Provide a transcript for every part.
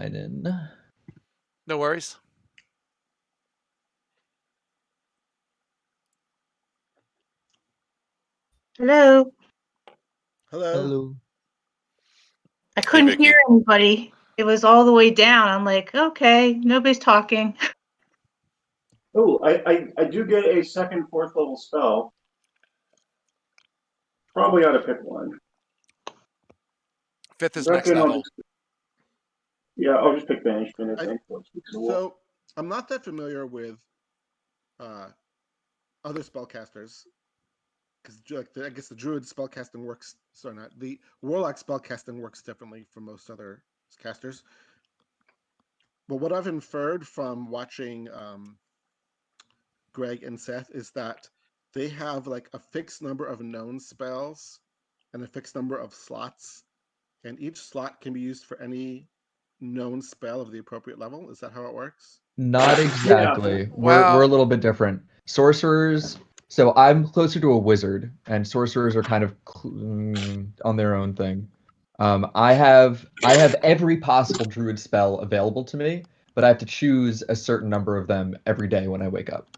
sign in. No worries. Hello. Hello. I couldn't Vicky. hear anybody. It was all the way down. I'm like, okay, nobody's talking. Oh, I do get a second, fourth level spell. Probably ought to pick one. Fifth is next Reckon level. I'll just pick Banishment, I think. So I'm not that familiar with other spellcasters, because I guess the druid spellcasting works. Sorry, not the warlock spellcasting works differently from most other casters. But what I've inferred from watching Greg and Seth is that they have like a fixed number of known spells and a fixed number of slots, and each slot can be used for any known spell of the appropriate level. Is that how it works? Not exactly. Yeah. We're a little bit different. Sorcerers. So I'm closer to a wizard, and sorcerers are kind of on their own thing. I have every possible druid spell available to me, but I have to choose a certain number of them every day when I wake up.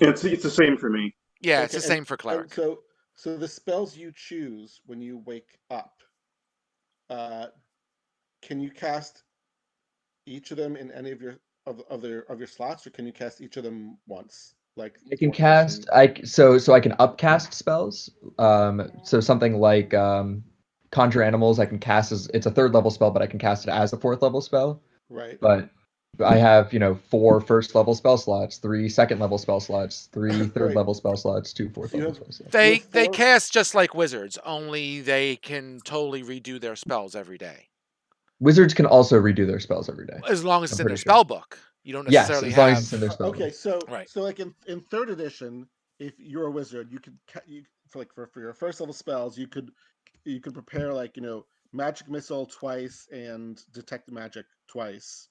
It's the same for me. Yeah, it's the same for cleric. So the spells you choose when you wake up, can you cast each of them in any of your slots, or can you cast each of them once? Like I can cast so I can upcast spells. So something like Conjure Animals I can cast as it's a 3rd level spell, but I can cast it as a 4th level spell. Right. But I have, 4 1st level spell slots, 3 2nd level spell slots, 3 3rd Right. level spell slots, 2 4th level spell slots. They cast just like wizards, only they can totally redo their spells every day. Wizards can also redo their spells every day. As long as it's in their spell book. You don't necessarily as long have... as it's in their spell book. Okay, so right. So like in 3rd edition, if you're a wizard, you could for your 1st level spells, you could prepare magic missile twice and detect magic twice.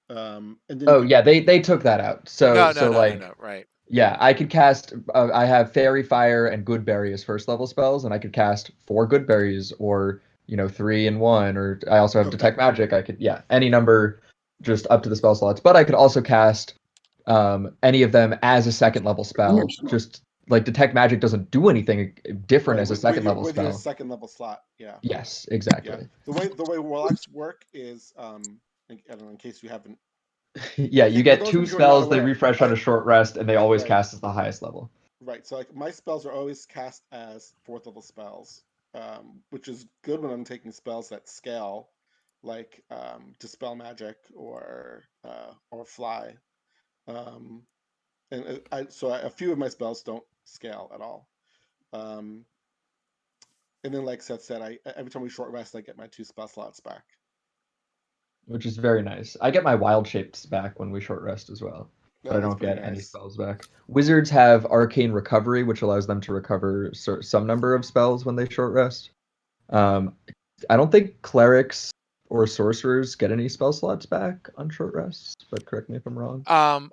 And then they took that out. So no, right. Yeah, I could cast. I have Fairy Fire and Good Berry as 1st level spells, and I could cast 4 Good Berries, or 3 and 1, or I also have Detect Magic. I could any number, just up to the spell slots. But I could also cast any of them as a 2nd level spell. Just like Detect Magic doesn't do anything different as a 2nd level spell. With your 2nd level slot, yeah. Yes, exactly. Yeah. The way warlocks work is I don't know, in case you haven't. Yeah, you get 2 spells, they refresh on a short rest, and they always cast as the highest level. Right, so like my spells are always cast as 4th level spells, which is good when I'm taking spells that scale, like Dispel Magic or Fly. And a few of my spells don't scale at all. And then, like Seth said, every time we short rest, I get my 2 spell slots back. Which is very nice. I get my wild shapes back when we short rest as well, but I don't get any nice. spells back. Wizards have Arcane Recovery, which allows them to recover some number of spells when they short rest. I don't think clerics or sorcerers get any spell slots back on short rests, but correct me if I'm wrong.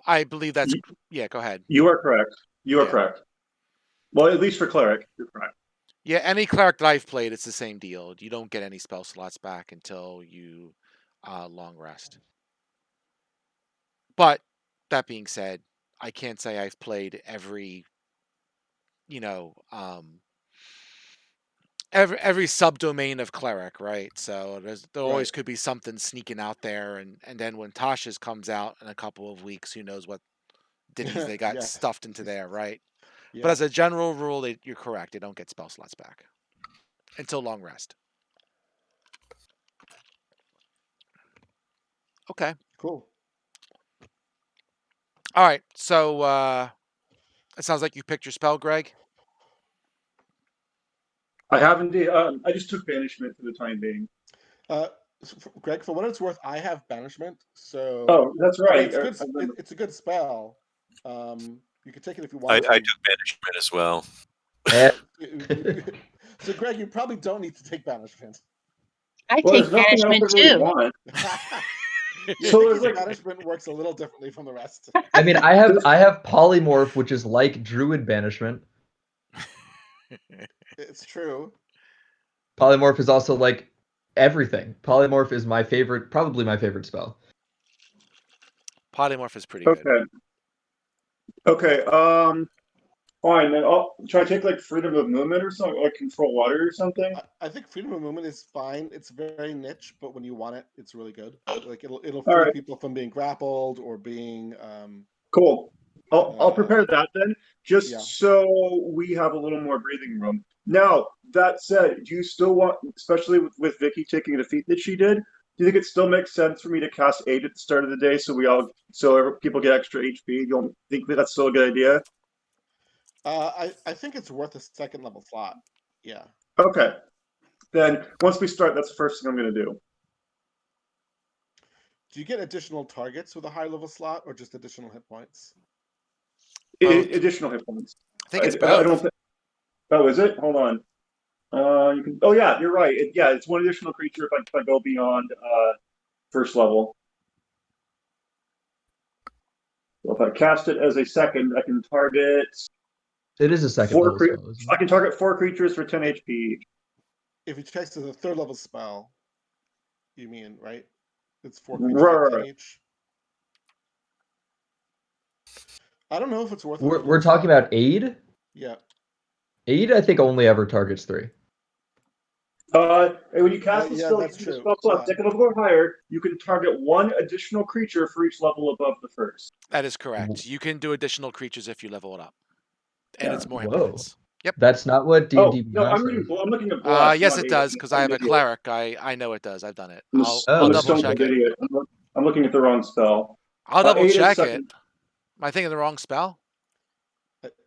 I believe that's... Yeah, go ahead. You are correct. You are correct. Well, at least for cleric, you're correct. Yeah, any cleric that I've played, it's the same deal. You don't get any spell slots back until you long rest. But that being said, I can't say I've played every every subdomain of cleric, right? So there always could be something sneaking out there, and then when Tasha's comes out in a couple of weeks, who knows what ditties they got stuffed into there, right? Yeah. But as a general rule, you're correct. They don't get spell slots back until long rest. Okay. Cool. All right. So it sounds like you picked your spell, Greg. I have indeed. I just took Banishment for the time being. Greg, for what it's worth, I have Banishment. So oh, that's right. It's a good spell. You can take it if you want. I took Banishment as well. So, Greg, you probably don't need to take Banishment. I take Banishment too. So Banishment works a little differently from the rest. I mean, I have Polymorph, which is like Druid Banishment. It's true. Polymorph is also like everything. Polymorph is my favorite, probably my favorite spell. Polymorph is pretty good. Okay. Fine. Then try to take like freedom of movement or something, like control water or something. I think freedom of movement is fine. It's very niche, but when you want it, it's really good. Like it'll All free right. people from being grappled or being Cool. I'll prepare that then, just yeah. so we have a little more breathing room. Now, that said, do you still want, especially with Vicky taking the feat that she did, do you think it still makes sense for me to cast 8 at the start of the day so people get extra HP? You don't think that that's still a good idea? I think it's worth a second level slot. Yeah. Okay. Then once we start, that's the first thing I'm going to do. Do you get additional targets with a high level slot or just additional hit points? Both. Additional hit points. I think it's I both. don't think. Oh, is it? Hold on. You can. Oh yeah, you're right. It's one additional creature if I go beyond first level. So if I cast it as a second, I can target It is a second level spell, isn't I it? can target 4 creatures for 10 HP. If you cast as a third level spell, you mean, right? It's 4 creatures at 10 Right. each. I don't know if it's worth. We're talking about aid. Yeah. Aid, I think, only ever targets 3. And when you cast the yeah, spell, that's using the true. spell slot, second level or higher, you can target 1 additional creature for each level above the first. That is correct. You can do additional creatures if you level it up, and Yeah. it's more hit Whoa. points. Yep. That's not what D&D Oh no, Beyond says. I'm looking at Bless. Yes, not it Aid. does because I I'm have an a idiot. cleric. I know it does. I've done it. I'm I'll a double stone check cold it. idiot. I'm looking at the wrong spell. I'll double Aid is check it. second. Am I thinking the wrong spell?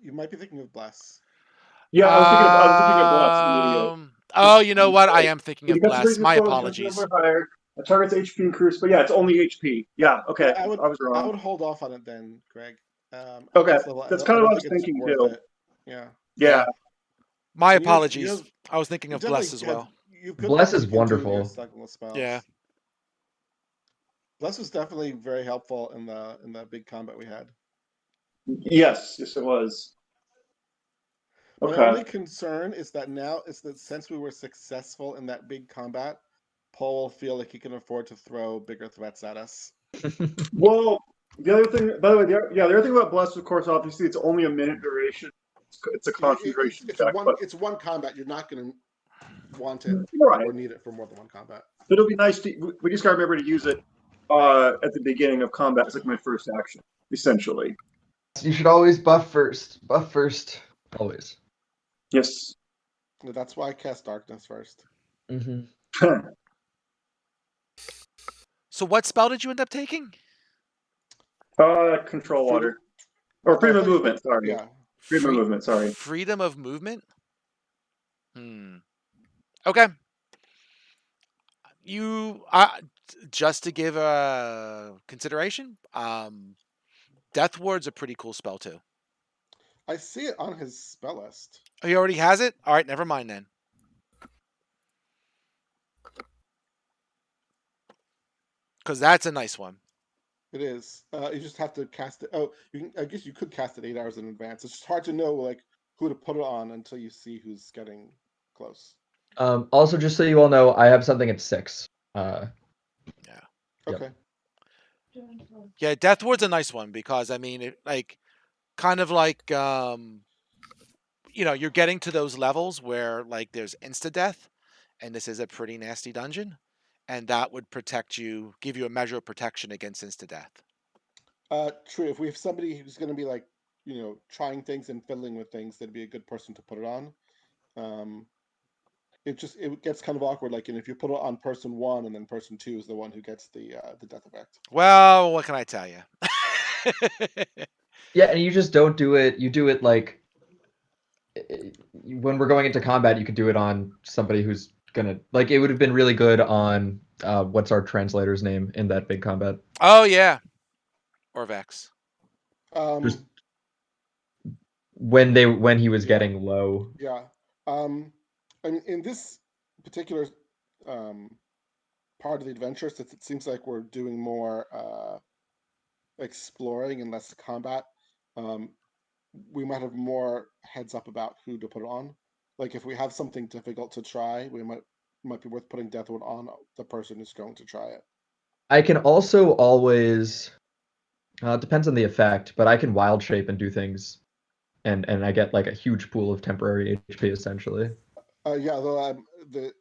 You might be thinking of Bless. Yeah, I was looking at Bless. I'm an idiot. Oh, you know what? I am thinking When of you cast Bless. the My spell, apologies. or higher, it targets HP and Crucible. Yeah, it's only HP. Yeah, okay. I was wrong. I would hold off on it then, Greg. Okay, This level, that's I kind of don't what I was think it's thinking worth too. it. Yeah. Yeah. My And apologies. I was thinking you of Bless as definitely well. You could Bless what is you can do with your wonderful. second level spells. Yeah. Bless was definitely very helpful in the big combat we had. Yes, it was. My Okay. only concern is that since we were successful in that big combat, Paul will feel like he can afford to throw bigger threats at us. Well, the other thing, by the way, the other thing about Bless, of course, obviously, it's only a minute duration. It's a concentration It's check, it's one combat. You're not going to want it right. or need it for more than one combat. But it'll be nice to. We just gotta remember to use it at the beginning of combat. It's like my first action, essentially. You should always buff first. Buff first, always. Yes. That's why I cast Darkness first. Mm-hmm. So what spell did you end up taking? Control water. Or freedom of movement, sorry. Yeah. Freedom of movement, sorry. Freedom of movement? Okay. You just to give a consideration, Death Ward's a pretty cool spell too. I see it on his spell list. Oh, he already has it? All right, never mind then. Because that's a nice one. It is. You just have to cast it. Oh, I guess you could cast it 8 hours in advance. It's just hard to know like who to put it on until you see who's getting close. Also, just so you all know, I have something at 6. Yeah. Okay. Yeah, Death Ward's a nice one because I mean, it kind of like you're getting to those levels where like there's insta death, and this is a pretty nasty dungeon, and that would protect you, give you a measure of protection against insta death. True. If we have somebody who's going to be like, trying things and fiddling with things, that'd be a good person to put it on. It gets kind of awkward. Like, if you put it on person 1 and then person 2 is the one who gets the death effect. Well, what can I tell you? Yeah, and you just don't do it. You do it like when we're going into combat. You could do it on somebody who's gonna like. It would have been really good on what's our translator's name in that big combat? Oh yeah, or Vex. Just when he was getting low. Yeah. And in this particular part of the adventure, since it seems like we're doing more exploring and less combat, we might have more heads up about who to put it on. Like if we have something difficult to try, we might might be worth putting Deathwood on the person who's going to try it. I can also always. It depends on the effect, but I can wild shape and do things, and I get like a huge pool of temporary HP essentially. Yeah, though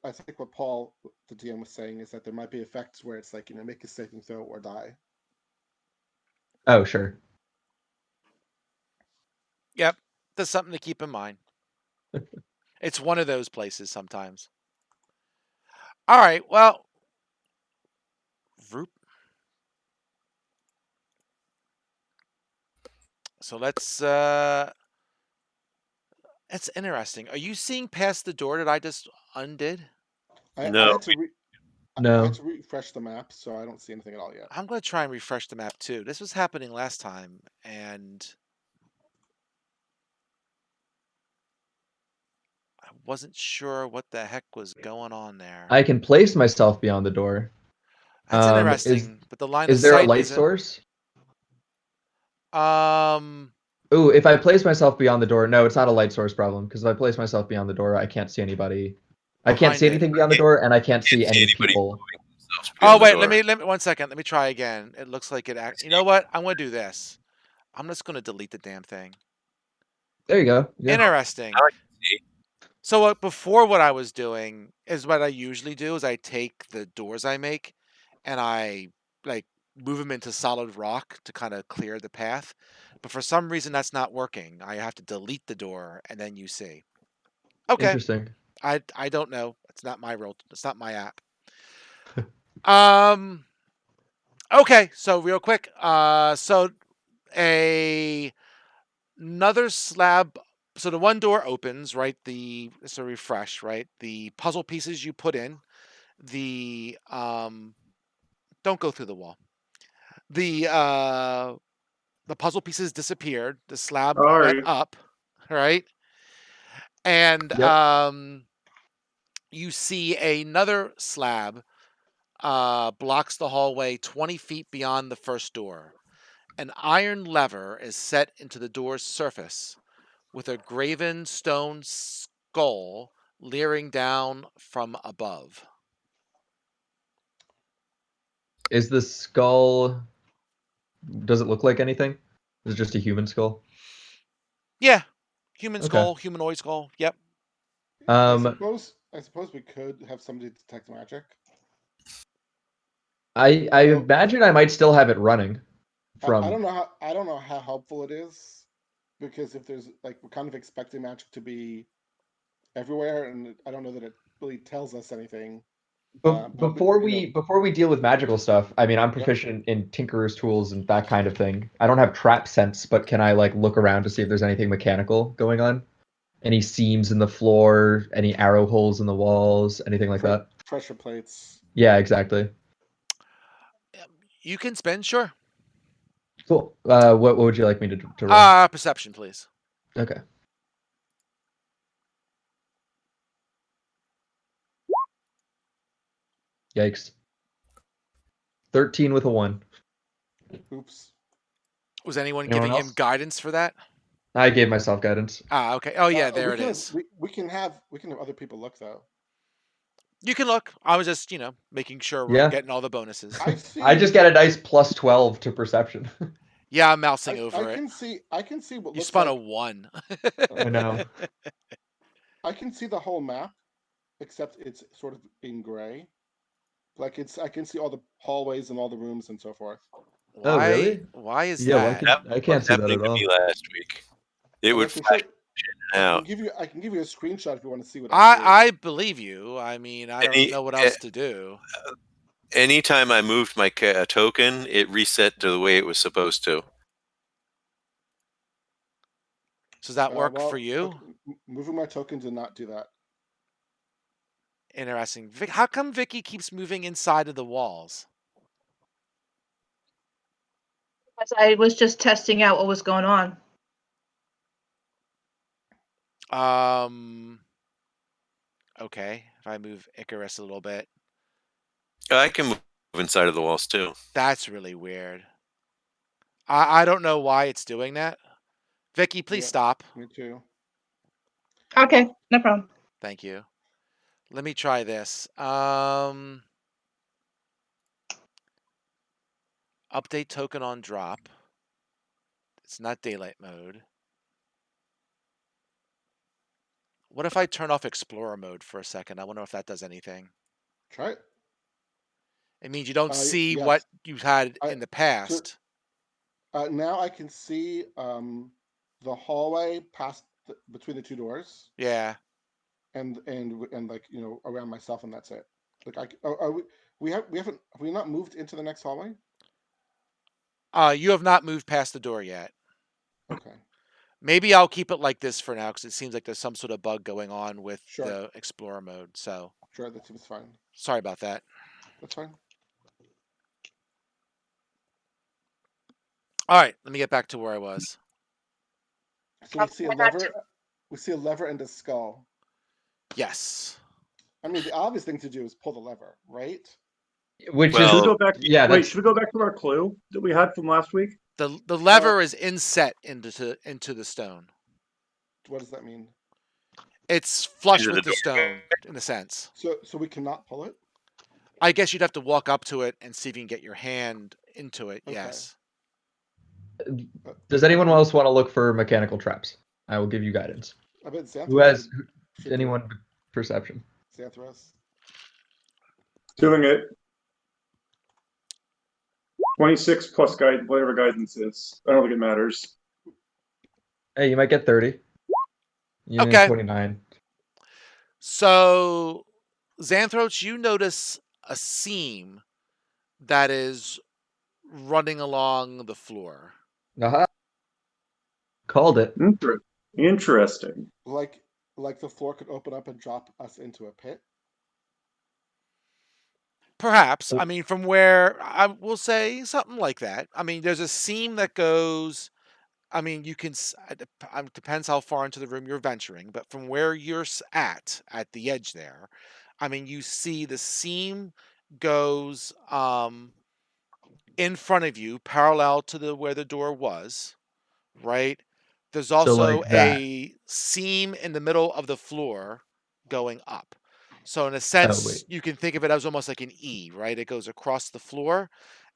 I think what Paul, the DM, was saying is that there might be effects where it's like, make a saving throw or die. Oh, sure. Yep, that's something to keep in mind. It's one of those places sometimes. All right, well, so let's. That's interesting. Are you seeing past the door that I just undid? No. I had to refresh the map, so I don't see anything at all yet. I'm going to try and refresh the map too. This was happening last time, and I wasn't sure what the heck was going on there. I can place myself beyond the door. That's interesting, but the line of Is there a sight light isn't. source? Ooh, if I place myself beyond the door, no, it's not a light source problem, because if I place myself beyond the door, I can't see anybody. I can't see anything beyond the door, and I can't see any people. Oh wait, let me 1 second. Let me try again. It looks like it. You know what? I'm going to do this. I'm just going to delete the damn thing. There you go. Yeah. Interesting. So before, what I was doing is what I usually do is I take the doors I make, and I like move them into solid rock to kind of clear the path. But for some reason, that's not working. I have to delete the door, and then you see. Okay. Interesting. I don't know. It's not my role. It's not my app. Okay. So real quick. So another slab. So the one door opens, right? It's a refresh, right? The puzzle pieces you put in, don't go through the wall. The puzzle pieces disappeared. The slab went up, right? And you see another slab blocks the hallway 20 feet beyond the first door. An iron lever is set into the door's surface with a graven stone skull leering down from above. Is the skull... Does it look like anything? Is it just a human skull? Yeah. Human skull, humanoid skull. Yep. I suppose we could have somebody detect magic. I imagine I might still have it running. I don't know how helpful it is, because if there's like, we're kind of expecting magic to be everywhere, and I don't know that it really tells us anything. Before we deal with magical stuff, I mean, I'm proficient in Tinkerer's tools and that kind of thing. I don't have trap sense, but can I like look around to see if there's anything mechanical going on? Any seams in the floor, any arrow holes in the walls, anything like that? Pressure plates. Yeah, exactly. You can spend, sure. Cool. What would you like me to roll? Perception, please. Okay. Yikes. 13 with a 1. Oops. Was anyone giving him guidance for that? I gave myself guidance. Okay. Oh yeah, there it is. We can have other people look though. You can look. I was just, making sure we're getting all the bonuses. I just get a nice plus 12 to perception. Yeah, I'm mousing over it. I can see what you looks spun like... a 1. I know. I can see the whole map, except it's sort of in gray. Like I can see all the hallways and all the rooms and so forth. Why? Oh, really? Why is that? I can't see that at all. Last week, it would flash out. I can give you a screenshot if you want to see what I believe you. I mean, I don't know what else to do. Anytime I moved my token, it reset to the way it was supposed to. So does that work for you? Moving my token did not do that. Interesting. How come Vicky keeps moving inside of the walls? Because I was just testing out what was going on. Okay. If I move Icarus a little bit. I can move inside of the walls too. That's really weird. I don't know why it's doing that. Vicky, please stop. Me too. Okay, no problem. Thank you. Let me try this. Update token on drop. It's not daylight mode. What if I turn off Explorer mode for a second? I wonder if that does anything. Try it. It means you don't see yes. what you've had in the So, past. now I can see the hallway past between the two doors. Yeah. And like, you know, around myself, and that's it. Like, are we not moved into the next hallway? You have not moved past the door yet. Okay. Maybe I'll keep it like this for now because it seems like there's some sort of bug going on with Sure. the Explorer mode. So Sure, that seems fine. sorry about that. That's fine. All right, let me get back to where I was. So we see a lever. We see a lever and a skull. Yes. I mean, the obvious thing to do is pull the lever, right? Which Well, Should we is go back? yeah. Wait, That's should we go back to our clue that we had from last week? The lever is inset into the stone. What does that mean? It's flush Into with the the stone in a sense. So we cannot pull it? I guess you'd have to walk up to it and see if you can get your hand into it. Okay. Yes. Does anyone else want to look for mechanical traps? I will give you guidance. I bet Xanthros Who has should do anyone it. with perception? Xanthros. Doing it. 26 plus guide, whatever guidance is. I don't think it matters. Hey, you might get 30. You need Okay. 29. So, Xanthros, you notice a seam that is running along the floor. Aha. Called it. Interesting. Like the floor could open up and drop us into a pit. Perhaps. I mean, from where I will say something like that. I mean, there's a seam that goes. I mean, you can. Depends how far into the room you're venturing, but from where you're at the edge there, I mean, you see the seam goes in front of you, parallel to where the door was. Right. There's also like that. a seam in the middle of the floor going up. So in a sense, wait. you can think of it as almost like an E, right? It goes across the floor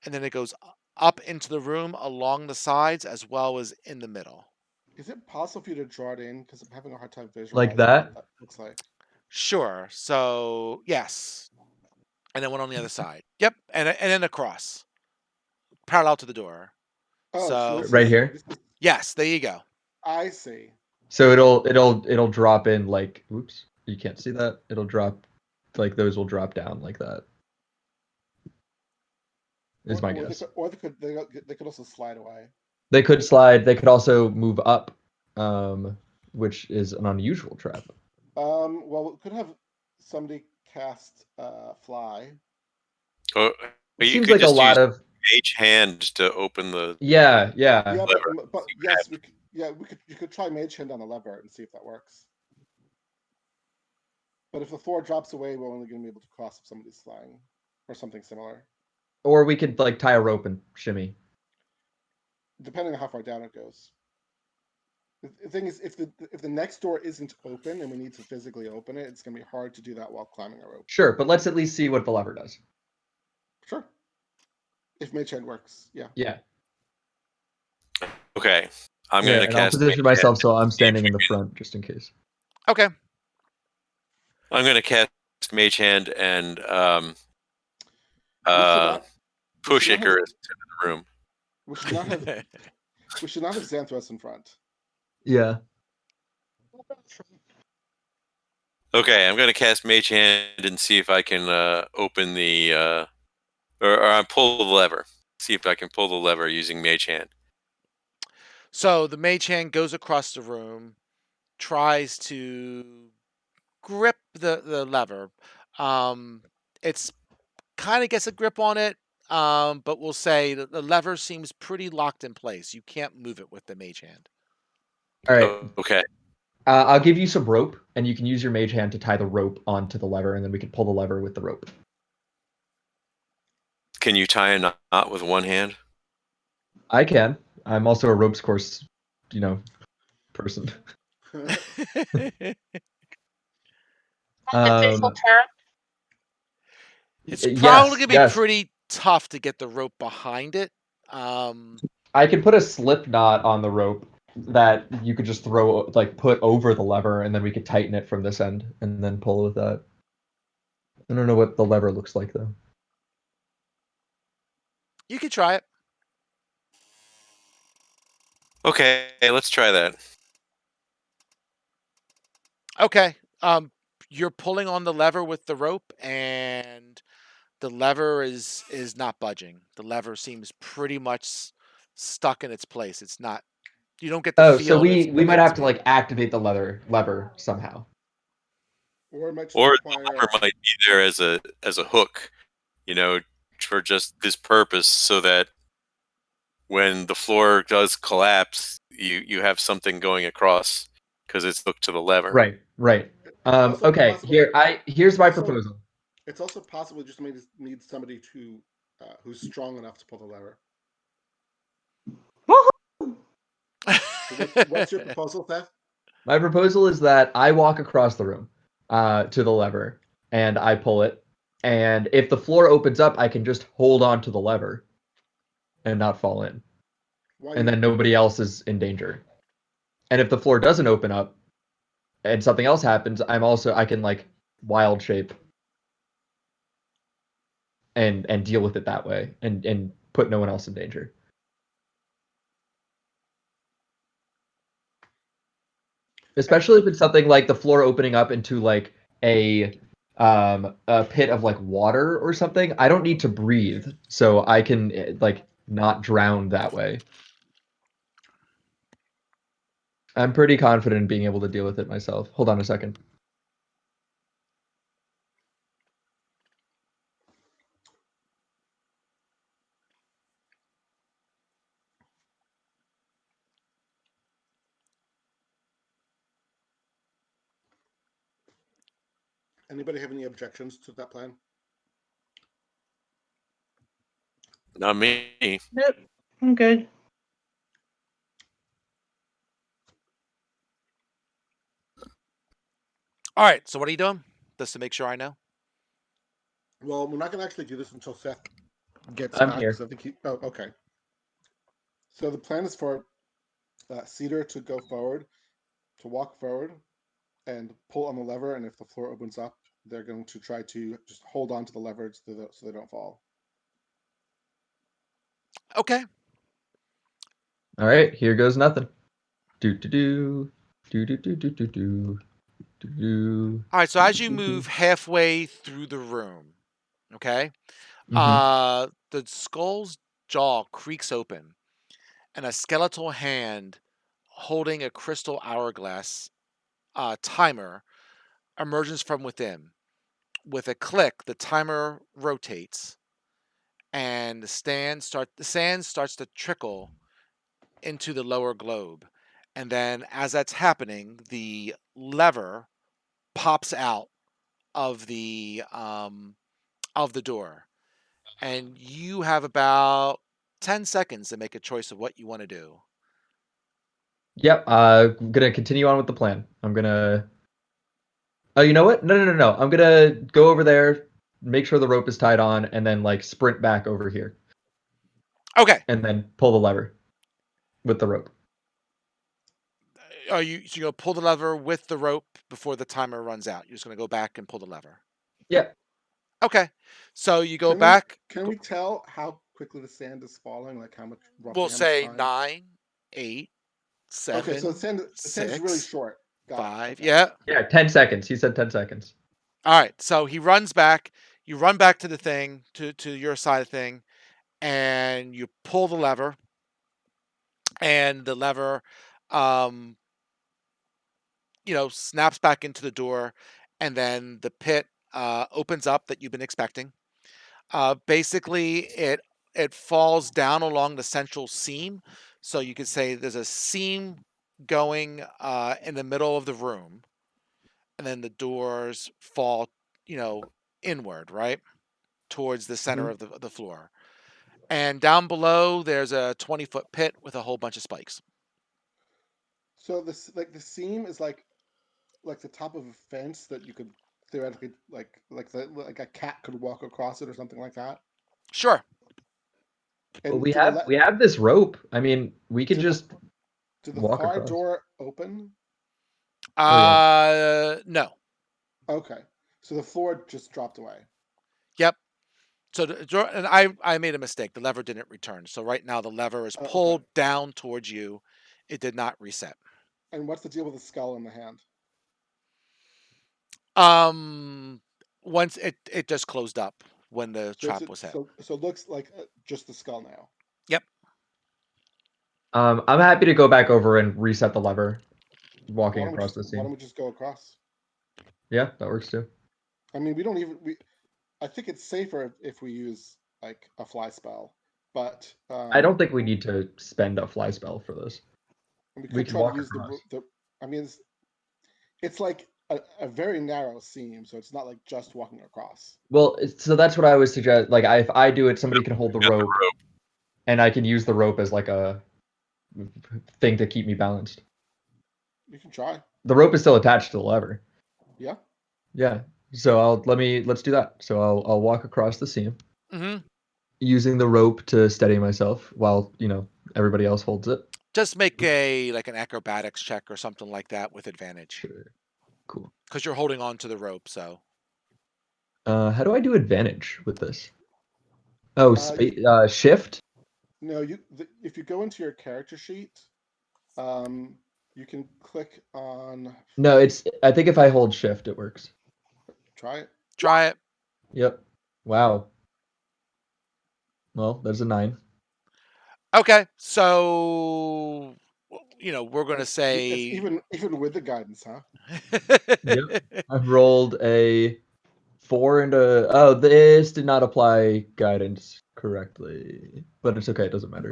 and then it goes up into the room along the sides as well as in the middle. Is it possible for you to draw it in? Because I'm having a hard time visualizing Like that? what that looks like. Sure. So yes. And then one on the other side. Yep. And then across. Parallel to the door. Oh, So this Right is- here? this is- yes, there you go. I see. So it'll drop in like, oops, you can't see that. It'll drop, like those will drop down like that. Is my guess. They could also slide away. They could slide. They could also move up, which is an unusual trap. Well, we could have somebody cast fly. Or It you seems could like a just lot use of Mage Hand to open the. yeah. Yeah, lever. but yes, you could try Mage Hand on the lever and see if that works. But if the floor drops away, we're only going to be able to cross if somebody's flying, or something similar. Or we could like tie a rope and shimmy. Depending on how far down it goes. The thing is, if the next door isn't open and we need to physically open it, it's going to be hard to do that while climbing a rope. Sure, but let's at least see what the lever does. Sure. If Mage Hand works, yeah. Yeah. Okay, I'm Yeah, going to and I'll cast. position Mage myself Hand. so I'm standing in the front just in case. Okay. I'm going to cast Mage Hand and push Icarus into the room. We should not have Xanthros in front. Yeah. Okay, I'm going to cast Mage Hand and see if I can open the or pull the lever. See if I can pull the lever using Mage Hand. So the mage hand goes across the room, tries to grip the lever. It's kind of gets a grip on it, but we'll say that the lever seems pretty locked in place. You can't move it with the mage hand. All right. Okay. I'll give you some rope, and you can use your mage hand to tie the rope onto the lever, and then we can pull the lever with the rope. Can you tie a knot with one hand? I can. I'm also a ropes course, person. The faithful Um, turn. It's yes, probably gonna be yes. pretty tough to get the rope behind it. I could put a slip knot on the rope that you could just throw, like, put over the lever, and then we could tighten it from this end and then pull with that. I don't know what the lever looks like though. You could try it. Okay, let's try that. Okay. You're pulling on the lever with the rope, and the lever is not budging. The lever seems pretty much stuck in its place. It's not. You don't get the Oh, so feel that we might it's have to moving. like activate the lever somehow. Or it might just Or the require. lever might be there as a hook, you know, for just this purpose, so that when the floor does collapse, you have something going across because it's hooked to the lever. Right, right. Also Okay, possible- here's my also- proposal. It's also possible you just need somebody to who's strong enough to pull the lever. Woohoo! So what's your proposal, Seth? My proposal is that I walk across the room to the lever and I pull it. And if the floor opens up, I can just hold on to the lever and not fall in. And then nobody else is in danger. And if the floor doesn't open up and something else happens, I can like wild shape and deal with it that way and put no one else in danger. Especially if it's something like the floor opening up into like a pit of like water or something. I don't need to breathe, so I can like not drown that way. I'm pretty confident in being able to deal with it myself. Hold on a second. Anybody have any objections to that plan? Not me. Nope. I'm good. All right. So what are you doing? Just to make sure I know. Well, we're not going to actually do this until Seth gets I'm back. here. So I think oh, okay. So the plan is for Cedar to go forward, to walk forward, and pull on the lever. And if the floor opens up, they're going to try to just hold on to the lever so they don't fall. Okay. All right, here goes nothing. Do do do do do do do do do do. All right. So as you move halfway through the room, okay, Mm-hmm. the skull's jaw creaks open, and a skeletal hand holding a crystal hourglass timer emerges from within. With a click, the timer rotates, and the sand starts to trickle into the lower globe. And then, as that's happening, the lever pops out of the door, and you have about 10 seconds to make a choice of what you want to do. Yep. I'm gonna continue on with the plan. I'm gonna. Oh, you know what? No. I'm gonna go over there, make sure the rope is tied on, and then like sprint back over here, Okay. and then pull the lever with the rope. Are you so you're gonna pull the lever with the rope before the timer runs out? You're just gonna go back and pull the lever. Yeah. Okay. So you go Can back. we tell how quickly the sand is falling? Like roughly We'll how much say time? 9, 8, 7. Okay, so the sand is really 6, short. Got 5. it. Okay. Yeah. Yeah. 10 seconds. He said 10 seconds. All right. So he runs back. You run back to the thing, to your side of the thing, and you pull the lever. And the lever, um, snaps back into the door, and then the pit opens up that you've been expecting. Basically, it falls down along the central seam, so you could say there's a seam going in the middle of the room, and then the doors fall, inward, right, towards the center Mhm. of the floor. And down below, there's a 20-foot pit with a whole bunch of spikes. So this the seam is like the top of a fence that you could theoretically like a cat could walk across it or something like that? Sure. Well, And we have this rope. I mean, we could just did the walk far across. door open? No. Okay, so the floor just dropped away. Yep. So and I made a mistake. The lever didn't return. So right now the lever is pulled down towards you. It did not reset. And what's the deal with the skull in the hand? Once it just closed up when the trap was hit. So it looks like just the skull now. Yep. I'm happy to go back over and reset the lever, walking across the Why scene. don't we just go across? Yeah, that works too. I mean, I think it's safer if we use like a fly spell, but I don't think we need to spend a fly spell for this. we could try to use the. I mean, it's like a very narrow seam, so it's not like just walking across. Well, so that's what I would suggest. Like, if I do it, somebody can hold the rope, and I can use the rope as like a thing to keep me balanced. You can try. The rope is still attached to the lever. Yeah. Yeah. So let's do that. So I'll walk across the seam, using the rope to steady myself while everybody else holds it. Just make an acrobatics check or something like that with advantage. Sure. Cool. Because you're holding on to the rope, so. How do I do advantage with this? Oh, shift? No, if you go into your character sheet, you can click on. No, I think if I hold shift, it works. Try it. Try it. Yep. Wow. Well, there's a 9. Okay, so we're gonna say even with the guidance, huh? Yep. I've rolled a 4 and a. Oh, this did not apply guidance correctly, but it's okay. It doesn't matter.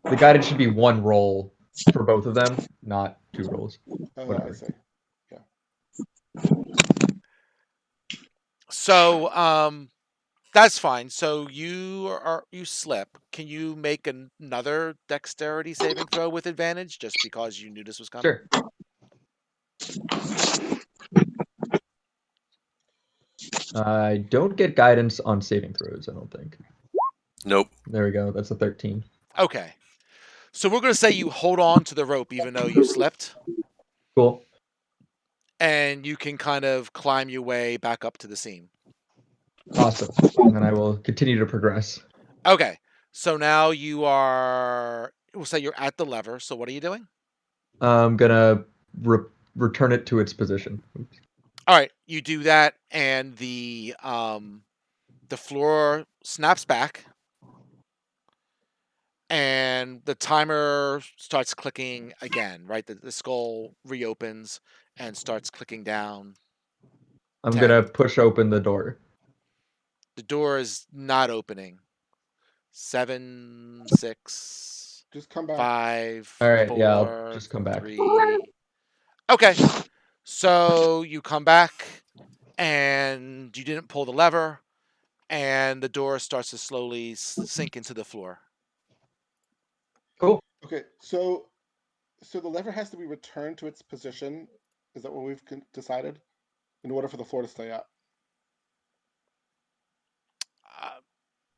The guidance should be 1 roll for both of them, not 2 rolls. Whatever. I see. Yeah. So that's fine. So you slip. Can you make another dexterity saving throw with advantage just because you knew this was coming? Sure. I don't get guidance on saving throws, I don't think. Nope. There we go. That's a 13. Okay. So we're going to say you hold on to the rope even though you slipped. Cool. And you can kind of climb your way back up to the seam. Awesome. And then I will continue to progress. Okay. So now we'll say you're at the lever. So what are you doing? I'm going to return it to its position. Oops. All right. You do that and the floor snaps back. And the timer starts clicking again, right? The skull reopens and starts clicking down. I'm going to push open the door. The door is not opening. 7, 6. Just come back. 5. All right, 4, yeah, I'll just come back. 3. Okay. So you come back and you didn't pull the lever and the door starts to slowly sink into the floor. Cool. Okay, so the lever has to be returned to its position. Is that what we've decided? In order for the floor to stay up.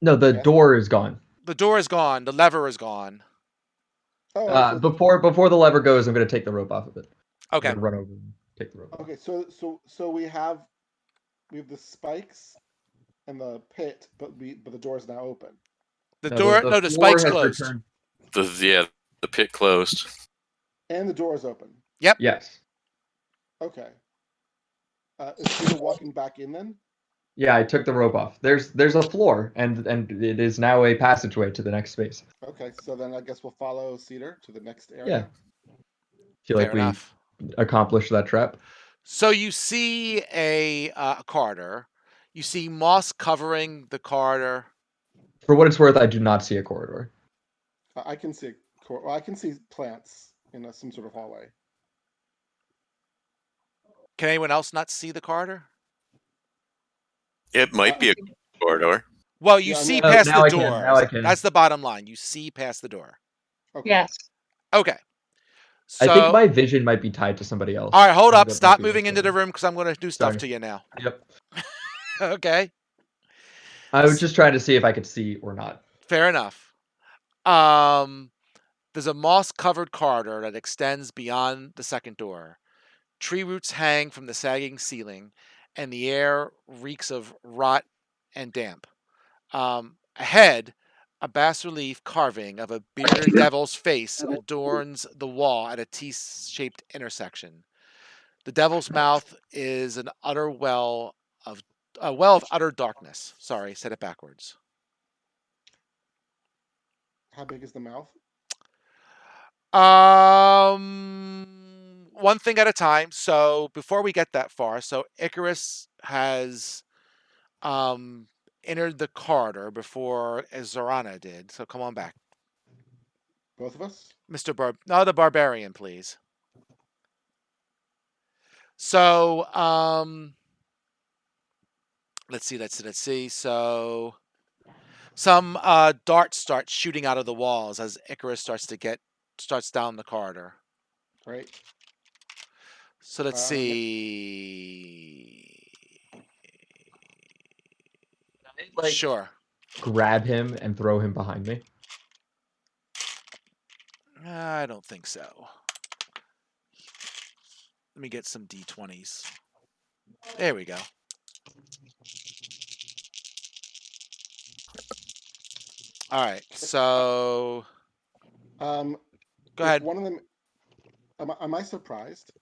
No, the door is gone. The door is gone. The lever is gone. Oh, before the lever goes, I'm going to take the rope off of it. Okay. I'm gonna run over and take the rope. Okay, so we have the spikes and the pit, but the door is now open. The spikes closed. The pit closed. And the door is open. Yep. Yes. Okay. Is Peter walking back in then? Yeah, I took the rope off. There's a floor, and it is now a passageway to the next space. Okay, so then I guess we'll follow Cedar to the next area. Yeah. Feel like we accomplished that trap. So you see a corridor. You see moss covering the corridor. For what it's worth, I do not see a corridor. I can see plants in some sort of hallway. Can anyone else not see the corridor? It might be a corridor. Well, you see past the door. Now I can. That's the bottom line. You see past the door. Okay. Yes. Okay. So, I think my vision might be tied to somebody else. all right, hold I think up. that might Stop be what's moving into the going on. room because I'm going to do stuff Sorry. to you now. Yep. Okay. I was just trying to see if I could see or not. Fair enough. There's a moss-covered corridor that extends beyond the second door. Tree roots hang from the sagging ceiling, and the air reeks of rot and damp. Ahead, a bas-relief carving of a bearded devil's face adorns the wall at a T-shaped intersection. The devil's mouth is an utter well of utter darkness. Sorry, said it backwards. How big is the mouth? One thing at a time. So before we get that far, so Icarus has entered the corridor before Zorana did. So come on back, Both of us? the barbarian, please. So let's see. So some darts start shooting out of the walls as Icarus starts down the corridor. Right. So let's see. Like, Sure. grab him and throw him behind me. I don't think so. Let me get some D20s. There we go. All right. So Go ahead. One of them. Am I surprised?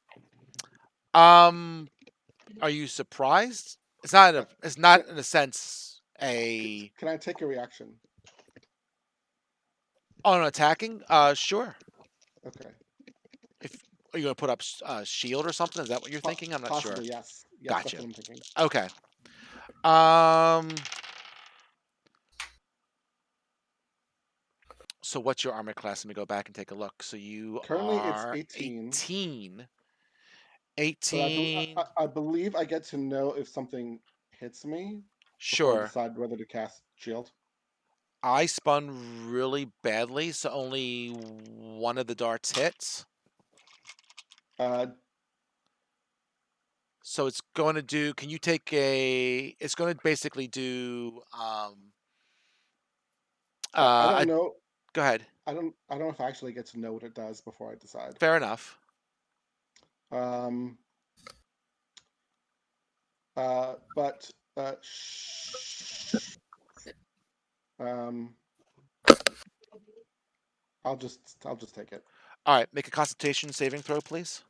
Are you surprised? It's not in a sense a Can I take a reaction? on attacking. Sure. Okay. Are you gonna put up shield or something? Is that what you're thinking? I'm not Possibly, sure. yes. Yes, Gotcha. that's what I'm thinking. Okay. So what's your armor class? Let me go back and take a look. So you Currently are it's 18. 18. But 18. I believe I get to know if something hits me before I Sure. decide whether to cast shield. I spun really badly, so only one of the darts hits. So it's going to do. Can you take a? It's going to basically do. I don't know. Go ahead. I don't know if I actually get to know what it does before I decide. Fair enough. But I'll just take it. All right, make a Constitution saving throw, please.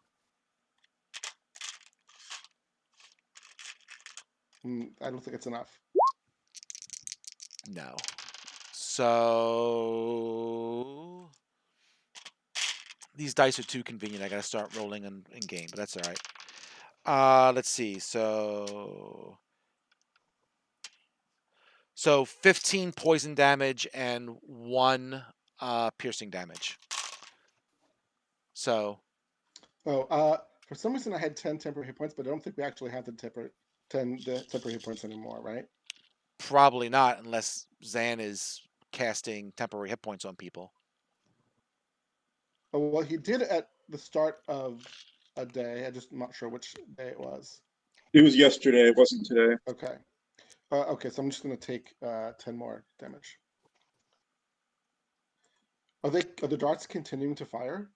I don't think it's enough. No. So these dice are too convenient. I got to start rolling in game, but that's all right. Let's see. So 15 poison damage and 1 piercing damage. So. Oh, for some reason I had 10 temporary hit points, but I don't think we actually have the temporary hit points anymore, right? Probably not, unless Zan is casting temporary hit points on people. Oh, well, he did at the start of a day. I'm just not sure which day it was. It was yesterday. It wasn't today. Okay. Okay, so I'm just going to take 10 more damage. Are the darts continuing to fire?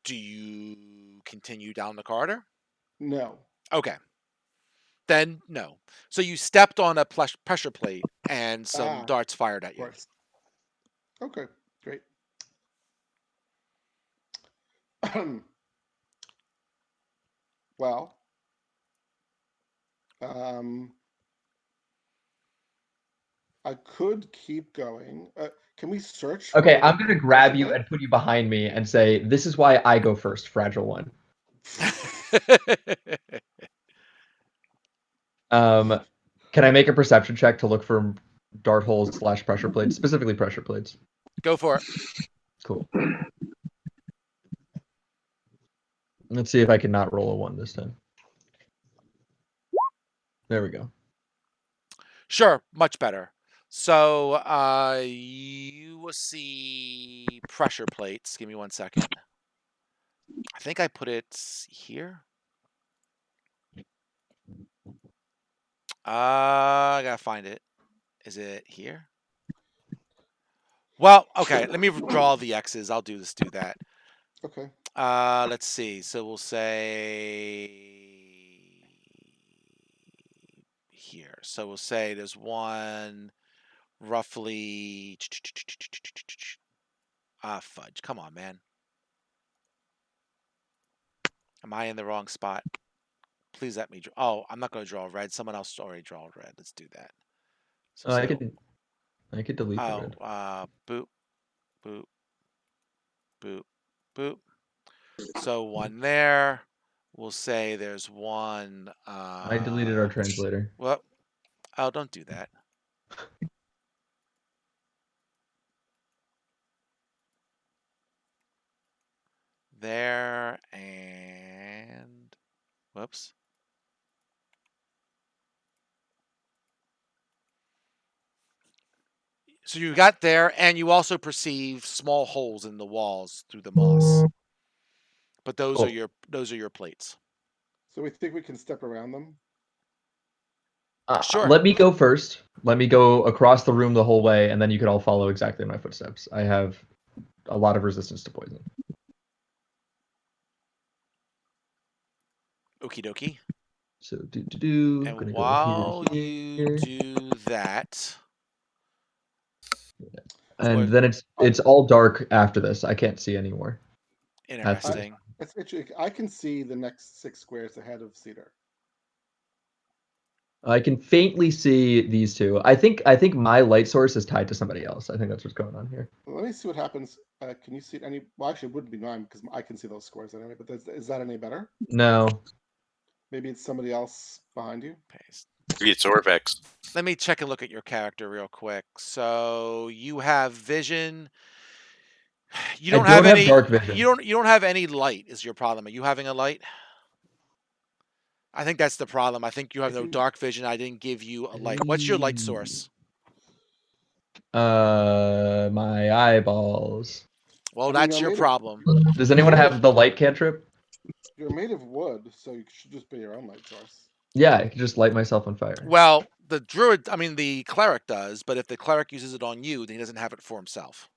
Do you continue down the corridor? No. Okay. Then no. So you stepped on a pressure plate and some darts fired at you. Of course. Okay, great. Well, I could keep going. Can we search? Okay, I'm gonna grab you and put you behind me and say, "This is why I go first, Fragile One." Can I make a perception check to look for dart holes / pressure plates, specifically pressure plates? Go for it. Cool. Let's see if I can not roll a 1 this time. There we go. Sure, much better. So you will see pressure plates. Give me 1 second. I think I put it here. I gotta find it. Is it here? Well, okay. Let me draw the X's. I'll do that. Okay. Let's see. So we'll say here. So we'll say there's one roughly. Fudge. Come on, man. Am I in the wrong spot? Please let me draw. Oh, I'm not going to draw red. Someone else already draw red. Let's do that. So I could delete the red. Boop, boop, boop, boop. So one there. We'll say there's one. I deleted our translator. Well, oh, don't do that. There and whoops. So you got there, and you also perceive small holes in the walls through the moss. But those are your plates. So we think we can step around them? Sure. Let me go first. Let me go across the room the whole way, and then you could all follow exactly my footsteps. I have a lot of resistance to poison. Okie dokie. So And gonna while go here. you do that, And then it's all dark after this. I can't see anymore. interesting. That's interesting. I can see the next 6 squares ahead of Cedar. I can faintly see these two. I think my light source is tied to somebody else. I think that's what's going on here. Well, let me see what happens. Can you see any? Well, actually, it wouldn't be mine because I can see those squares anyway. But is that any better? No. Maybe it's somebody else behind you. Paste. Maybe it's Orvex. Let me check and look at your character real quick. So you have vision. You don't have any dark vision. You don't have any light. Is your problem? Are you having a light? I think that's the problem. I think you have no dark vision. I didn't give you a light. What's your light source? My eyeballs. Well, that's your problem. Does anyone have the light cantrip? You're made of wood, so you should just be your own light source. Yeah, I could just light myself on fire. Well, the cleric does, but if the cleric uses it on you, then he doesn't have it for himself.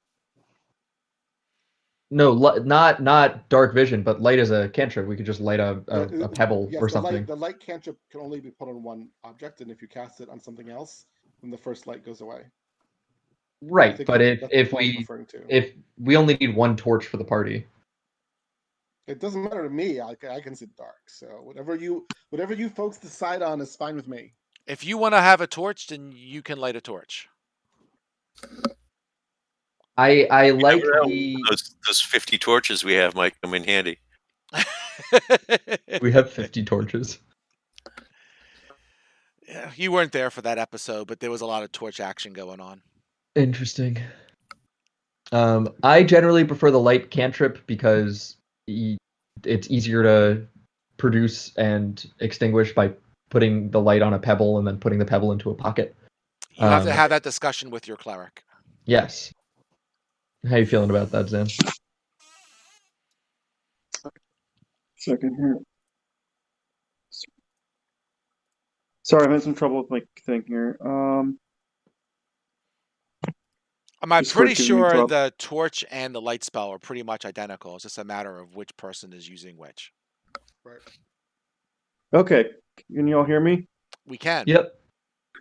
No, not dark vision, but light as a cantrip. We could just light a pebble or something. The light cantrip can only be put on one object, and if you cast it on something else, then the first light goes away. Right, but if we only need one torch for the party. It doesn't matter to me. I can see the dark. So whatever you folks decide on is fine with me. If you want to have a torch, then you can light a torch. I like those 50 torches we have might come in handy. We have 50 torches. Yeah, you weren't there for that episode, but there was a lot of torch action going on. Interesting. I generally prefer the light cantrip because it's easier to produce and extinguish by putting the light on a pebble and then putting the pebble into a pocket. You have to have that discussion with your cleric. Yes. How you feeling about that, Zan? Second here. Sorry, I'm having some trouble with my thing here. I'm pretty sure the torch and the light spell are pretty much identical. It's just a matter of which person is using which. Right. Okay. Can you all hear me? We can. Yep.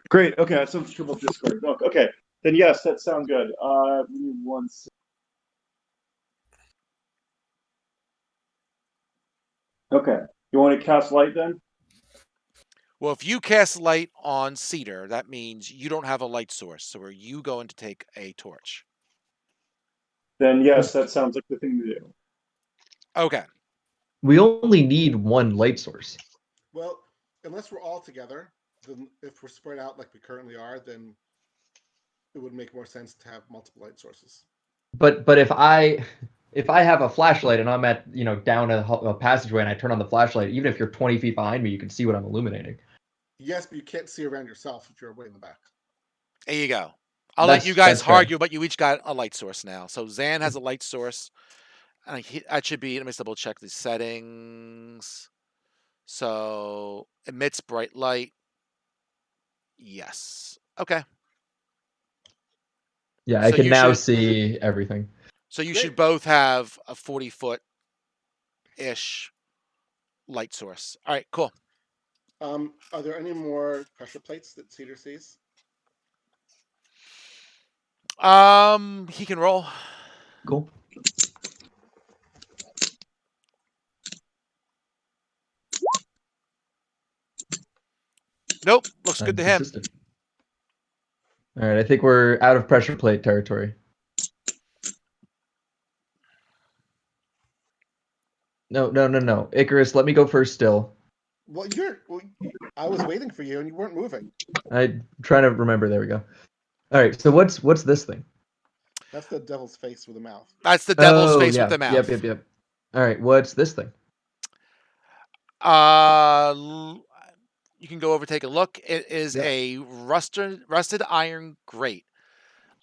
Great. Okay, I have some trouble with Discord. Okay. Then yes, that sounds good. We need one. Okay. You want to cast light then? Well, if you cast light on Cedar, that means you don't have a light source. So are you going to take a torch? Then yes, that sounds like the thing to do. Okay. We only need one light source. Well, unless we're all together, then if we're spread out like we currently are, then it would make more sense to have multiple light sources. But if I have a flashlight and I'm at down a passageway and I turn on the flashlight, even if you're 20 feet behind me, you can see what I'm illuminating. Yes, but you can't see around yourself if you're way in the back. There you go. I'll let you guys That's fair. argue, but you each got a light source now. So Zan has a light source. And that should be, let me just double check the settings. So emits bright light. Yes. Okay. Yeah, I So can you now should see everything. so you Great. should both have a 40-foot-ish light source. All right, cool. Are there any more pressure plates that Cedar sees? He can roll. Cool. Nope, looks good to him. Consistent. All right, I think we're out of pressure plate territory. No. Icarus, let me go first still. Well, I was waiting for you, and you weren't moving. I'm trying to remember. There we go. All right, so what's this thing? That's the devil's face with a mouth. That's the devil's Oh, face yeah. with the mouth. Yep. All right, what's this thing? You can go over take a look. It is Yeah. a rusted iron grate.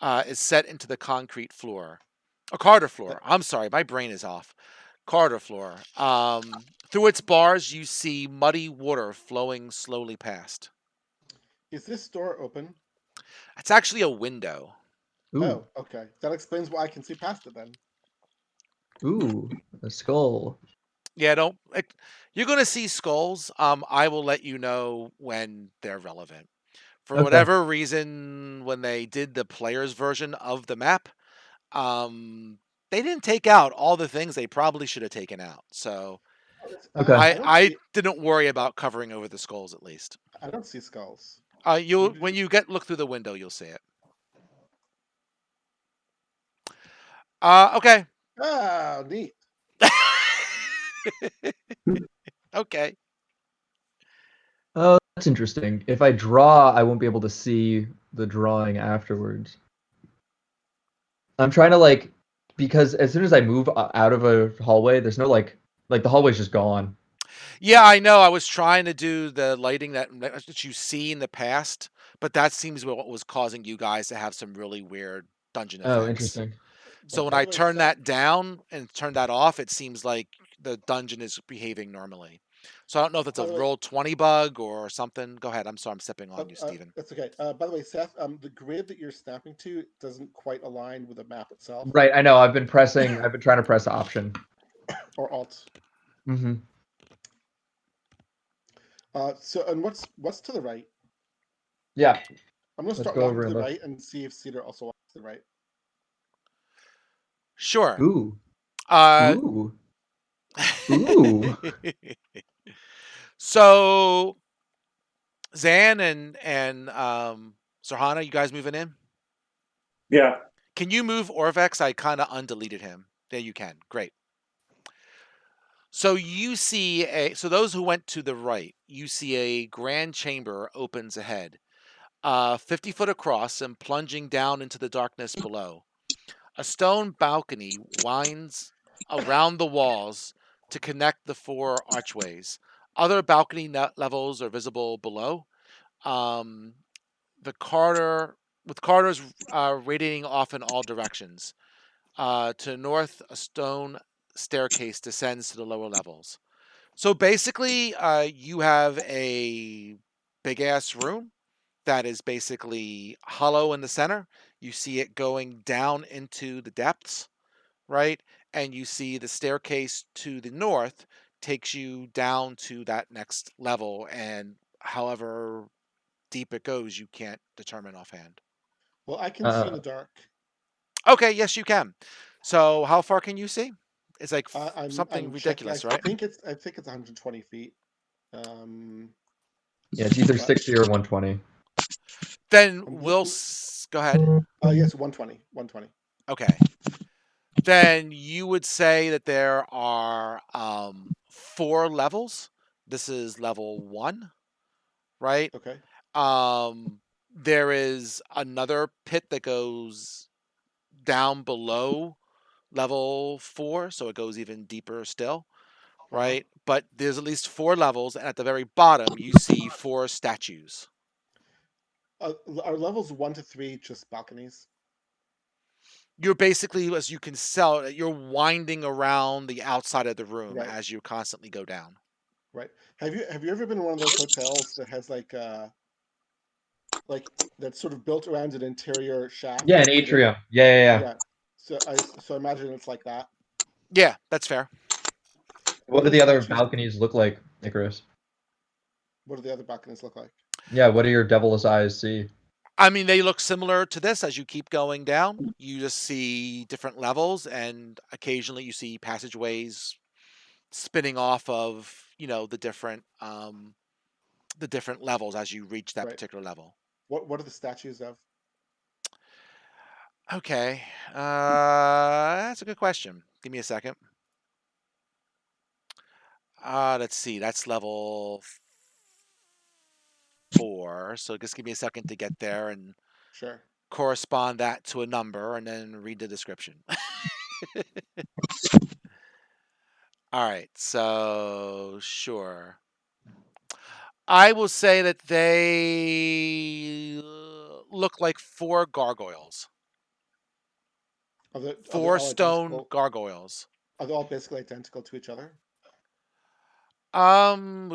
Is set into the concrete floor, a corridor floor. I'm sorry, my brain is off. Corridor floor. Through its bars, you see muddy water flowing slowly past. Is this door open? It's actually a window. Ooh, Oh, okay. That explains why I can see past it then. ooh, a skull. Yeah, don't. You're gonna see skulls. I will let you know when they're relevant. For Okay. whatever reason, when they did the player's version of the map, they didn't take out all the things they probably should have taken out. So Okay. I didn't worry about covering over the skulls at least. I don't see skulls. When you look through the window, you'll see it. Okay. Ah, neat. Okay. Oh, that's interesting. If I draw, I won't be able to see the drawing afterwards. I'm trying to because as soon as I move out of a hallway, there's no the hallway's just gone. Yeah, I know. I was trying to do the lighting that you see in the past, but that seems what was causing you guys to have some really weird dungeon Oh, effects. interesting. So when By I the way, turn Seth, that down and turn that off, it seems like the dungeon is behaving normally. So I don't know if it's a by the way, roll 20 bug or something. Go ahead. I'm sorry, I'm stepping on you, Steven. that's okay. By the way, Seth, the grid that you're snapping to doesn't quite align with the map itself. Right, I know. I've been trying to press Option. Or Alt. Mm-hmm. And what's to the right? Yeah. I'm gonna Let's start go walking over to and the look. right and see if Cedar also walks to the right. Sure. Ooh. Uh, Ooh. Ooh. So Zan and Sarhana, you guys moving in? Yeah. Can you move Orvex? I kind of undeleted him. There you can. Great. So you see so those who went to the right, you see a grand chamber opens ahead, 50 foot across and plunging down into the darkness below. A stone balcony winds around the walls to connect the four archways. Other balcony levels are visible below. Um, the corridor with corridors radiating off in all directions. To the north, a stone staircase descends to the lower levels. So basically, you have a big ass room that is basically hollow in the center. You see it going down into the depths, right? And you see the staircase to the north takes you down to that next level. And however deep it goes, you can't determine offhand. Well, I can see in the dark. Okay, yes, you can. So how far can you see? It's like something I'm ridiculous, checking. right? I think it's 120 feet. Yeah, it's either But- 60 or 120. Then we'll go ahead. Yes, 120. 120. Okay. Then you would say that there are 4 levels. This is level 1, right? Okay. There is another pit that goes down below level 4, so it goes even deeper still, right? But there's at least 4 levels, and at the very bottom, you see 4 statues. Are levels 1 to 3 just balconies? You're basically, as you can sell, you're winding around the outside of the room Right. as you constantly go down. Right. Have you ever been in one of those hotels that has like that's sort of built around an interior shaft? Yeah, an so that- atrium. Yeah. Yeah. So I imagine it's like that. Yeah, that's fair. What do do the other statues- balconies look like, Icarus? What do the other balconies look like? Yeah, what do your devil's eyes see? I mean, they look similar to this as you keep going down. You just see different levels, and occasionally you see passageways spinning off of, the different levels as you reach that Right. particular level. What are the statues of? Okay, that's a good question. Give me a second. Let's see. That's level 4. So just give me a second to get there and Sure. correspond that to a number, and then read the description. All right. So sure. I will say that they look like 4 gargoyles. Are they 4 all stone identical? gargoyles. Are they all basically identical to each other? Ba-doo.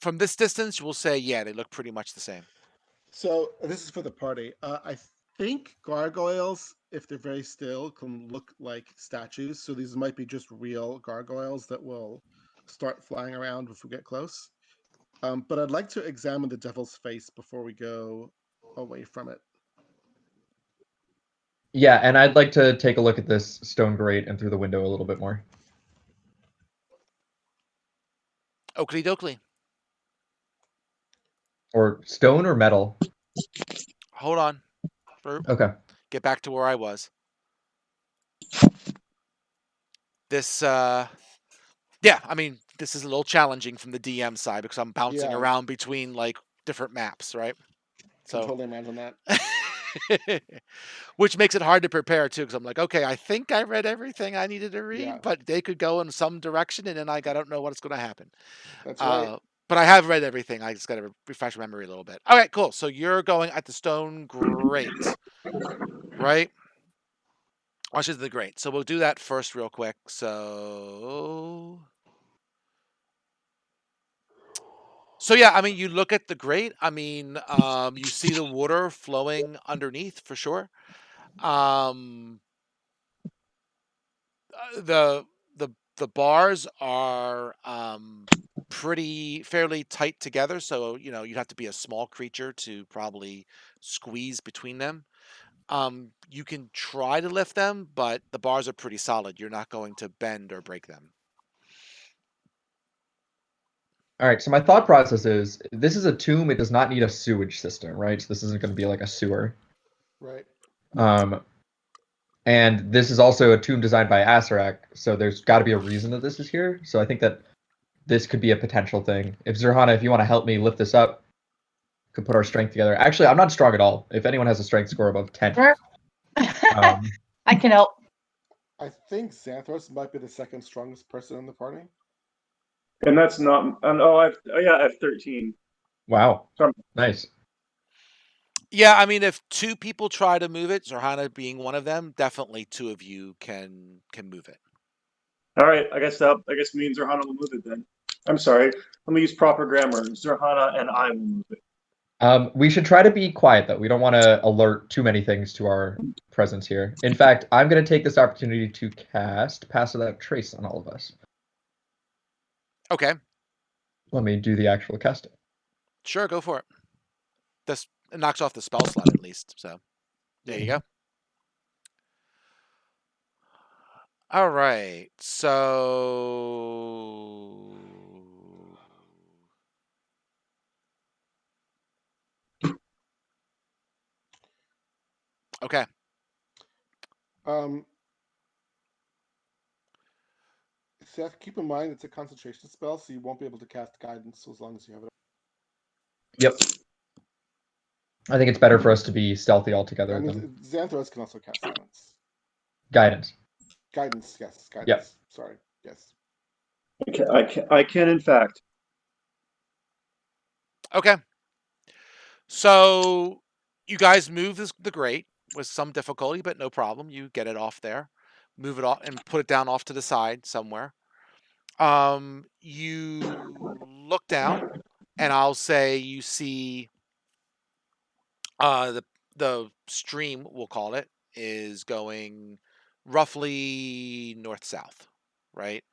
From this distance, we'll say, yeah, they look pretty much the same. So this is for the party. I think gargoyles, if they're very still, can look like statues. So these might be just real gargoyles that will start flying around if we get close. But I'd like to examine the devil's face before we go away from it. Yeah, and I'd like to take a look at this stone grate and through the window a little bit more. Oakley dokley. Or stone or metal? Hold on. Okay. Get back to where I was. This, yeah, I mean, this is a little challenging from the DM side because I'm bouncing Yeah. around between different maps, right? Can totally imagine that. Which makes it hard to prepare too, because I'm like, okay, I think I read everything I needed to read, Yeah. but they could go in some direction, and then I don't know what's going to happen. That's right. But I have read everything. I just got to refresh my memory a little bit. All right, cool. So you're going at the stone grate, right? Which is the grate. So we'll do that first real quick. So yeah, I mean, you look at the grate. I mean, you see the water flowing underneath for sure. The the bars are fairly tight together, so you'd have to be a small creature to probably squeeze between them. You can try to lift them, but the bars are pretty solid. You're not going to bend or break them. All right, so my thought process is this is a tomb. It does not need a sewage system, right? So this isn't going to be like a sewer. Right. And this is also a tomb designed by Asarak, so there's got to be a reason that this is here. So I think that this could be a potential thing. If Zerhana, if you want to help me lift this up, could put our strength together. Actually, I'm not strong at all. If anyone has a strength score above 10. Sure. I can help. I think Xanthros might be the second strongest person in the party. And that's not. And I have 13. Wow. So Nice. Yeah, I mean, if 2 people try to move it, Zerhana being one of them, definitely 2 of you can move it. All right, I guess me and Zerhana will move it then. I'm sorry. Let me use proper grammar. Zerhana and I will move it. We should try to be quiet, though. We don't want to alert too many things to our presence here. In fact, I'm going to take this opportunity to cast Pass Without Trace on all of us. Okay. Let me do the actual casting. Sure, go for it. It knocks off the spell slot at least, so there you go. All right, so okay. Seth, keep in mind it's a concentration spell, so you won't be able to cast guidance as long as you have it. Yep. I think it's better for us to be stealthy altogether I mean, than Xanthros can also cast silence. guidance. Guidance, yes. Guidance. Yep. Sorry. Yes. I can in fact. Okay. So you guys move the grate with some difficulty, but no problem. You get it off there, move it off, and put it down off to the side somewhere. You look down, and I'll say you see the stream, we'll call it, is going roughly north south, right?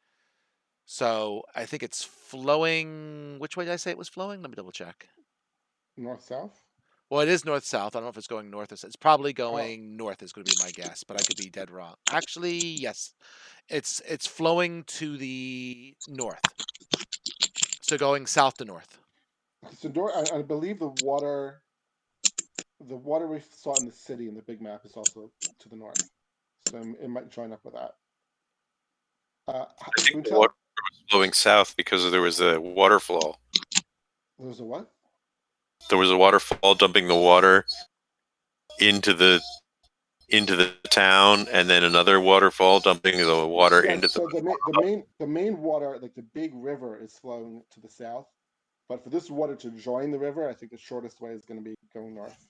So I think it's flowing. Which way did I say it was flowing? Let me double check. North-south? Well, it is north south. I don't know if it's going north or south. It's probably Oh, going north is going to be my guess, but I could be dead wrong. Actually, yes, it's flowing to the north, so going south to north. so I believe the water we saw in the city in the big map is also to the north, so it might join up with that. I Can we think the tell? water was flowing south because there was a waterfall. There was a what? There was a waterfall dumping the water into the town, and then another waterfall dumping the water Yes, into so the the main water, like the big river, is flowing to the south. But for this water to join the river, I think the shortest way is going to be going north.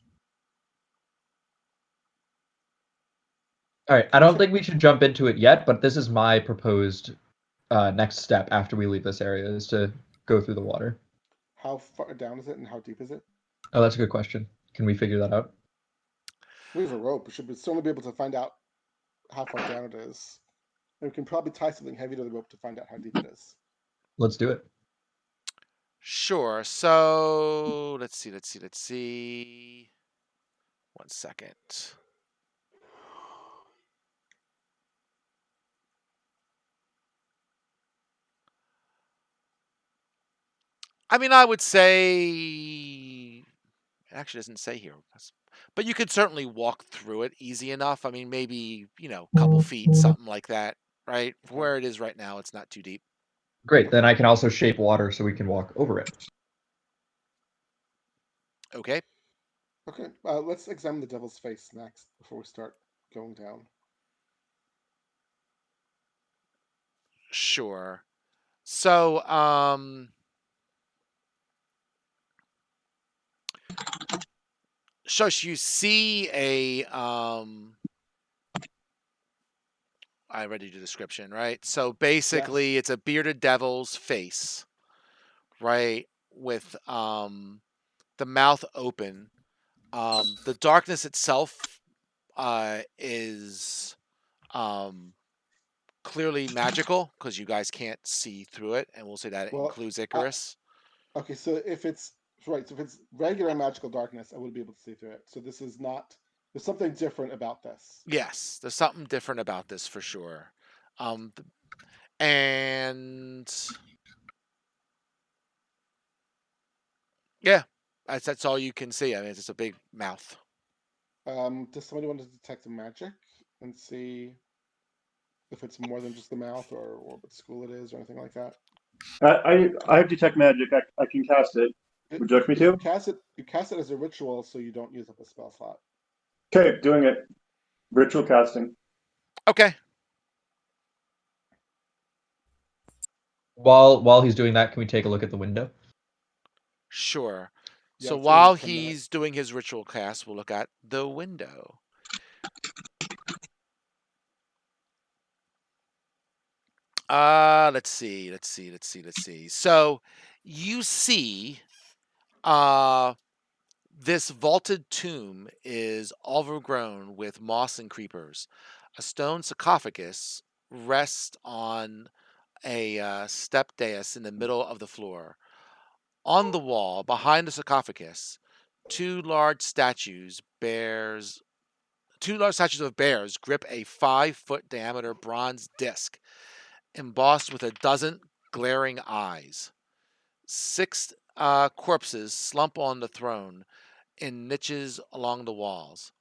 All right, I don't think we should jump into it yet, but this is my proposed next step after we leave this area is to go through the water. How far down is it and how deep is it? Oh, that's a good question. Can we figure that out? We have a rope. We should certainly be able to find out how far down it is. And we can probably tie something heavy to the rope to find out how deep it is. Let's do it. Sure. So let's see. 1 second. I mean, I would say it actually doesn't say here, but you could certainly walk through it easy enough. I mean, maybe a couple feet, something like that, right? Okay. Where it is right now, it's not too deep. Great. Then I can also shape water so we can walk over it. Okay. Okay. Let's examine the devil's face next before we start going down. Sure. So, Shush, you see I read you the description, right? So basically Yes. it's a bearded devil's face, right? With the mouth open. The darkness itself is clearly magical because you guys can't see through it, and we'll say that it Well, includes Icarus. okay, so if it's right, so if it's regular magical darkness, I would be able to see through it. So this is not. There's something different about this. Yes, there's something different about this for sure. And yeah, that's all you can see. I mean, it's just a big mouth. Does somebody want to detect the magic and see if it's more than just the mouth or what school it is or anything like that? I have detect magic. I can cast it. Would you like me to? You cast it as a ritual, so you don't use up a spell slot. Okay, doing it. Ritual casting. Okay. While he's doing that, can we take a look at the window? Sure. Yeah, So it's while only 10 minutes. he's doing his ritual cast, we'll look at the window. Let's see. So you see this vaulted tomb is overgrown with moss and creepers. A stone sarcophagus rests on a step dais in the middle of the floor. On the wall, behind the sarcophagus, two large statues of bears grip a 5-foot diameter bronze disc embossed with a dozen glaring eyes. 6 corpses slump on the throne in niches along the walls.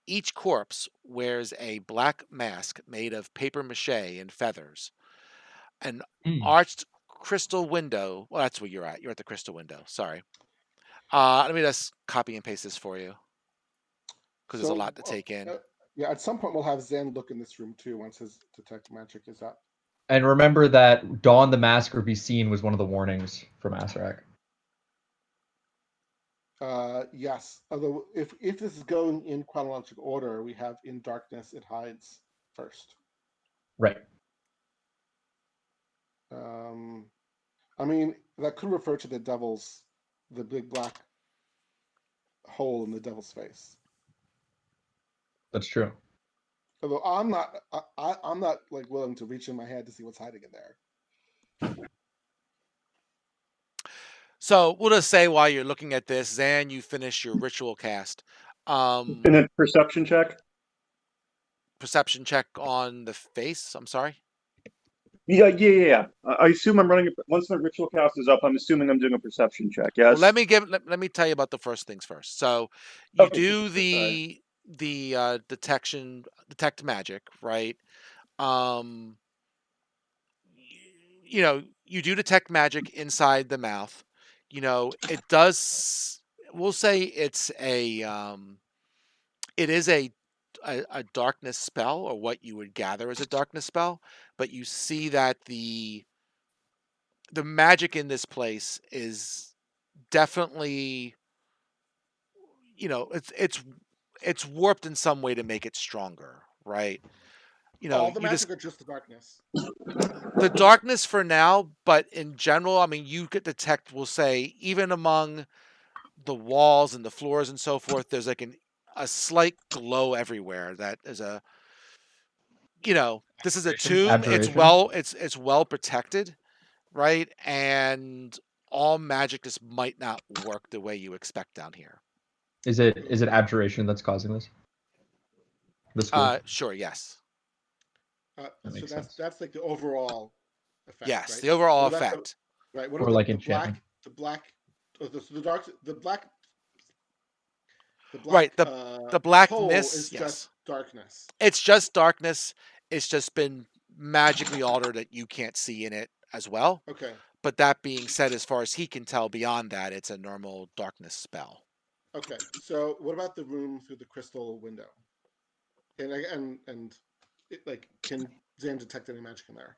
Each corpse wears a black mask made of paper mache and feathers. An arched crystal window. Well, that's where you're at. You're at the crystal window. Sorry. Let me just copy and paste this for you because there's a lot to take in. Yeah, at some point we'll have Zen look in this room too once his detect magic is up. And remember that don the mask or be seen was one of the warnings from Asarak. Yes. Although if this is going in chronological order, we have in darkness it hides first. Right. I mean, that could refer to the big black hole in the devil's face. That's true. Although I'm not like willing to reach in my head to see what's hiding in there. So we'll just say while you're looking at this, Zan, you finish your ritual cast. And then perception check. Perception check on the face. I'm sorry. Yeah. I assume I'm running. Once my ritual cast is up, I'm assuming I'm doing a perception check. Yes. Well, let me tell you about the first things first. So you Okay, do sorry. the detect magic, right? Um, you know, you do detect magic inside the mouth. You know, it does. We'll say it is a darkness spell, or what you would gather as a darkness spell, but you see that the magic in this place is definitely, you know, it's warped in some way to make it stronger, right? You know, All the you just magic or just the darkness? the darkness for now, but in general, I mean, you could detect, we'll say, even among the walls and the floors and so forth, there's like a slight glow everywhere. That is a, you know, this is a tomb. Abjuration? It's well protected, right? And all magic just might not work the way you expect down here. Is it abjuration that's causing this? This glow? Sure, yes. That So makes sense. that's like the overall effect, Yes, right? the overall What about effect. right? What Or about like the enchantment. the Right, black the hole blackness, is yes. just darkness. It's just darkness. It's just been magically altered that you can't see in it as well. Okay. But that being said, as far as he can tell beyond that, it's a normal darkness spell. Okay. So what about the room through the crystal window? And it, like, can Zan detect any magic in there?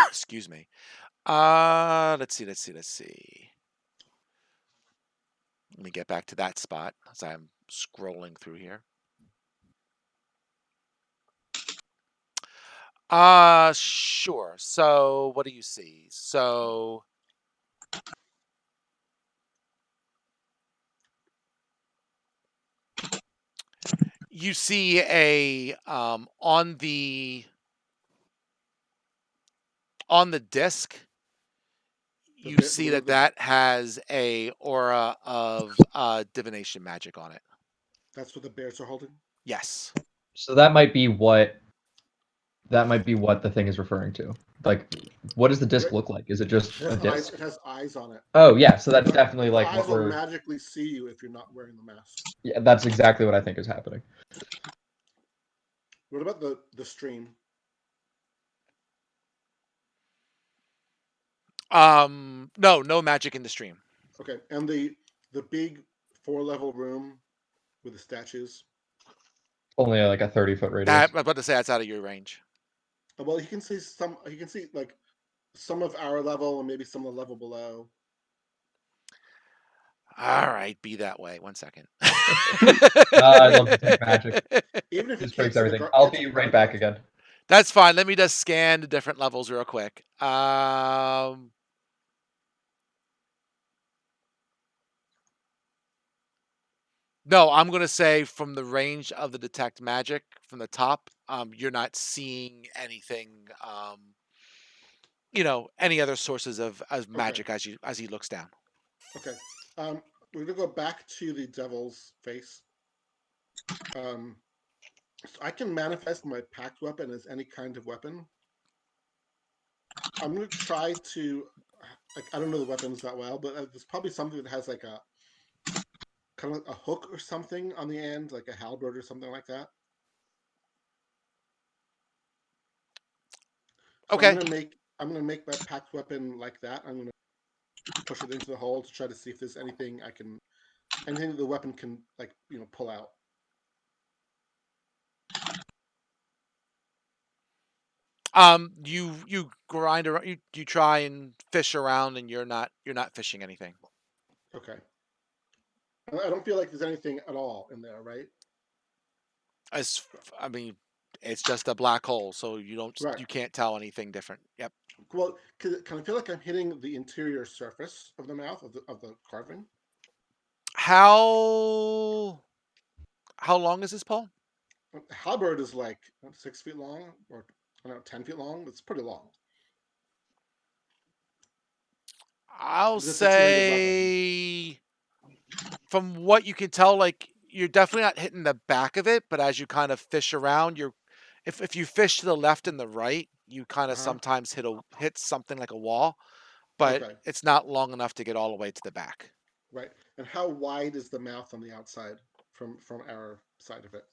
Excuse me. Let's see. Let me get back to that spot as I'm scrolling through here. Sure. So what do you see? So you see a on the disc, you see that has a aura of divination magic on it. That's what the bears are holding? Yes. So that might be what the thing is referring to. Like, what does the disc look like? Is it just It a has eyes. disc? It has eyes on it. Oh yeah, so that's definitely The like eyes what will we're. magically see you if you're not wearing the mask. Yeah, that's exactly what I think is happening. What about the stream? No magic in the stream. Okay, and the big 4-level room with the statues. Only like a 30-foot radius. That I'm about to say that's out of your range. Well, he can see some. He can see like some of our level and maybe some of the level below. All right, be that way. 1 second. I love detect magic. Even if you Just can't breaks see everything. I'll edge be of right back guardrails. again. That's fine. Let me just scan the different levels real quick. No, I'm gonna say from the range of the detect magic from the top, you're not seeing anything. You know, any other sources of magic as he looks down. Okay. We're gonna go back to the devil's face. So I can manifest my pact weapon as any kind of weapon. I'm gonna try to. Like, I don't know the weapons that well, but there's probably something that has like a kind of like a hook or something on the end, like a halberd or something like that. So Okay. I'm gonna make my pact weapon like that. I'm gonna push it into the hole to try to see if there's anything anything the weapon can, like, pull out. You grind around. You try and fish around, and you're not fishing anything. Okay. I don't feel like there's anything at all in there, right? I mean, it's just a black hole, so you Right. can't tell anything different. Yep. Well, can I feel like I'm hitting the interior surface of the mouth of the carving? How long is this pole? Halberd is like 6 feet long, or I don't know, 10 feet long. It's pretty long. I'll It's a two-handed weapon. say, from what you can tell, like you're definitely not hitting the back of it, but as you kind of fish around, if you fish to the left and the right, you kind of Uh-huh. sometimes hit something like a wall, but Okay. it's not long enough to get all the way to the back. Right. And how wide is the mouth on the outside from our side of it?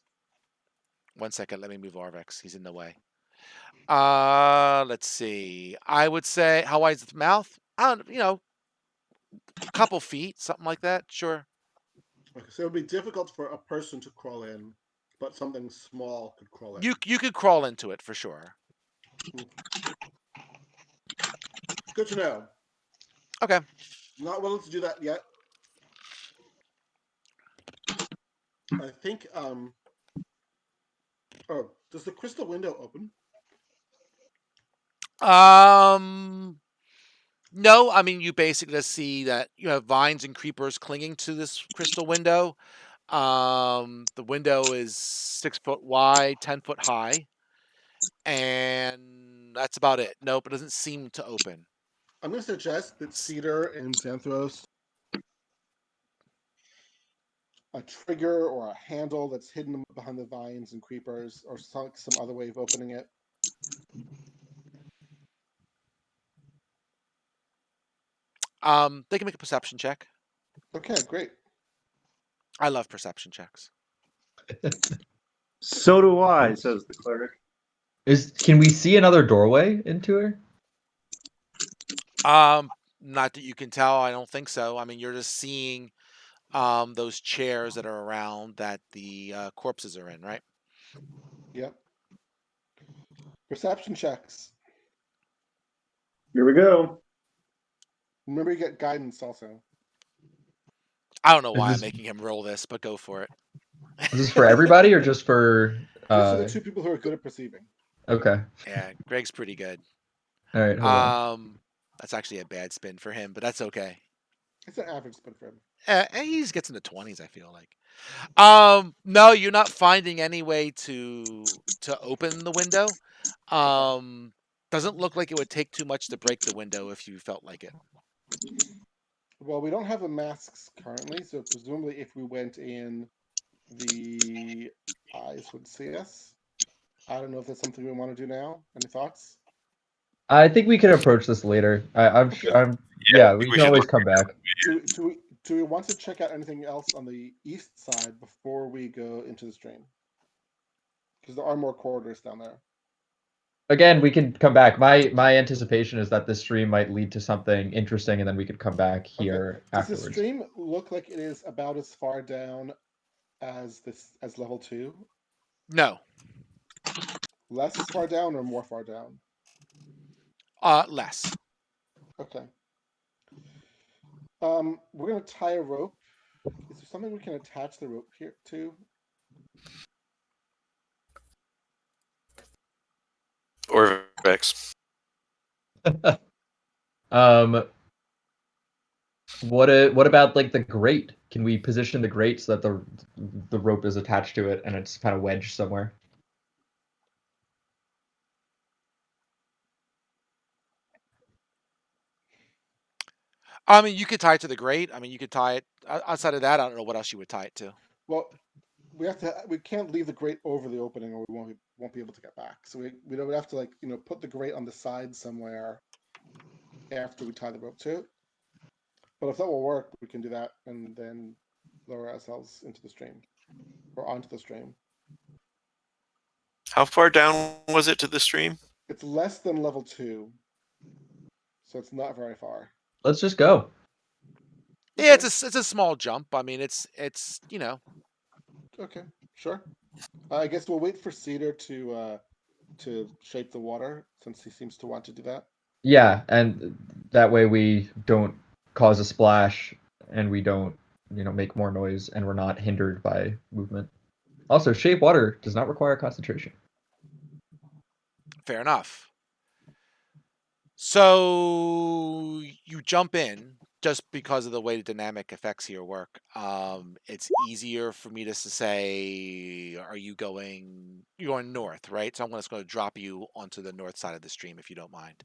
1 second, let me move Arvex. He's in the way. Let's see. I would say, how wide is the mouth? I don't, a couple feet, something like that. Sure. Okay, so it would be difficult for a person to crawl in, but something small could crawl in. You could crawl into it for sure. Good to know. Okay. Not willing to do that yet. I think oh, does the crystal window open? No, I mean, you basically just see that you have vines and creepers clinging to this crystal window. The window is 6 foot wide, 10 foot high, and that's about it. Nope, it doesn't seem to open. I'm going to suggest that Cedar and Xanthros a trigger or a handle that's hidden behind the vines and creepers, or some other way of opening it. They can make a perception check. Okay, great. I love perception checks. So do I, says the cleric. Can we see another doorway into her? Not that you can tell. I don't think so. I mean, you're just seeing those chairs that are around that the corpses are in, right? Yep. Perception checks. Here we go. Remember, you get guidance also. I don't know why Is I'm this- making him roll this, but go for it. Is this for everybody or just for? Just for the two people who are good at perceiving. Okay. Yeah, Greg's pretty good. All right. Hold on. That's actually a bad spin for him, but that's okay. It's an average spin for him. He gets in the 20s, I feel like. No, you're not finding any way to open the window. Doesn't look like it would take too much to break the window if you felt like it. Well, we don't have the masks currently, so presumably if we went in, the eyes would see us. I don't know if that's something we want to do now. Any thoughts? I think we can approach this later. Yeah, we we can should always look come back. Do we want to check out anything else on the east side before we go into the stream? Because there are more corridors down there. Again, we can come back. My anticipation is that this stream might lead to something interesting, and then we could come back here Does the afterwards. stream look like it is about as far down as level 2? No. Less far down or more far down? Less. Okay. We're gonna tie a rope. Is there something we can attach the rope here to? Or Vex. What about like the grate? Can we position the grate so that the rope is attached to it and it's kind of wedged somewhere? I mean, you could tie it to the grate. I mean, you could tie it outside of that. I don't know what else you would tie it to. Well, we can't leave the grate over the opening, or we won't be able to get back. So we would have to, like, put the grate on the side somewhere after we tie the rope to it. But if that will work, we can do that and then lower ourselves into the stream or onto the stream. How far down was it to the stream? It's less than level 2, so it's not very far. Let's just go. Yeah, it's a small jump. I mean, it's Okay, sure. I guess we'll wait for Cedar to to shape the water, since he seems to want to do that. Yeah, and that way we don't cause a splash, and we don't, make more noise, and we're not hindered by movement. Also, shape water does not require concentration. Fair enough. So you jump in just because of the way the dynamic effects here work. It's easier for me just to say, you're going north, right? So I'm just going to drop you onto the north side of the stream if you don't mind.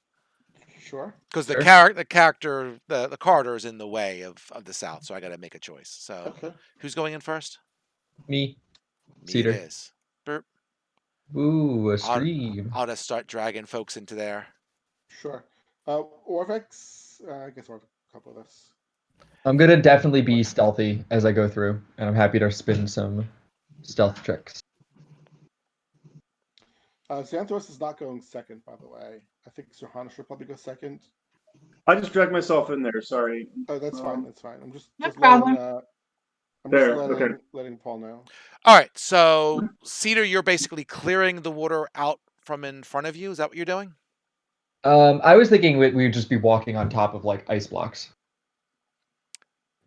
Sure. Because the Sure. the corridor is in the way of the south, so I got to make a choice. So Okay. who's going in first? Me, Me it Cedar. is. Burp. Ooh, a I'll, stream. I'll just start dragging folks into there. Sure. Orvex, I guess we'll have a couple of us. I'm gonna definitely be stealthy as I go through, and I'm happy to spin some stealth checks. Xanthos is not going second, by the way. I think Johannes should probably go second. I just dragged myself in there. Sorry. Oh, that's fine. That's fine. I'm just No letting problem. letting Paul know. All right, so Cedar, you're basically clearing the water out from in front of you. Is that what you're doing? I was thinking we would just be walking on top of like ice blocks,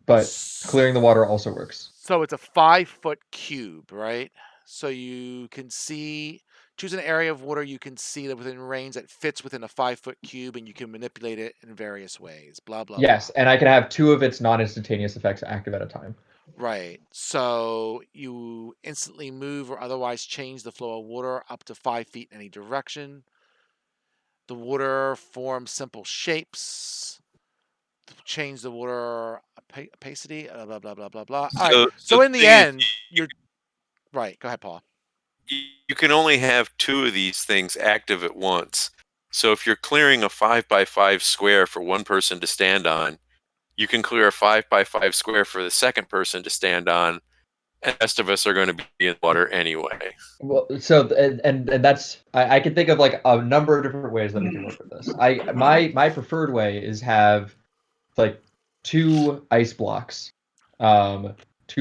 but clearing the water also works. So it's a 5-foot cube, right? So you can choose an area of water you can see that within range that fits within a 5-foot cube, and you can manipulate it in various ways. Blah blah. Yes, blah. and I can have 2 of its non-instantaneous effects active at a time. Right. So you instantly move or otherwise change the flow of water up to 5 feet in any direction. The water forms simple shapes. Change the water opacity. Blah blah blah blah blah. All right. So in the end, you're right. Go ahead, Paul. You can only have 2 of these things active at once. So if you're clearing a 5x5 square for one person to stand on, you can clear a 5x5 square for the second person to stand on, and the rest of us are going to be in water anyway. Well, so and that's I can think of like a number of different ways that we can work with this. My preferred way is have like 2 ice blocks, 2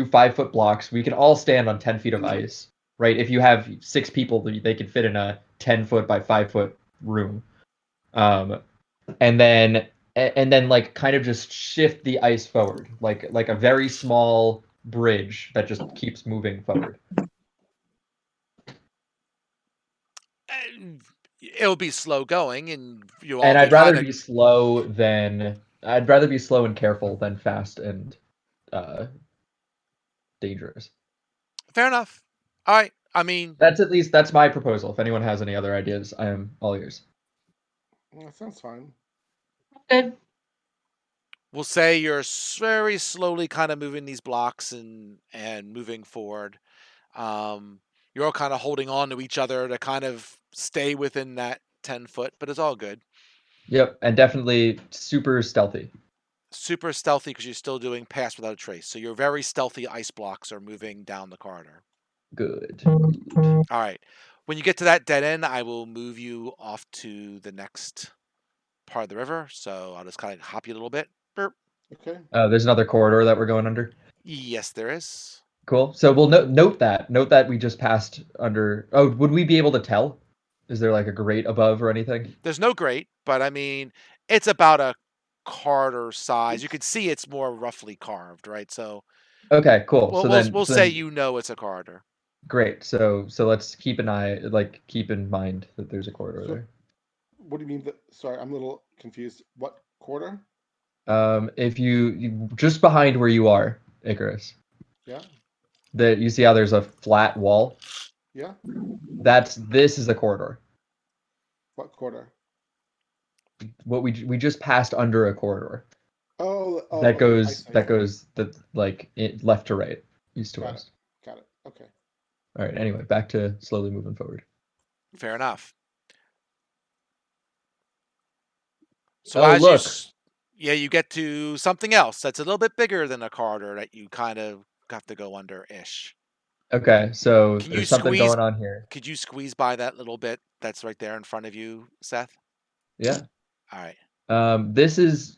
5-foot blocks. We can all stand on 10 feet of ice, right? If you have 6 people, they can fit in a 10-foot by 5-foot room, and then like kind of just shift the ice forward, like a very small bridge that just keeps moving forward. It'll be slow going, and you'll all And be I'd rather kind of be slow and careful than fast and dangerous. fair enough. All right. I mean, That's my proposal. If anyone has any other ideas, I am all ears. That sounds fine. Good. we'll say you're very slowly kind of moving these blocks and moving forward. You're all kind of holding on to each other to kind of stay within that 10 foot, but it's all good. Yep, and definitely super stealthy. Super stealthy because you're still doing pass without a trace. So your very stealthy ice blocks are moving down the corridor. Good. All right. When you get to that dead end, I will move you off to the next part of the river. So I'll just kind of hop you a little bit. Burp. Okay. There's another corridor that we're going under. Yes, there is. Cool. So we'll note that we just passed under. Oh, would we be able to tell? Is there like a grate above or anything? There's no grate, but I mean, it's about a corridor size. You can see it's more roughly carved, right? So Okay, cool. we'll say it's a corridor. Great. So let's keep an eye, keep in mind that there's a corridor there. What do you mean? Sorry, I'm a little confused. What quarter? If you just behind where you are, Icarus. Yeah. You see how there's a flat wall? Yeah. This is a corridor. What quarter? What we just passed under a corridor. Oh, that okay, goes I that goes left to right, east to west. Got it. Okay. All right. Anyway, back to slowly moving forward. Fair enough. So look. You get to something else that's a little bit bigger than a corridor that you kind of have to go under-ish. Okay, so there's something going on here. Could you squeeze by that little bit that's right there in front of you, Seth? Yeah. All right. This is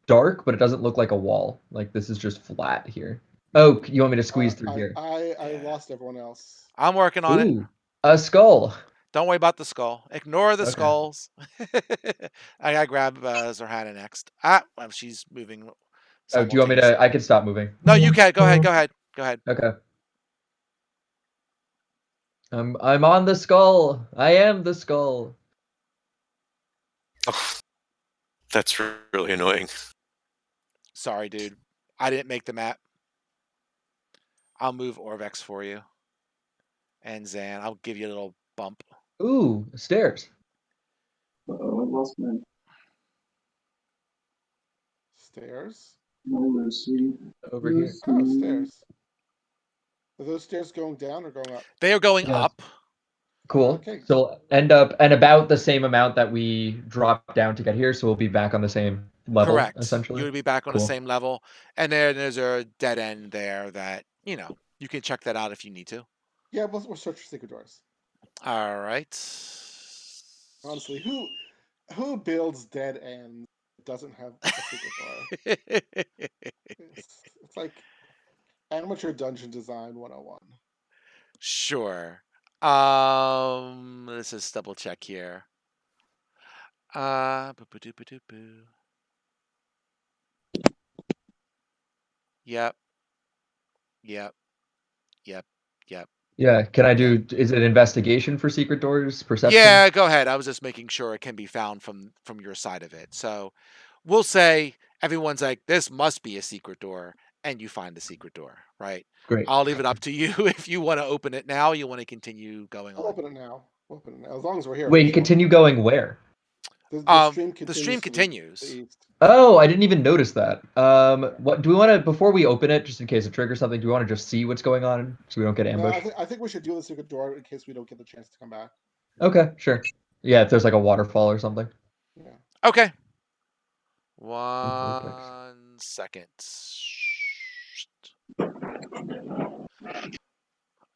dark, but it doesn't look like a wall. Like this is just flat here. Oh, you want me to squeeze through here? I lost everyone else. I'm working on it. A skull. Don't worry about the skull. Ignore the Okay. skulls. I gotta grab Zerhana next. Well, she's moving. Oh, do you want me to? I can stop moving. No, you can. Go ahead. Go ahead. Go ahead. Okay. I'm on the skull. I am the skull. Oh, that's really annoying. Sorry, dude. I didn't make the map. I'll move Orvex for you. And Zan, I'll give you a little bump. Ooh, stairs. Oh, I lost my Stairs? Lucy. Over here. Oh, stairs. Are those stairs going down or going up? They are going Yes. up. Cool. Okay. So end up and about the same amount that we dropped down to get here, so we'll be back on the same level, Correct. essentially. You would be back on the Cool. same level. And there's a dead end there that, you know, you can check that out if you need to. Yeah, we'll search for secret doors. All right. Honestly, who builds dead ends that doesn't have a secret door? It's like amateur dungeon design 101. Sure. Let's just double check here. Boo-ba-doo-ba-doo-boo. Yep. Yep. Yep. Yep. Yeah. Can I do? Is it investigation for secret doors? Perception? Yeah, go ahead. I was just making sure it can be found from your side of it. So we'll say everyone's like, this must be a secret door, and you find the secret door, right? Great. I'll leave it up to you if you want to open it now. You want to continue going We'll on. open it now. We'll open it now. As long as we're here. Wait, continue going where? The stream continues. The stream to continues. the east. Oh, I didn't even notice that. What do we want to before we open it, just in case it triggers something? Do we want to just see what's going on so we don't get No, ambushed? I think we should do the secret door in case we don't get the chance to come back. Okay, sure. Yeah, if there's like a waterfall or something. Yeah. Okay. vortex. 1 second.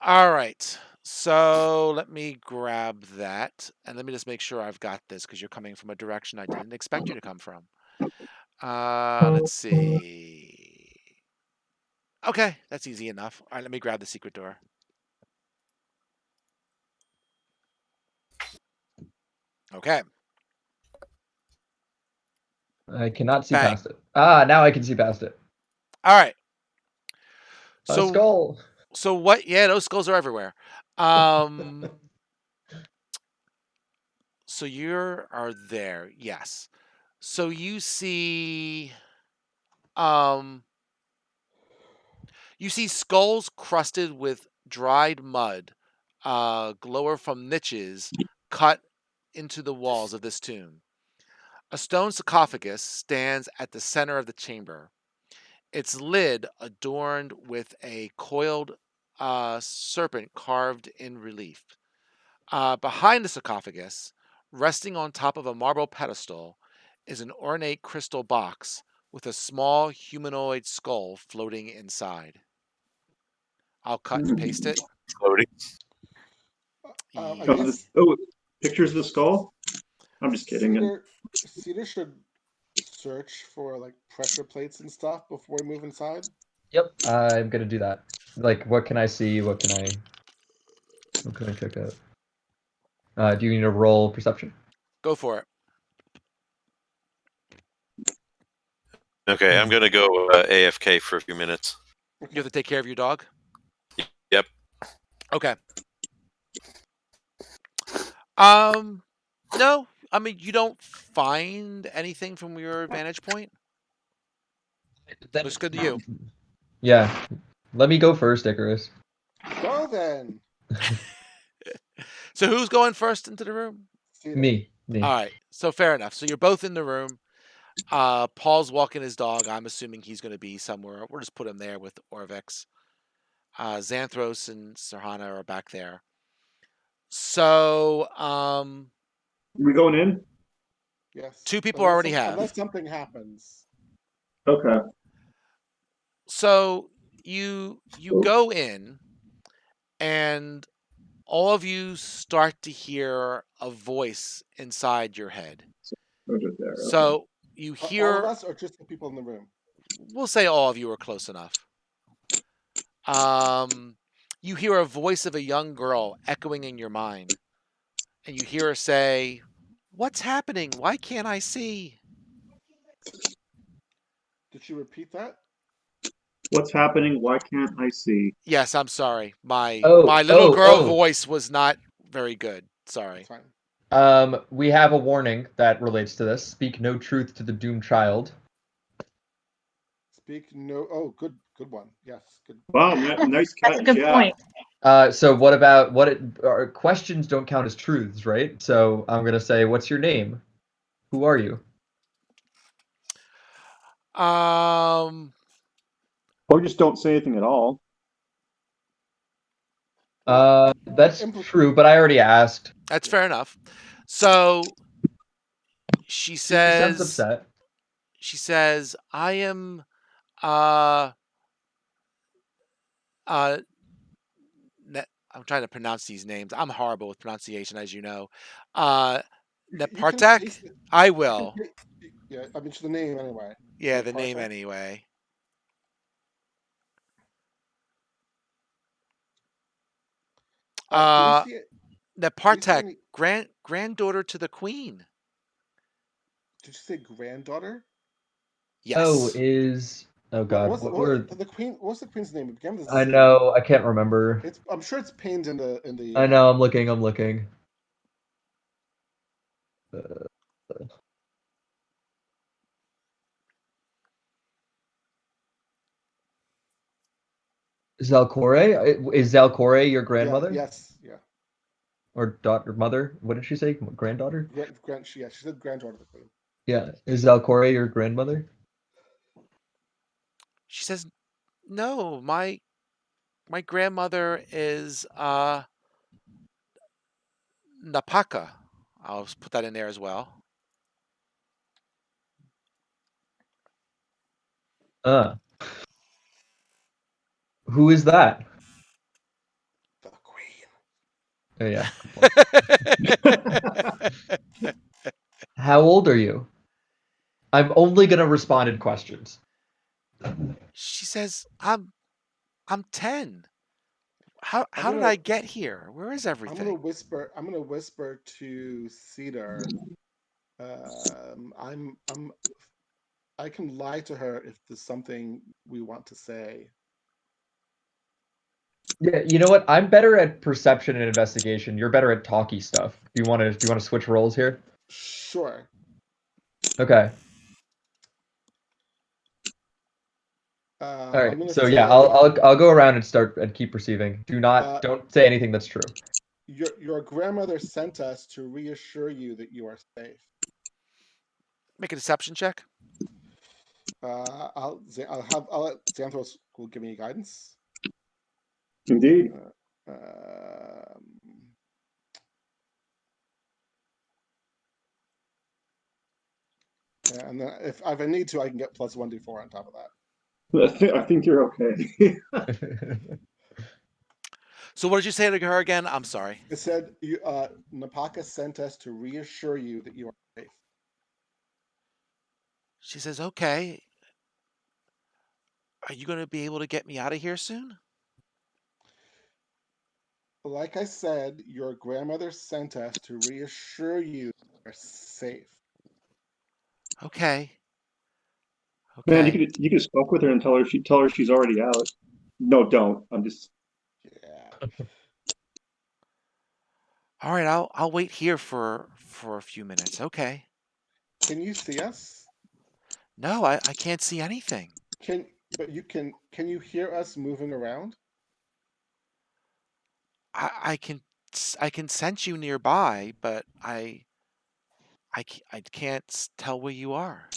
All right. So let me grab that, and let me just make sure I've got this because you're coming from a direction I didn't expect you to come from. Let's see. Okay, that's easy enough. All right, let me grab the secret door. Okay. I cannot see Bang. past it. Ah, now I can see past it. All right. A skull. So what? Yeah, those skulls are everywhere. So you are there, yes. So you see, you see skulls crusted with dried mud, glower from niches cut into the walls of this tomb. A stone sarcophagus stands at the center of the chamber. Its lid adorned with a coiled serpent carved in relief. Behind the sarcophagus, resting on top of a marble pedestal, is an ornate crystal box with a small humanoid skull floating inside. I'll cut and paste it. Floating. I Yeah. guess Pictures of the skull? I'm just kidding. Cedar should search for like pressure plates and stuff before we move inside. Yep, I'm gonna do that. Like, what can I see? What can I check out? Do you need to roll perception? Go for it. Okay, I'm gonna go AFK for a few minutes. You have to take care of your dog? Yep. Okay. No, I mean, you don't find anything from your vantage point. Looks good to you. Yeah. Let me go first, Icarus. Go then. So who's going first into the room? Cedar. Me. All right. So fair enough. So you're both in the room. Paul's walking his dog. I'm assuming he's going to be somewhere. We'll just put him there with Orvex. Xanthros and Serhana are back there. So, we going in? Yes. 2 people already have. Unless something happens. Okay. So you go in, and all of you start to hear a voice inside your head. There, So you hear. All of us or just the people in the room? We'll say all of you are close enough. You hear a voice of a young girl echoing in your mind. and you hear her say, "What's happening? Why can't I see?" Did she repeat that? What's happening? Why can't I see? Yes, I'm sorry. My Oh, little girl oh. voice was not very good. Sorry. That's fine. We have a warning that relates to this. Speak no truth to the doomed child. Speak no. Oh, good one. Yes, good. Wow, nice catch. That's a good point. So what about questions don't count as truths, right? So I'm gonna say, what's your name? Who are you? Or just don't say anything at all. That's true, but I already asked. That's fair enough. So she Sounds says, upset. I am, uh, I'm trying to pronounce these names. I'm horrible with pronunciation, as you know. You can Nepartak? taste it. I You can will. Yeah, I mean, it's the name anyway. Yeah, the name Nepartak? anyway. Can you see it? Nepartak, any? granddaughter to the queen. Did you say granddaughter? Yes. Oh God, What's what were the queen? What's the queen's name? It began with a I C. know, I can't remember. I'm sure it's pinned in the. I know, I'm looking. Zalcore? Is Zalcore your grandmother? Yes. Yeah. Or daughter, mother? What did she say? Granddaughter? She said granddaughter of the queen. Yeah. Is Zalcore your grandmother? She says, no, my grandmother is Napaka. I'll put that in there as well. Who is that? The queen. Oh yeah. How old are you? I'm only gonna respond in questions. She says, I'm 10. How did gonna- I get here? Where is everything? I'm gonna whisper to Cedar. I can lie to her if there's something we want to say. Yeah, you know what? I'm better at perception and investigation. You're better at talky stuff. Do you want to switch roles here? Sure. Okay. All right. So yeah, I'll go around and keep perceiving. Don't say anything that's true. Your grandmother sent us to reassure you that you are safe. Make a deception check. I'll let Xanthos will give me guidance. Indeed. And then if I need to, I can get plus 1d4 on top of that. I think you're okay. So what did you say to her again? I'm sorry. It said Napaka sent us to reassure you that you are safe. She says, okay. Are you going to be able to get me out of here soon? Like I said, your grandmother sent us to reassure you are safe. Okay. Man, you could spoke with her and tell her she's already out. No, don't. I'm just. Yeah. All right, I'll wait here for a few minutes. Okay. Can you see us? No, I can't see anything. Can you hear us moving around? I can sense you nearby, but I can't tell where you are.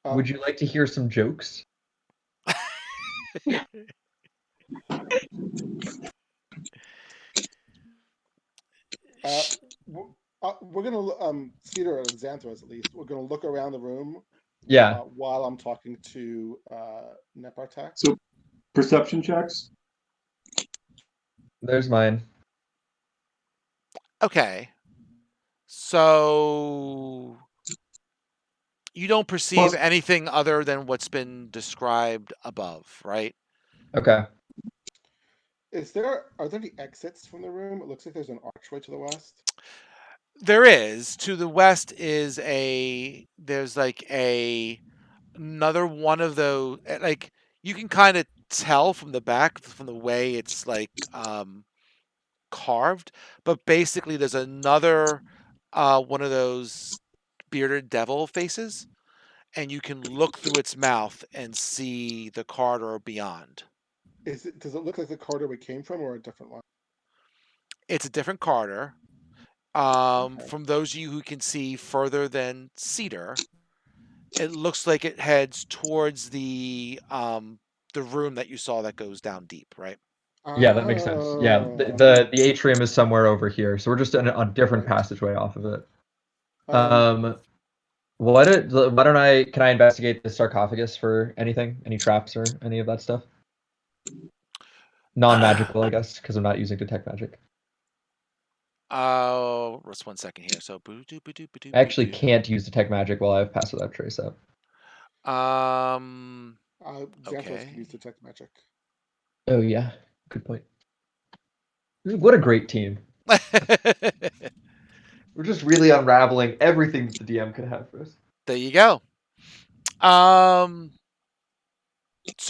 Would you like to hear some jokes? We're gonna Cedar and Xanthos at least. We're gonna look around the room. Yeah. While I'm talking to Nepartak. So, perception checks. There's mine. Okay. So you don't perceive anything other than what's been described above, right? Okay. Are there any exits from the room? It looks like there's an archway to the west. There is. To the west is there's like another one of those, like you can kind of tell from the back from the way it's like carved, but basically there's another one of those bearded devil faces, and you can look through its mouth and see the corridor beyond. Does it look like the corridor we came from, or a different one? It's a different corridor. Okay. From those of you who can see further than Cedar, it looks like it heads towards the room that you saw that goes down deep, right? Yeah, that makes sense. Yeah, the atrium is somewhere over here, so we're just on a different Right. passageway off of it. Um, Why don't can I investigate the sarcophagus for anything? Any traps or any of that stuff? Non-magical, I guess, because I'm not using detect magic. Oh, just 1 second here. So, I actually can't use detect magic while I have pass without trace up. Xanthos can use Okay. detect magic. Oh yeah, good point. What a great team. We're just really unraveling everything that the DM could have for us. There you go. So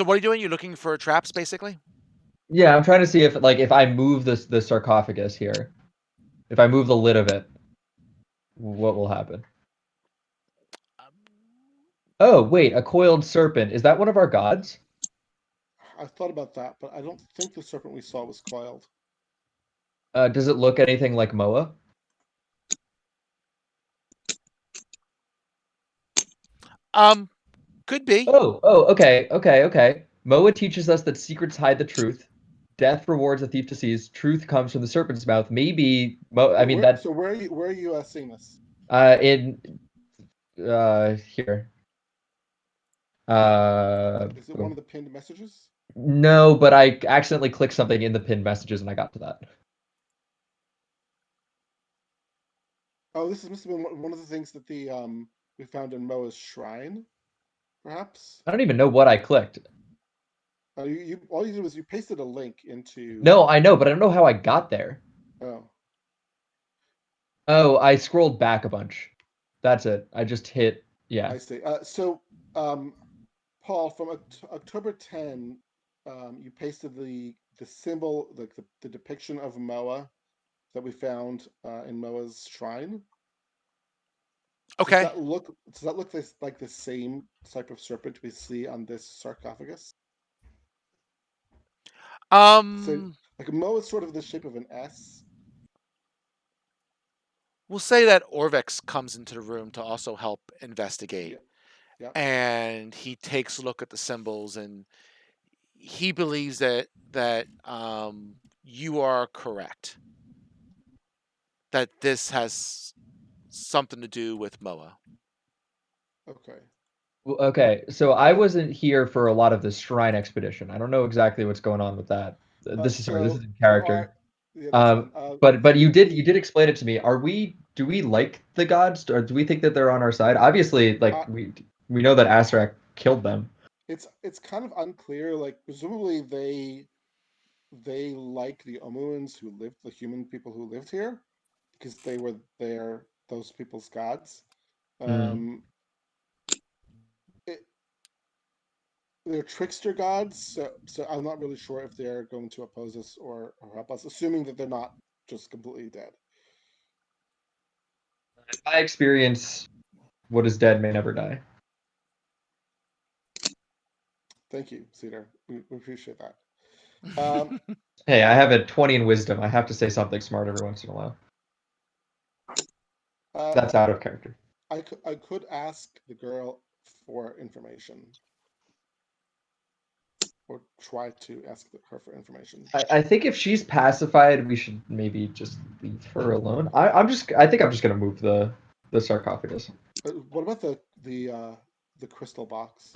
what are you doing? You're looking for traps, basically? Yeah, I'm trying to see if I move the sarcophagus here, if I move the lid of it, what will happen? Oh, wait, a coiled serpent. Is that one of our gods? I thought about that, but I don't think the serpent we saw was coiled. Does it look anything like Moa? Could be. Okay. Moa teaches us that secrets hide the truth. Death rewards a thief to seize. Truth comes from the serpent's mouth. Maybe I mean that So where are you seeing this? in here. Is it one of the pinned messages? No, but I accidentally clicked something in the pinned messages and I got to that. Oh, this must have been one of the things that we found in Moa's shrine, perhaps. I don't even know what I clicked. You all you did was you pasted a link into. No, I know, but I don't know how I got there. Oh. Oh, I scrolled back a bunch. That's it. I just hit, yeah. I see. Paul, from October 10, you pasted the symbol, like the depiction of Moa that we found in Moa's shrine. Okay. Does that look like the same type of serpent we see on this sarcophagus? So like Moa is sort of the shape of an S. We'll say that Orvex comes into the room to also help investigate. Yeah. And he takes a look at the symbols, and he believes that you are correct. That this has something to do with Moa. Okay. Okay, so I wasn't here for a lot of the shrine expedition. I don't know exactly what's going on with that. This is in character. But you did explain it to me. Do we like the gods, or do we think that they're on our side? Obviously, like we know that Asarak killed them. It's kind of unclear. Like presumably they like the Omuans the human people who lived here, because they were those people's gods. They're trickster gods, so I'm not really sure if they're going to oppose us or help us, assuming that they're not just completely dead. In my experience, what is dead may never die. Thank you, Cedar. We appreciate that. Hey, I have a 20 in wisdom. I have to say something smart every once in a while. That's out of character. I could ask the girl for information. Or try to ask her for information. I think if she's pacified, we should maybe just leave her alone. I think I'm just gonna move the sarcophagus. What about the crystal box?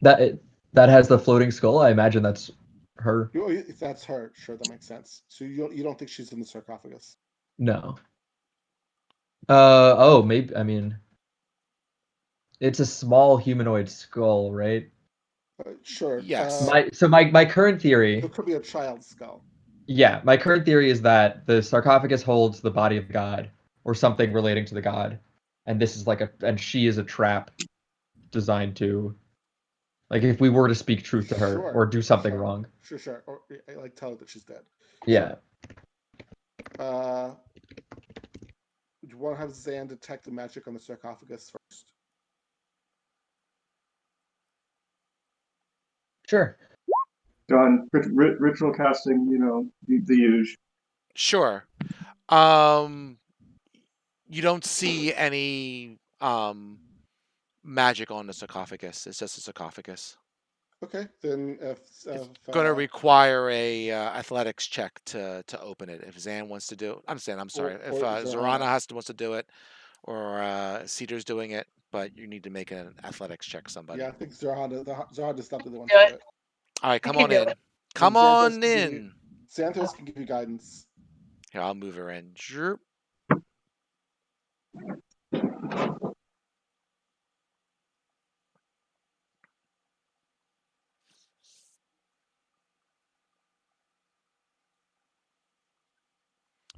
That has the floating skull. I imagine that's her. If that's her, sure, that makes sense. So you don't think she's in the sarcophagus? No. Maybe. I mean, it's a small humanoid skull, right? Sure. Yes. My current theory. It could be a child's skull. Yeah, my current theory is that the sarcophagus holds the body of the god, or something relating to the god, and this is and she is a trap designed to, like, if we were to speak truth to her Sure, or do something sure. wrong. Sure. Or like tell her that she's dead. Yeah. Sure. Would you want to have Zan detect the magic on the sarcophagus first? Sure. Done. Ritual casting, the usual. Sure. You don't see any magic on the sarcophagus. It's just a sarcophagus. Okay, then It's going to require a athletics check to open it. If Zan wants to do it, I'm sorry. If Zorana wants to do it, or Cedar's doing it, but you need to make an athletics check. Somebody. Yeah, I think Zorana is not the one Do to it. do it. All right, I come can on do in. it. Come Xanthos on can give in. Xanthos can give you guidance. Here, I'll move her in. Zerp.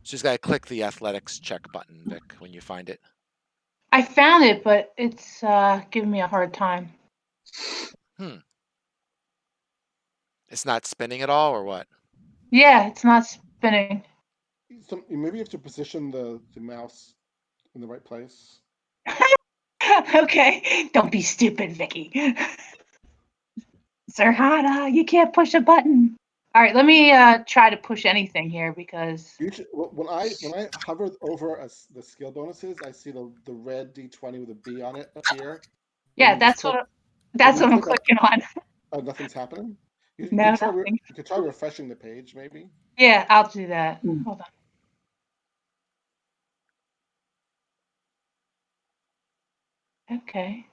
She's got to click the athletics check button, Vic, when you find it. I found it, but it's giving me a hard time. It's not spinning at all, or what? Yeah, it's not spinning. So maybe you have to position the mouse in the right place. Okay, don't be stupid, Vicky. Zerhana, you can't push a button. All right, let me try to push anything here because When I hover over the skill bonuses, I see the red D20 with a B on it appear. yeah, that's what I'm clicking on. Oh, nothing's happening. You No, could try refreshing the page, maybe. Yeah, I'll do that. Hold on. Okay.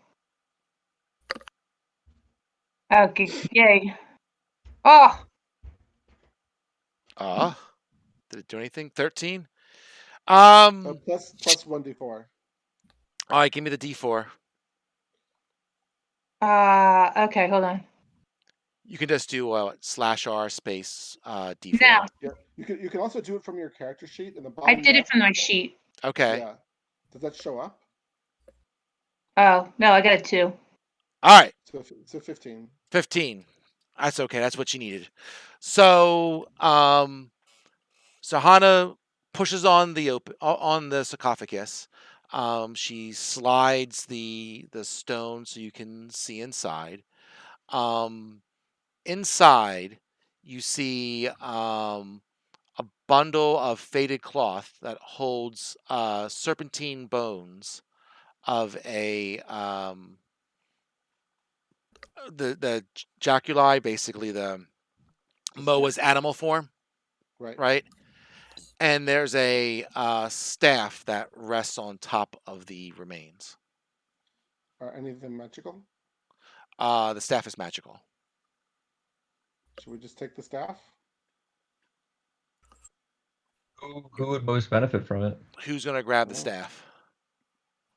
Okay, yay. Oh! Did it do anything? 13? Plus 1d4. All right, give me the D4. Okay, hold on. You can just do /R space D4. Now. Yeah, you can also do it from your character sheet in the I bottom. did it from my sheet. Okay. Yeah. Does that show up? Oh, no, I got a 2. All right. So 15. 15. That's okay. That's what you needed. So, Hana pushes on the sarcophagus. She slides the stone so you can see inside. Inside, you see a bundle of faded cloth that holds serpentine bones of a the jaculi, basically the Moa's animal form, right? And there's a staff that rests on top of the remains. Are any of them magical? The staff is magical. Should we just take the staff? Who would most benefit from it? Who's gonna grab the staff?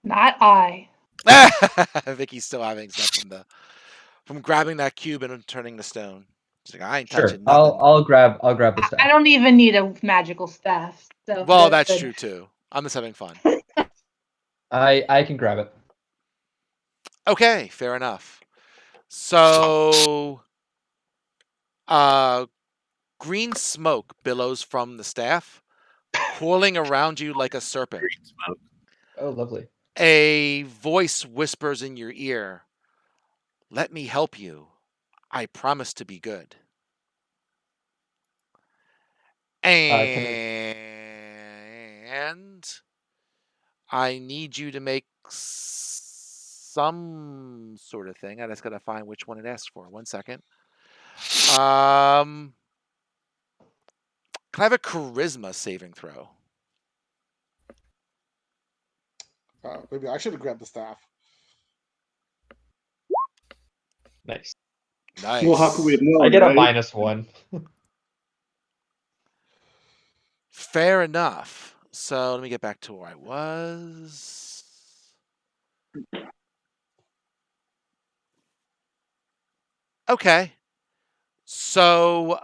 Not I. Vicky's still having stuff from grabbing that cube and turning the stone. She's like, I ain't Sure. touching nothing. I'll grab the staff. I don't even need a magical staff. So well, that's true too. I'm just having fun. I can grab it. Okay, fair enough. So, green smoke billows from the staff, coiling around you like a serpent. Green smoke. Oh, lovely. A voice whispers in your ear, "Let me help you. I promise to be good." And I need you to make some sort of thing. I just gotta find which one it asks for. 1 second. Can I have a charisma saving throw? Maybe I should have grabbed the staff. Nice. Well, how could we have known? I get a right? -1. Fair enough. So let me get back to where I was. Okay. So,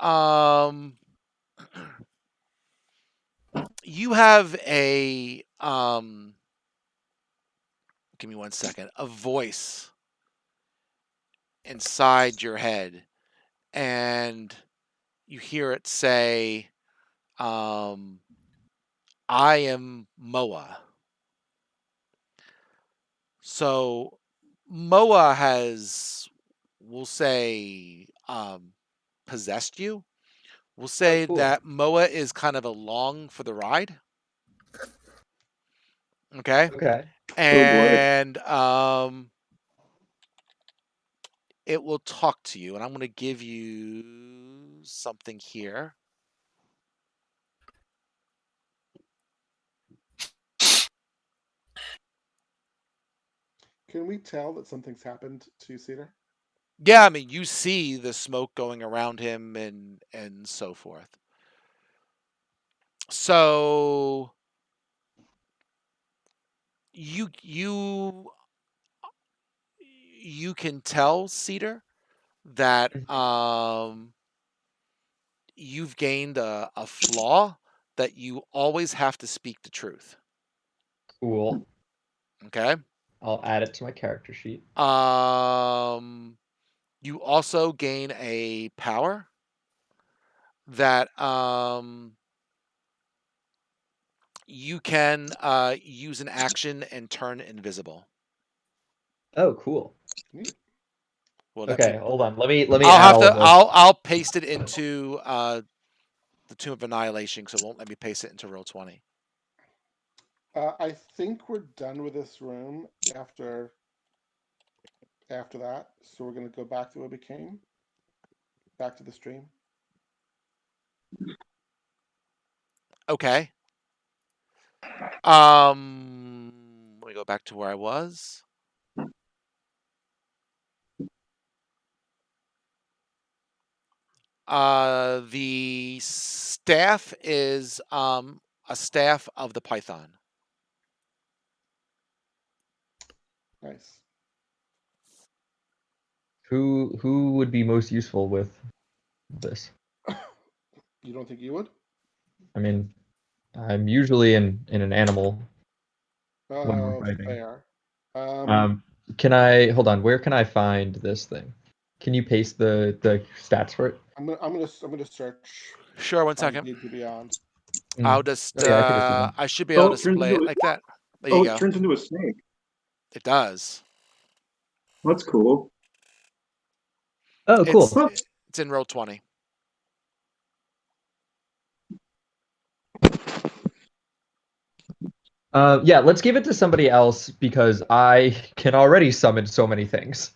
you have a give me 1 second, a voice inside your head, and you hear it say, I am Moa. So Moa has, we'll say, possessed you. We'll say cool. that Moa is kind of along for the ride. Okay. Okay. Oh boy. And it will talk to you. And I'm going to give you something here. Can we tell that something's happened to Cedar? Yeah, I mean, you see the smoke going around him and so forth. So you can tell Cedar that you've gained a flaw that you always have to speak the truth. Cool. Okay. I'll add it to my character sheet. You also gain a power that you can use an action and turn invisible. Oh, cool. Neat. Well, that's Okay, it. hold on. Let me I'll add have all to. of this. I'll paste it into the Tomb of Annihilation, so it won't let me paste it into Roll20. I think we're done with this room after that, so we're going to go back to where we came, back to the stream. Okay. Let me go back to where I was. The staff is a staff of the Python. Nice. Who would be most useful with this? You don't think you would? I mean, I'm usually in an animal when we're fighting. Fair. Can I hold on? Where can I find this thing? Can you paste the stats for it? I'm gonna search. Sure, 1 on second. D&D Beyond. I'll just Oh, yeah, I could just do that. I should be able Oh, to it turns display into it a, like that. There you oh, go. it turns into a snake. It does. That's cool. Oh, cool. It's in Roll20. Yeah, let's give it to somebody else because I can already summon so many things.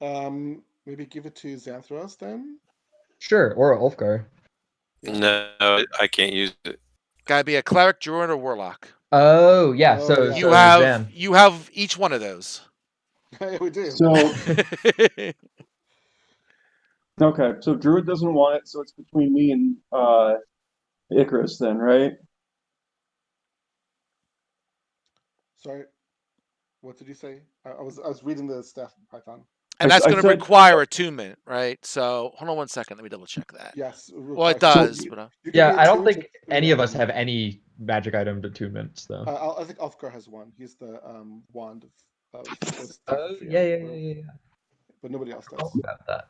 Maybe give it to Xanthros then? Sure, or Ulfgar. No, I can't use it. Gotta be a cleric, druid, or warlock. Oh, yeah. Oh, So yeah. You have each one of those. We do. So okay, so Druid doesn't want it, so it's between me and Icarus then, right? Sorry, what did you say? I was reading the stuff in Python. And that's I going to said- require attunement, right? So hold on 1 second. Let me double check that. Yes. Well, it does, but Yeah, I don't think any of us have any magic item attunements though. I think Ulfgar has one. He's the wand of Oh, yeah. But nobody else I does. forgot about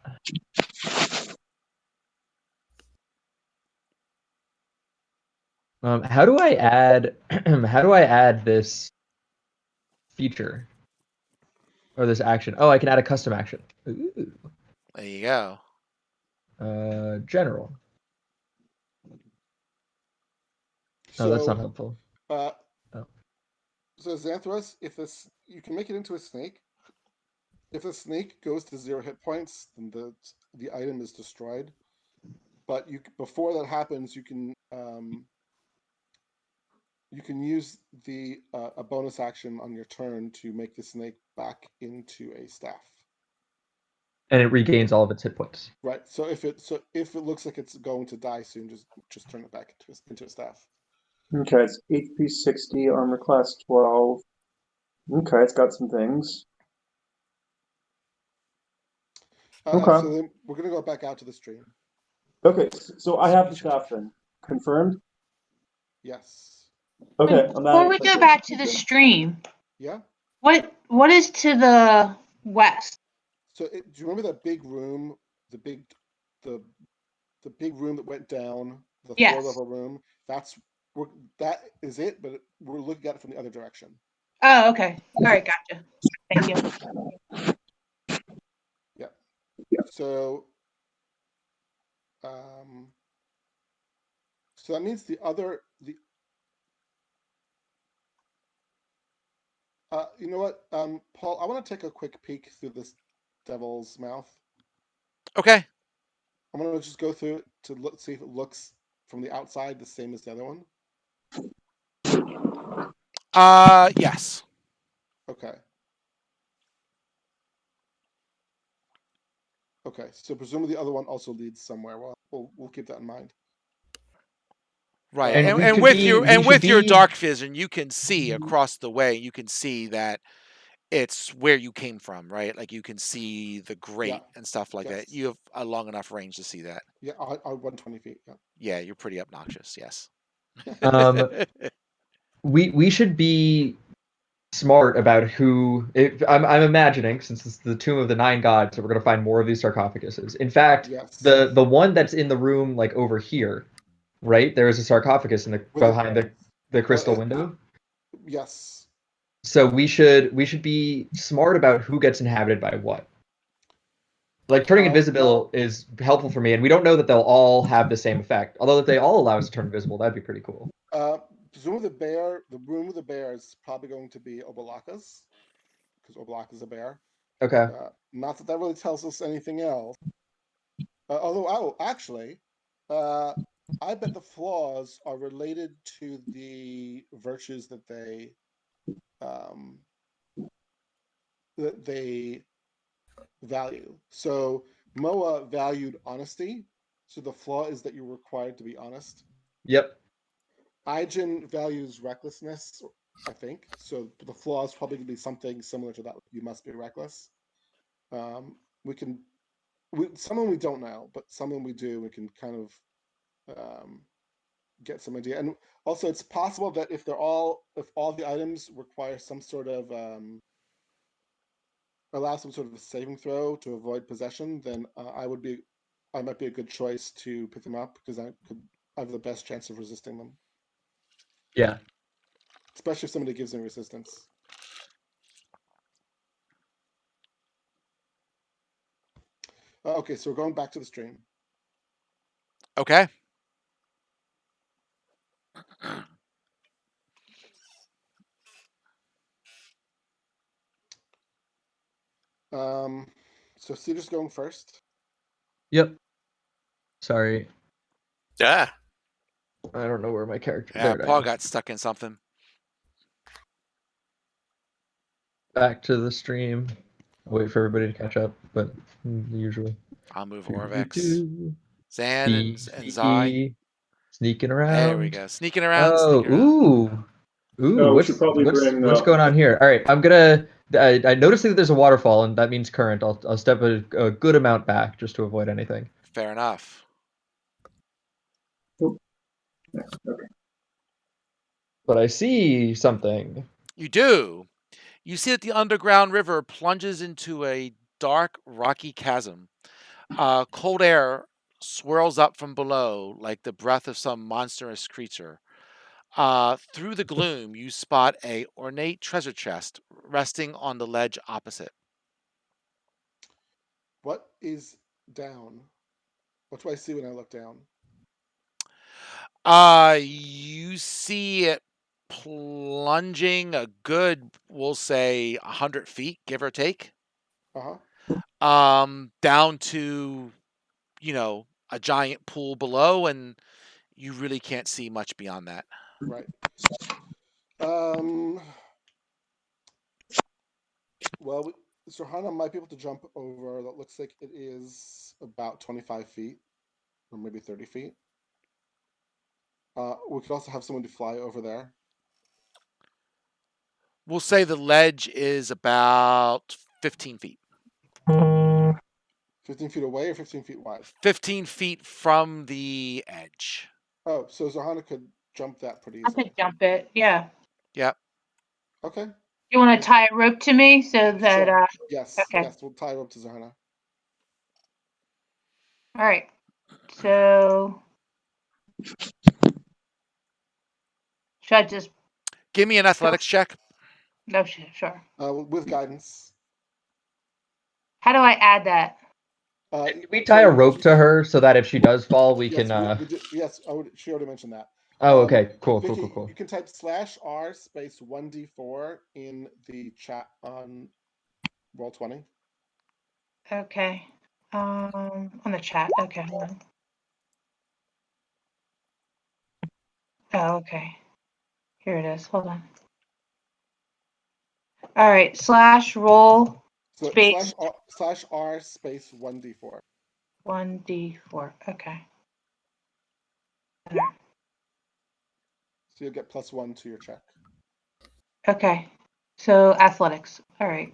that. How do I add this feature or this action? Oh, I can add a custom action. Ooh. There you go. General. Oh, that's not helpful. So Xanthros, if this, you can make it into a snake. If the snake goes to 0 hit points, then the item is destroyed. But before that happens, you can use a bonus action on your turn to make the snake back into a staff. And it regains all of its hit points. Right. So if it looks like it's going to die soon, just turn it back into a staff. Okay, it's HP 60, armor class 12. Okay, it's got some things. Okay. So then we're gonna go back out to the stream. Okay, so I have the staff then. Confirmed? Yes. Okay, I'm Before adding we go something. back to the stream, Yeah. what is to the west? So do you remember that big room, the big room that went down, the Yes. 4-level room? That is it, but we're looking at it from the other direction. Oh, okay. All right, gotcha. Thank you. Yeah. So, so that means you know what, Paul, I want to take a quick peek through this devil's mouth. Okay. I'm gonna just go through it to see if it looks from the outside the same as the other one. Yes. Okay. Okay, so presumably the other one also leads somewhere. Well, we'll keep that in mind. Right. And we And could with be- your we and should with your be- dark vision, you can see across the way. You can see that it's where you came from, right? Like you can see the grate and stuff like that. Yes. You have a long enough range to see that. Yeah, I 120 feet. Yeah. Yeah, you're pretty obnoxious. Yes. We should be smart about who. I'm imagining, since it's the Tomb of the Nine Gods, that we're going to find more of these sarcophaguses. In fact, Yes. the one that's in the room, like over here, right? There is a sarcophagus behind the crystal window. Yes. So we should be smart about who gets inhabited by what. Like turning invisible is helpful for me, and we don't know that they'll all have the same effect. Although if they all allow us to turn invisible, that'd be pretty cool. Presumably the room with the bear is probably going to be Obalaka's, because Obalaka's a bear. Okay. Not that really tells us anything else. Although, actually, I bet the flaws are related to the virtues that they value. So Moa valued honesty, so the flaw is that you're required to be honest. Yep. Aijin values recklessness, I think. So the flaw is probably going to be something similar to that. You must be reckless. Someone we don't know, but someone we do, we can kind of get some idea. And also, it's possible that if all the items require some sort of allow some sort of a saving throw to avoid possession, then I might be a good choice to pick them up because I have the best chance of resisting them. Yeah. Especially if somebody gives me resistance. Okay, so we're going back to the stream. Okay. So Cedar's going first. Yep. Sorry. Yeah. I don't know where my character. Yeah, There it Paul is. got stuck in something. Back to the stream. I'll wait for everybody to catch up, but usually. I'll move Orvex. Zan and Zai. Sneaky. Sneaking around. There we go. Sneaking around. Oh, Sneaking around. ooh. We should probably bring. What's going on here? All right, I'm gonna. I noticed that there's a waterfall, and that means current. I'll step a good amount back just to avoid anything. Fair enough. Okay. But I see something. You do. You see that the underground river plunges into a dark, rocky chasm. Cold air swirls up from below like the breath of some monstrous creature. Through the gloom, you spot a ornate treasure chest resting on the ledge opposite. What is down? What do I see when I look down? You see it plunging a good, we'll say, 100 feet, give or take. Down to, a giant pool below, and you really can't see much beyond that. Right. Well, Hana might be able to jump over. That looks like it is about 25 feet, or maybe 30 feet. We could also have someone to fly over there. We'll say the ledge is about 15 feet. 15 feet away or 15 feet wide? 15 feet from the edge. Oh, so Zohana could jump that pretty I easily. could jump it. Yeah. Yep. Okay. You want to tie a rope to me so that Sure. Yes. okay. Yes. We'll tie rope to Zohana. All right. So should I just Give me an athletics check. no sure. With guidance. How do I add that? Can we tie a rope to her so that if she does fall, we Yes, can? we do, yes. She already mentioned that. Oh, okay. Cool. Vicky, Cool. Cool. Cool. You can type /R space 1d4 in the chat on Roll20. Okay. On the chat. Okay, hold on. Oh, okay. Here it is. Hold on. All right. /roll So space /R space 1d4. 1d4. Okay. So you'll get +1 to your check. Okay. So athletics. All right.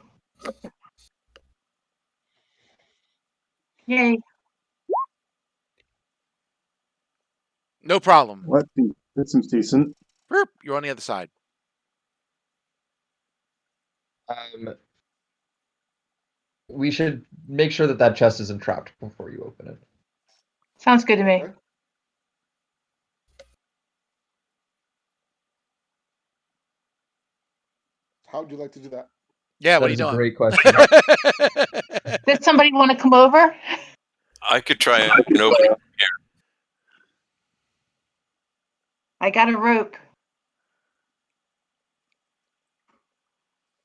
Yay. No problem. What? That seems decent. You're on the other side. We should make sure that that chest isn't trapped before you open it. Sounds good to me. Okay. How would you like to do that? Yeah, what That are you is a doing? great question. Does somebody want to come over? I could try and open it. I got a rope.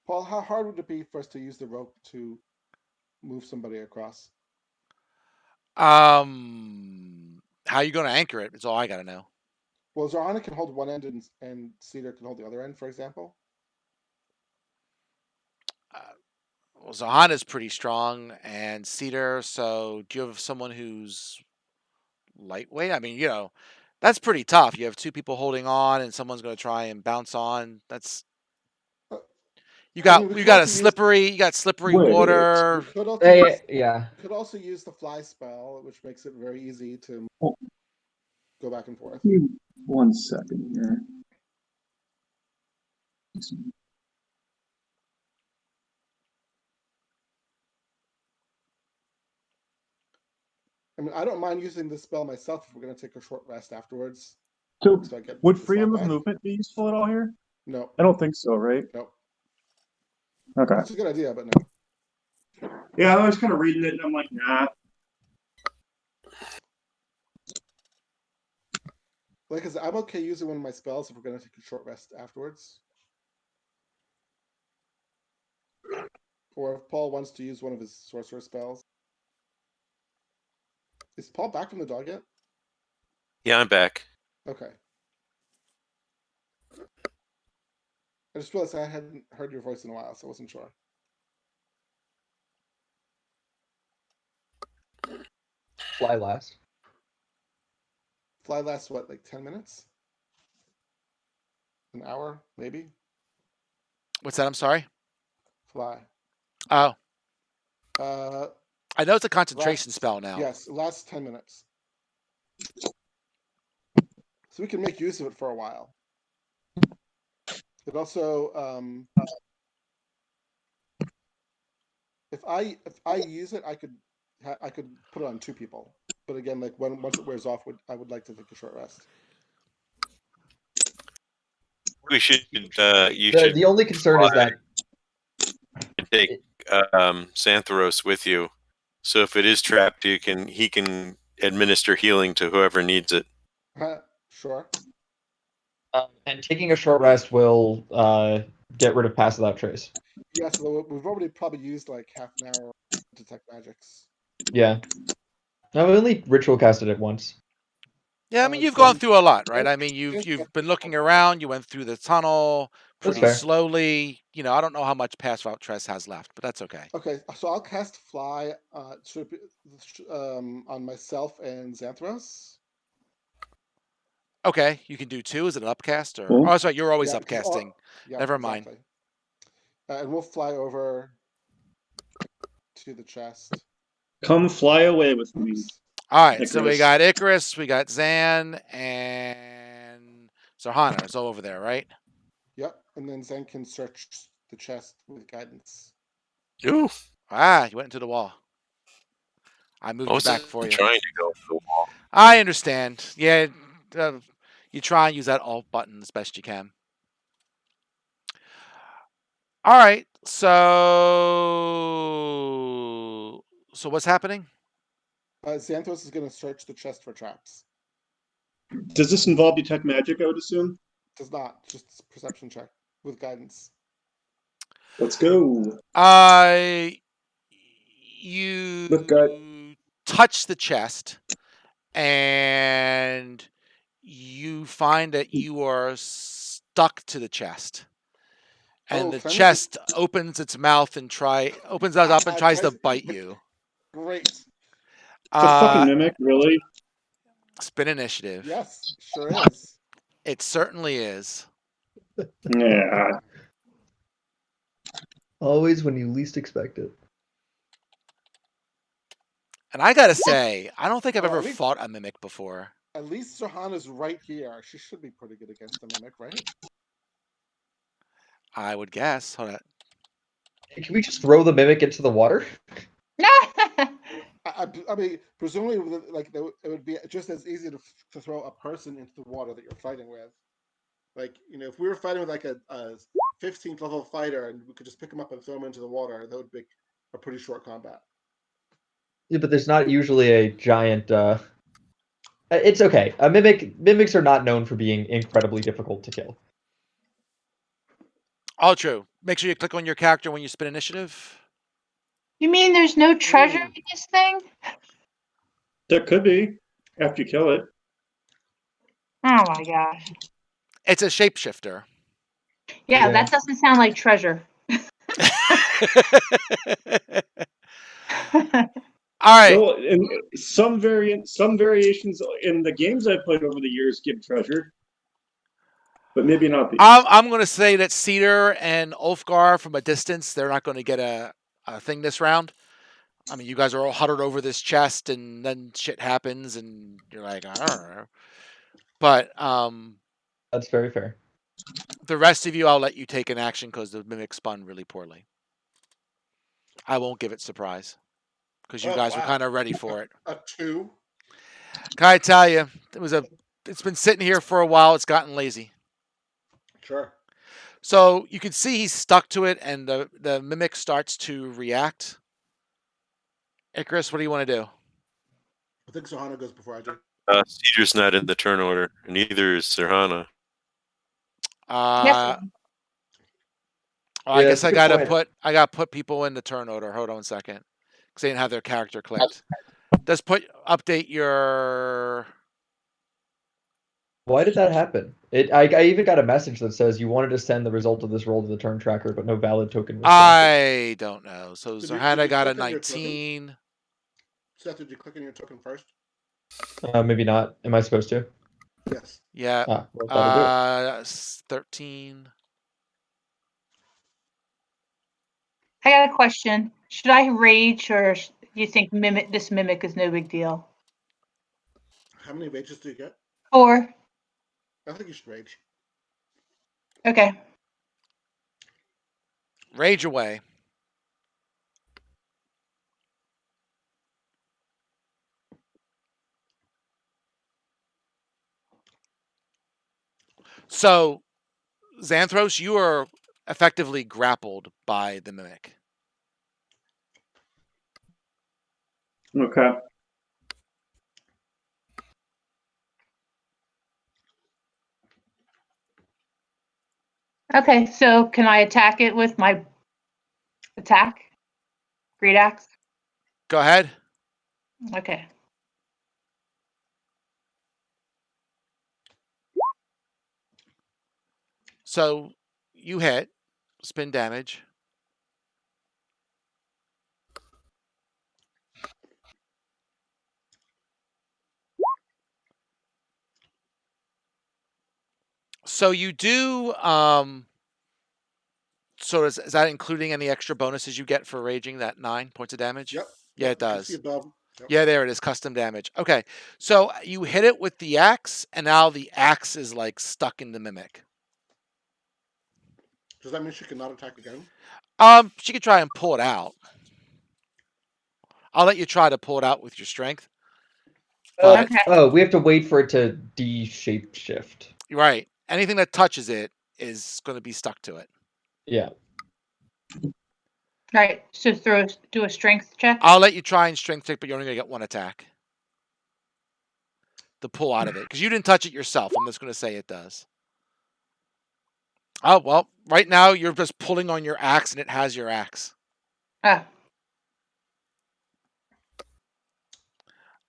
Paul, how hard would it be for us to use the rope to move somebody across? How are you going to anchor it? It's all I got to know. Well, Zohana can hold one end and Cedar can hold the other end, for example. Well, Zohana's pretty strong, and Cedar. So, do you have someone who's lightweight? I mean, that's pretty tough. You have two people holding on, and someone's going to try and bounce on. That's you got a slippery. You got slippery Wait. water. We could also use, Yeah. we could also use the fly spell, which makes it very easy to go back and forth. Give me 1 second here. I mean, I don't mind using this spell myself if we're going to take a short rest afterwards. So, So I get would the freedom slot of back. movement be useful at all here? No. I don't think so, right? No. Okay. It's a good idea, but no. Yeah, I was kind of reading it, and I'm like, nah. Like I said, I'm okay using one of my spells if we're going to take a short rest afterwards. Or if Paul wants to use one of his sorcerer spells. Is Paul back from the dog yet? Yeah, I'm back. Okay. I just realized I hadn't heard your voice in a while, so I wasn't sure. Fly last. Fly lasts what, like 10 minutes? An hour, maybe? What's that? I'm sorry. Fly. Oh, Uh, I know it's a concentration spell now. Yes, it lasts 10 minutes. So we can make use of it for a while. It also, if I use it, I could put it on 2 people. But again, like once it wears off, I would like to take a short rest. We should. The only concern is that take Xantharos with you, so if it is trapped, he can administer healing to whoever needs it. Sure. And taking a short rest will get rid of Pass Without Trace. Yeah, so we've already probably used like half an hour to detect magics. Yeah. No, we only ritual casted it once. Yeah, I mean, you've gone through a lot, right? I mean, you've been looking around. You went through the tunnel pretty slowly. I don't know how much Pass Without Trace has left, but that's okay. Okay, so I'll cast Fly on myself and Xantharos. Okay, you can do 2. Is it an upcast or? Cool. Oh, sorry, you're always upcasting. Yeah, Never mind. Exactly. And we'll fly over to the chest. Come fly away with me. All right, so we Icarus. got Icarus, we got Zan, and Zarhana. It's all over there, right? Yep, and then Zen can search the chest with guidance. Ooh, Ah, you went into the wall. I I moved it wasn't back for you. trying to go for the wall. I understand. Yeah, you try and use that alt button as best you can. All right, so what's happening? Xanthos is going to search the chest for traps. Does this involve detect magic, I would assume? Does not, just perception check with guidance. Let's go. You With gut. touch the chest, and you find that you are stuck to the chest. And the chest opens its mouth and opens up and tries to bite you. Great. It's a fucking mimic, really? Spin initiative. Yes, sure is. It certainly is. Yeah. Always when you least expect it. And I gotta say, I don't think I've Oh, ever at least- fought a mimic before. At least Zarhana's right here. She should be pretty good against the mimic, right? I would guess. Hold on. Hey, can we just throw the mimic into the water? I mean, presumably, like it would be just as easy to throw a person into the water that you're fighting with. Like, if we were fighting with like a 15th level fighter and we could just pick him up and throw him into the water, that would be a pretty short combat. Yeah, but there's not usually a giant. It's okay. Mimics are not known for being incredibly difficult to kill. All true. Make sure you click on your character when you spin initiative. You mean there's no treasure in this thing? There could be, after you kill it. Oh my gosh. It's a shapeshifter. Yeah, that doesn't sound like treasure. All right. Well, and some variations in the games I've played over the years give treasure, but maybe not these. I'm going to say that Cedar and Ulfgar from a distance, they're not going to get a thing this round. I mean, you guys are all huddled over this chest, and then shit happens, and you're like, I don't know. But That's very fair. the rest of you, I'll let you take an action because the mimic spun really poorly. I won't give it surprise because you guys were kind of ready for it. A 2. Can I tell you, it's been sitting here for a while. It's gotten lazy. Sure. So you can see he's stuck to it, and the mimic starts to react. Icarus, what do you want to do? I think Zarhana goes before I do. Cedar's not in the turn order, and neither is Zarhana. Yes. I guess that's a good point. I gotta put people in the turn order. Hold on a second, because they didn't have their character clicked. Just update your. Why did that happen? I even got a message that says you wanted to send the result of this roll to the turn tracker, but no valid token was sent. I don't know. So Did Zarhana you got a click on your 19. Seth, did you click on your token first? Maybe not. Am I supposed to? Yes. Yeah. Well, that'll do it. 13. I got a question. Should I rage, or do you think this mimic is no big deal? How many rages do you get? 4. I think you should rage. Okay. Rage away. So, Xanthros, you are effectively grappled by the mimic. Okay. Okay, so can I attack it with my attack? Great axe? Go ahead. Okay. So, you hit. Spin damage. So you do. So is that including any extra bonuses you get for raging? That 9 points of damage. Yep. Yeah, it You can see does. above. Yep. Yeah, there it is, custom damage. Okay, so you hit it with the axe, and now the axe is like stuck in the mimic. Does that mean she cannot attack again? She could try and pull it out. I'll let you try to pull it out with your strength. But Okay. Oh, we have to wait for it to de-shape shift. you're right. Anything that touches it is going to be stuck to it. Yeah. Right. So do a strength check. I'll let you try and strength check, but you're only going to get one attack to pull out of it because you didn't touch it yourself. I'm just going to say it does. Oh, well, right now you're just pulling on your axe and it has your axe.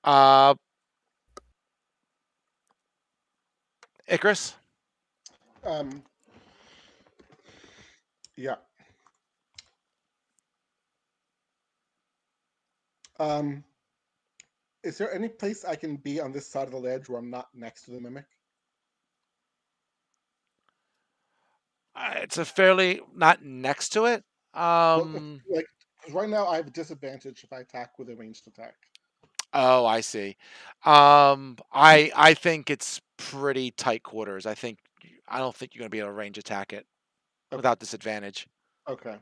Ah. Icarus? Yeah. Is there any place I can be on this side of the ledge where I'm not next to the mimic? It's a fairly not next to it. Like, because right now I have a disadvantage if I attack with a ranged attack. Oh, I see. I think it's pretty tight quarters. I don't think you're gonna be able to range attack it without disadvantage. Okay.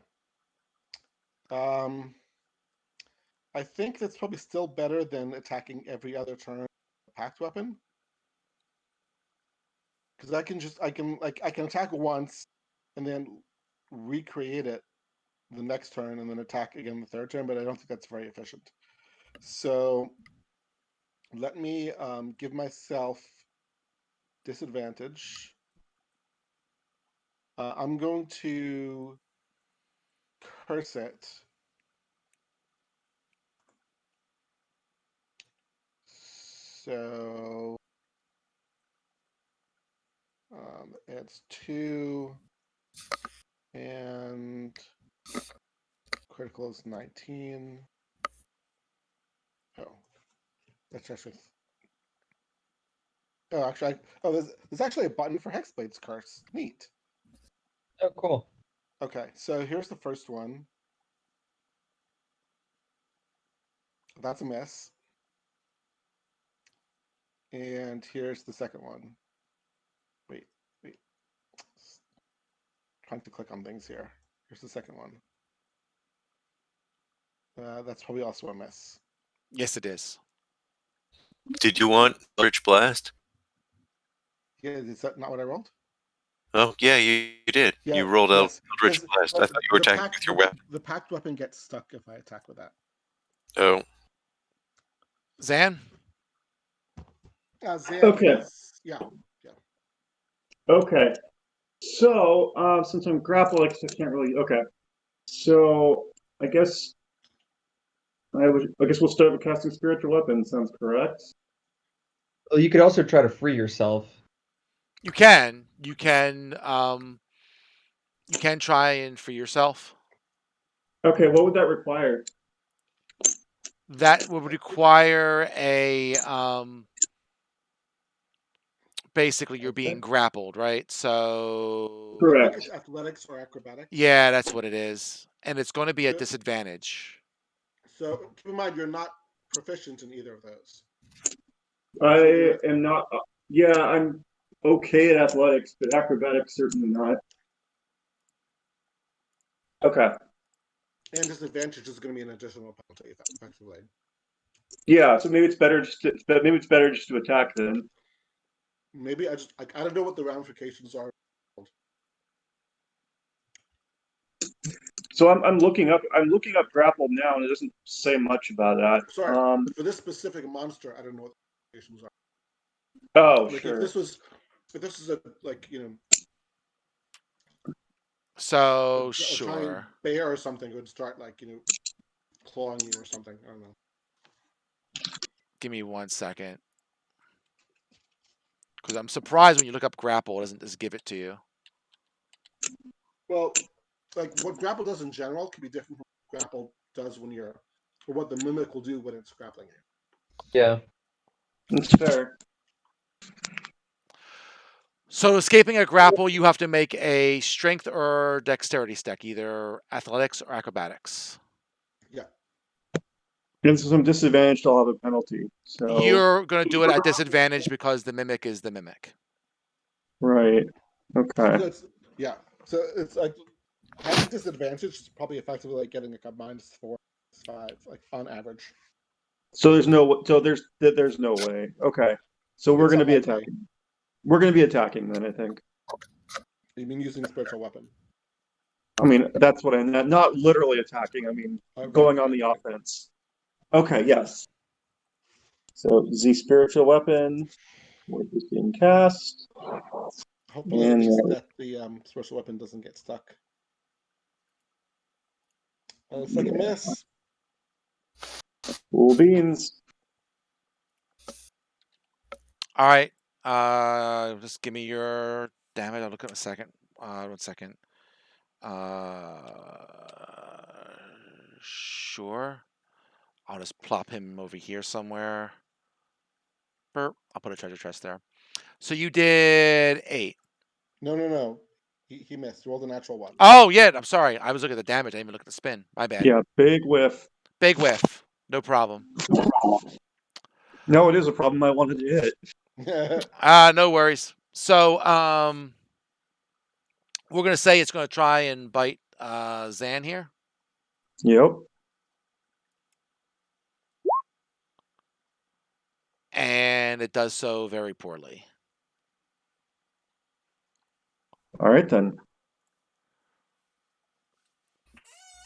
I think that's probably still better than attacking every other turn with a packed weapon. Because I can attack once and then recreate it the next turn and then attack again the third turn, but I don't think that's very efficient. So let me give myself disadvantage. I'm going to curse it. So it's 2 and critical is 19. Oh, that's actually. Oh, actually, there's actually a button for Hexblade's Curse. Neat. Oh, cool. Okay, so here's the first one. That's a miss. And here's the second one. Wait. Trying to click on things here. Here's the second one. That's probably also a miss. Yes, it is. Did you want Eldritch Blast? Yeah, is that not what I rolled? Oh, yeah, you did. Yeah, You rolled out yes. Eldritch Blast. I thought you were attacking with your weapon. The packed weapon gets stuck if I attack with that. Oh, Zan? Zan Okay. is, yeah. Okay. So, since I'm grappled, I can't really. Okay. So, I guess we'll start with casting spiritual weapon. Sounds correct. Well, you could also try to free yourself. You can try and free yourself. Okay. What would that require? That would require a basically you're being grappled, right? So Correct. It's athletics or acrobatics. yeah, that's what it is. And it's going to be at So- disadvantage. So keep in mind you're not proficient in either of those. I am not. Yeah, I'm okay at athletics, but acrobatics certainly not. Okay. And disadvantage is going to be an additional penalty, effectively. Yeah, so maybe it's better just to attack then. Maybe I don't know what the ramifications are. So I'm looking up grappled now, and it doesn't say much about that. Sorry, for this specific monster, I don't know what the ramifications are. Oh, Like sure. if this is a So a giant sure. bear or something would start clawing you or something. I don't know. Give me 1 second. Because I'm surprised when you look up grapple, it doesn't just give it to you. Well, like what grapple does in general can be different from what grapple does or what the mimic will do when it's grappling you. Yeah. That's fair. So escaping a grapple, you have to make a strength or dexterity stack, either athletics or acrobatics. Yeah. And so some disadvantage, I'll have a penalty. So You're going to do it at disadvantage because the mimic is the mimic. right. Okay. So it's, yeah. So it's like having disadvantage is probably effectively like getting like a -4, -5, like on average. So there's no way. Okay. So we're It's gonna be unlikely. attacking. We're gonna be attacking then, I think. You mean using spiritual weapon? I mean, that's what I meant. Not literally attacking. I mean, going on the offense. Okay. Yes. So the spiritual weapon is being cast. Hopefully, And that the spiritual weapon doesn't get stuck. It's like a miss. cool beans. All right. Just give me your damage. I'll look at a second. 1 second. Sure. I'll just plop him over here somewhere. Burp. I'll put a treasure chest there. So you did 8. No. He missed. He rolled a natural 1. Oh, yeah. I'm sorry. I was looking at the damage. I didn't even look at the spin. My bad. Yeah, big whiff. Big whiff. No problem. No, it is a problem I wanted to hit. No worries. So, we're going to say it's going to try and bite Zan here. Yep. And it does so very poorly. All right, then.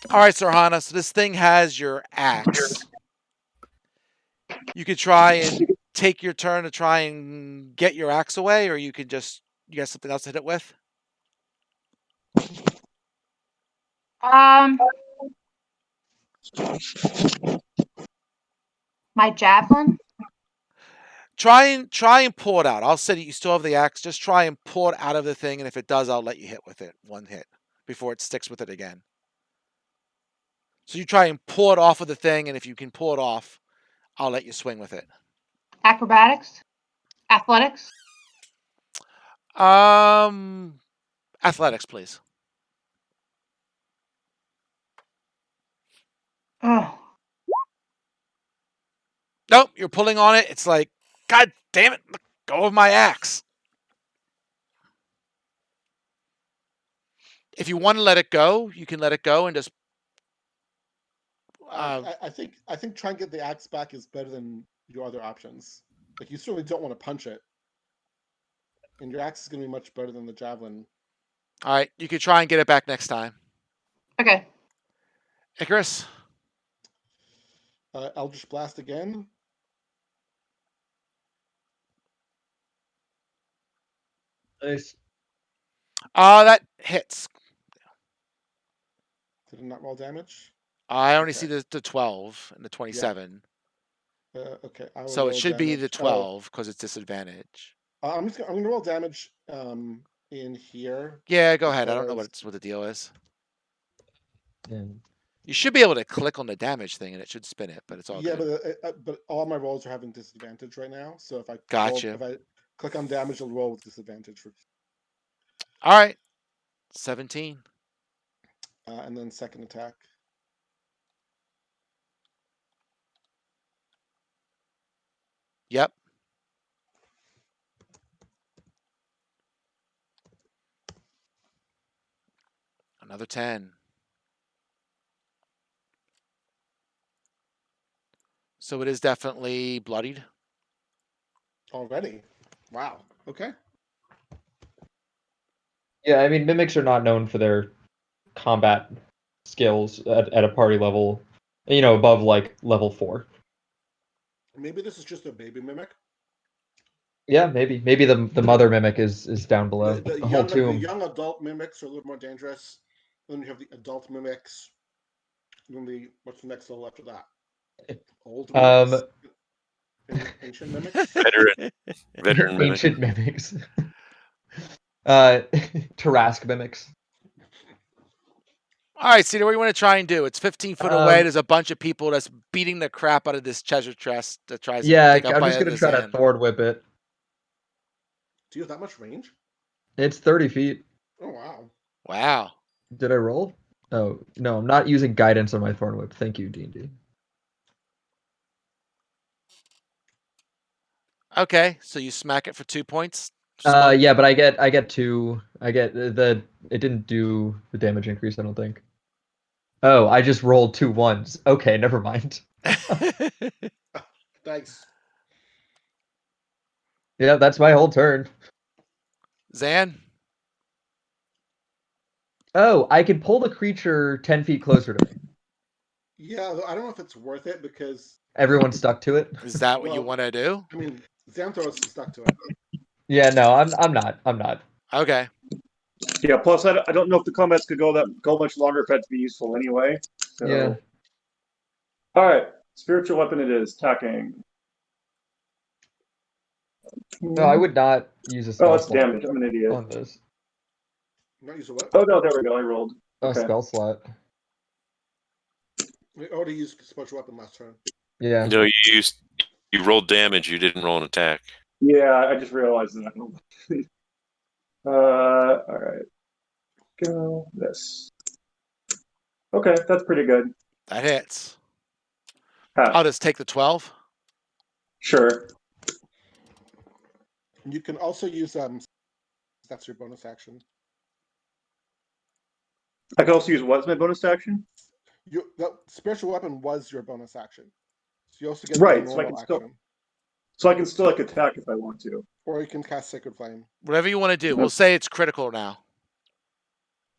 All right, Sarhana. So this thing has your axe. You could try and take your turn to try and get your axe away, or you could just, you got something else to hit it with? My javelin. Try and pull it out. I'll say that you still have the axe. Just try and pull it out of the thing, and if it does, I'll let you hit with it. 1 hit before it sticks with it again. So you try and pull it off of the thing, and if you can pull it off, I'll let you swing with it. Acrobatics. Athletics. Athletics, please. Oh. Nope, you're pulling on it. It's like, God damn it, let go of my axe. If you want to let it go, you can let it go and just. I think trying to get the axe back is better than your other options. Like, you certainly don't want to punch it, and your axe is going to be much better than the javelin. All right, you can try and get it back next time. Okay. Icarus. Eldritch Blast again. Nice. That hits. Did it not roll damage? I only Okay. see the 12 and the 27. Okay. I will So it roll should be the damage. 12 because it's disadvantage. I'm going to roll damage in here. Yeah, go ahead. I don't know what the deal is. You should be able to click on the damage thing and it should spin it, but it's all good. But all my rolls are having disadvantage right now. So if I Gotcha. if I click on damage, it'll roll with disadvantage. All right. 17. And then second attack. Yep. Another 10. So it is definitely bloodied. Already? Wow. Okay. Yeah, I mean, mimics are not known for their combat skills at a party level, above like level 4. Maybe this is just a baby mimic. Yeah, maybe the mother mimic is down below. The whole young, tomb. the young adult mimics are a little more dangerous. Then you have the adult mimics. Then what's the next level after that? Old mimics. Ancient mimics. Veteran mimic. Ancient mimics. Tarrasque mimics. All right, Cedar, what do you want to try and do? It's 15 foot away. There's a bunch of people that's beating the crap out of this treasure chest that tries to dig up I'm by just gonna this try to end. Thord whip it. Do you have that much range? It's 30 feet. Oh wow. Wow. Did I roll? Oh no, I'm not using guidance on my Thorn Whip. Thank you, D&D. Okay, so you smack it for 2 points. Smoke. Yeah, but I get 2. I get the it didn't do the damage increase, I don't think. Oh, I just rolled 2 1s. Okay, never mind. Thanks. Yeah, that's my whole turn. Zan. Oh, I can pull the creature 10 feet closer to me. Yeah, I don't know if it's worth it because Everyone's stuck to it. Is that what you Well- want to do? I mean Xanthos is stuck to it. Yeah, no, I'm not. I'm not. Okay. Yeah. Plus, I don't know if the combats could go much longer for it to be useful anyway. So. Yeah. All right. Spiritual weapon. It is attacking. No, I would not use a spell Oh, it's slot damage. I'm an idiot. on this. Not use a what? Oh no, there we go. I rolled. A Okay. spell slot. We already used special weapon last turn. Yeah. No, you rolled damage. You didn't roll an attack. Yeah, I just realized that. All right. Go this. Okay, that's pretty good. That hits. Pass. I'll just take the 12. Sure. You can also use that's your bonus action. I can also use what as my bonus action? The spiritual weapon was your bonus action. So you also get Right, the so I normal can still- action. So I can still like attack if I want to. Or you can cast Sacred Flame. Whatever you want to do. We'll say it's critical now.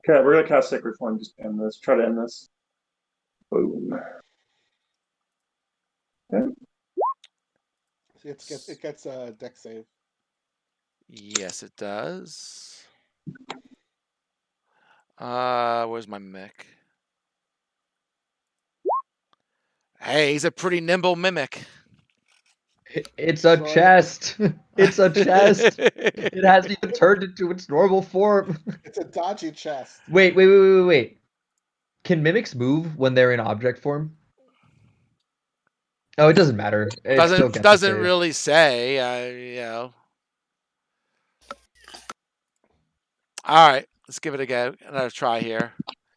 Okay, we're gonna cast Sacred Flame. Just end this. Try to end this. Boom. Okay. So it gets a deck save. Yes, it does. Where's my mimic? Hey, he's a pretty nimble mimic. It's a Sorry. chest. It's a chest. It hasn't even turned into its normal form. It's a dodgy chest. Wait. Can mimics move when they're in object form? Oh, it doesn't matter. It still gets a Doesn't save. really say. You know. All right, let's give it a go. Another try here.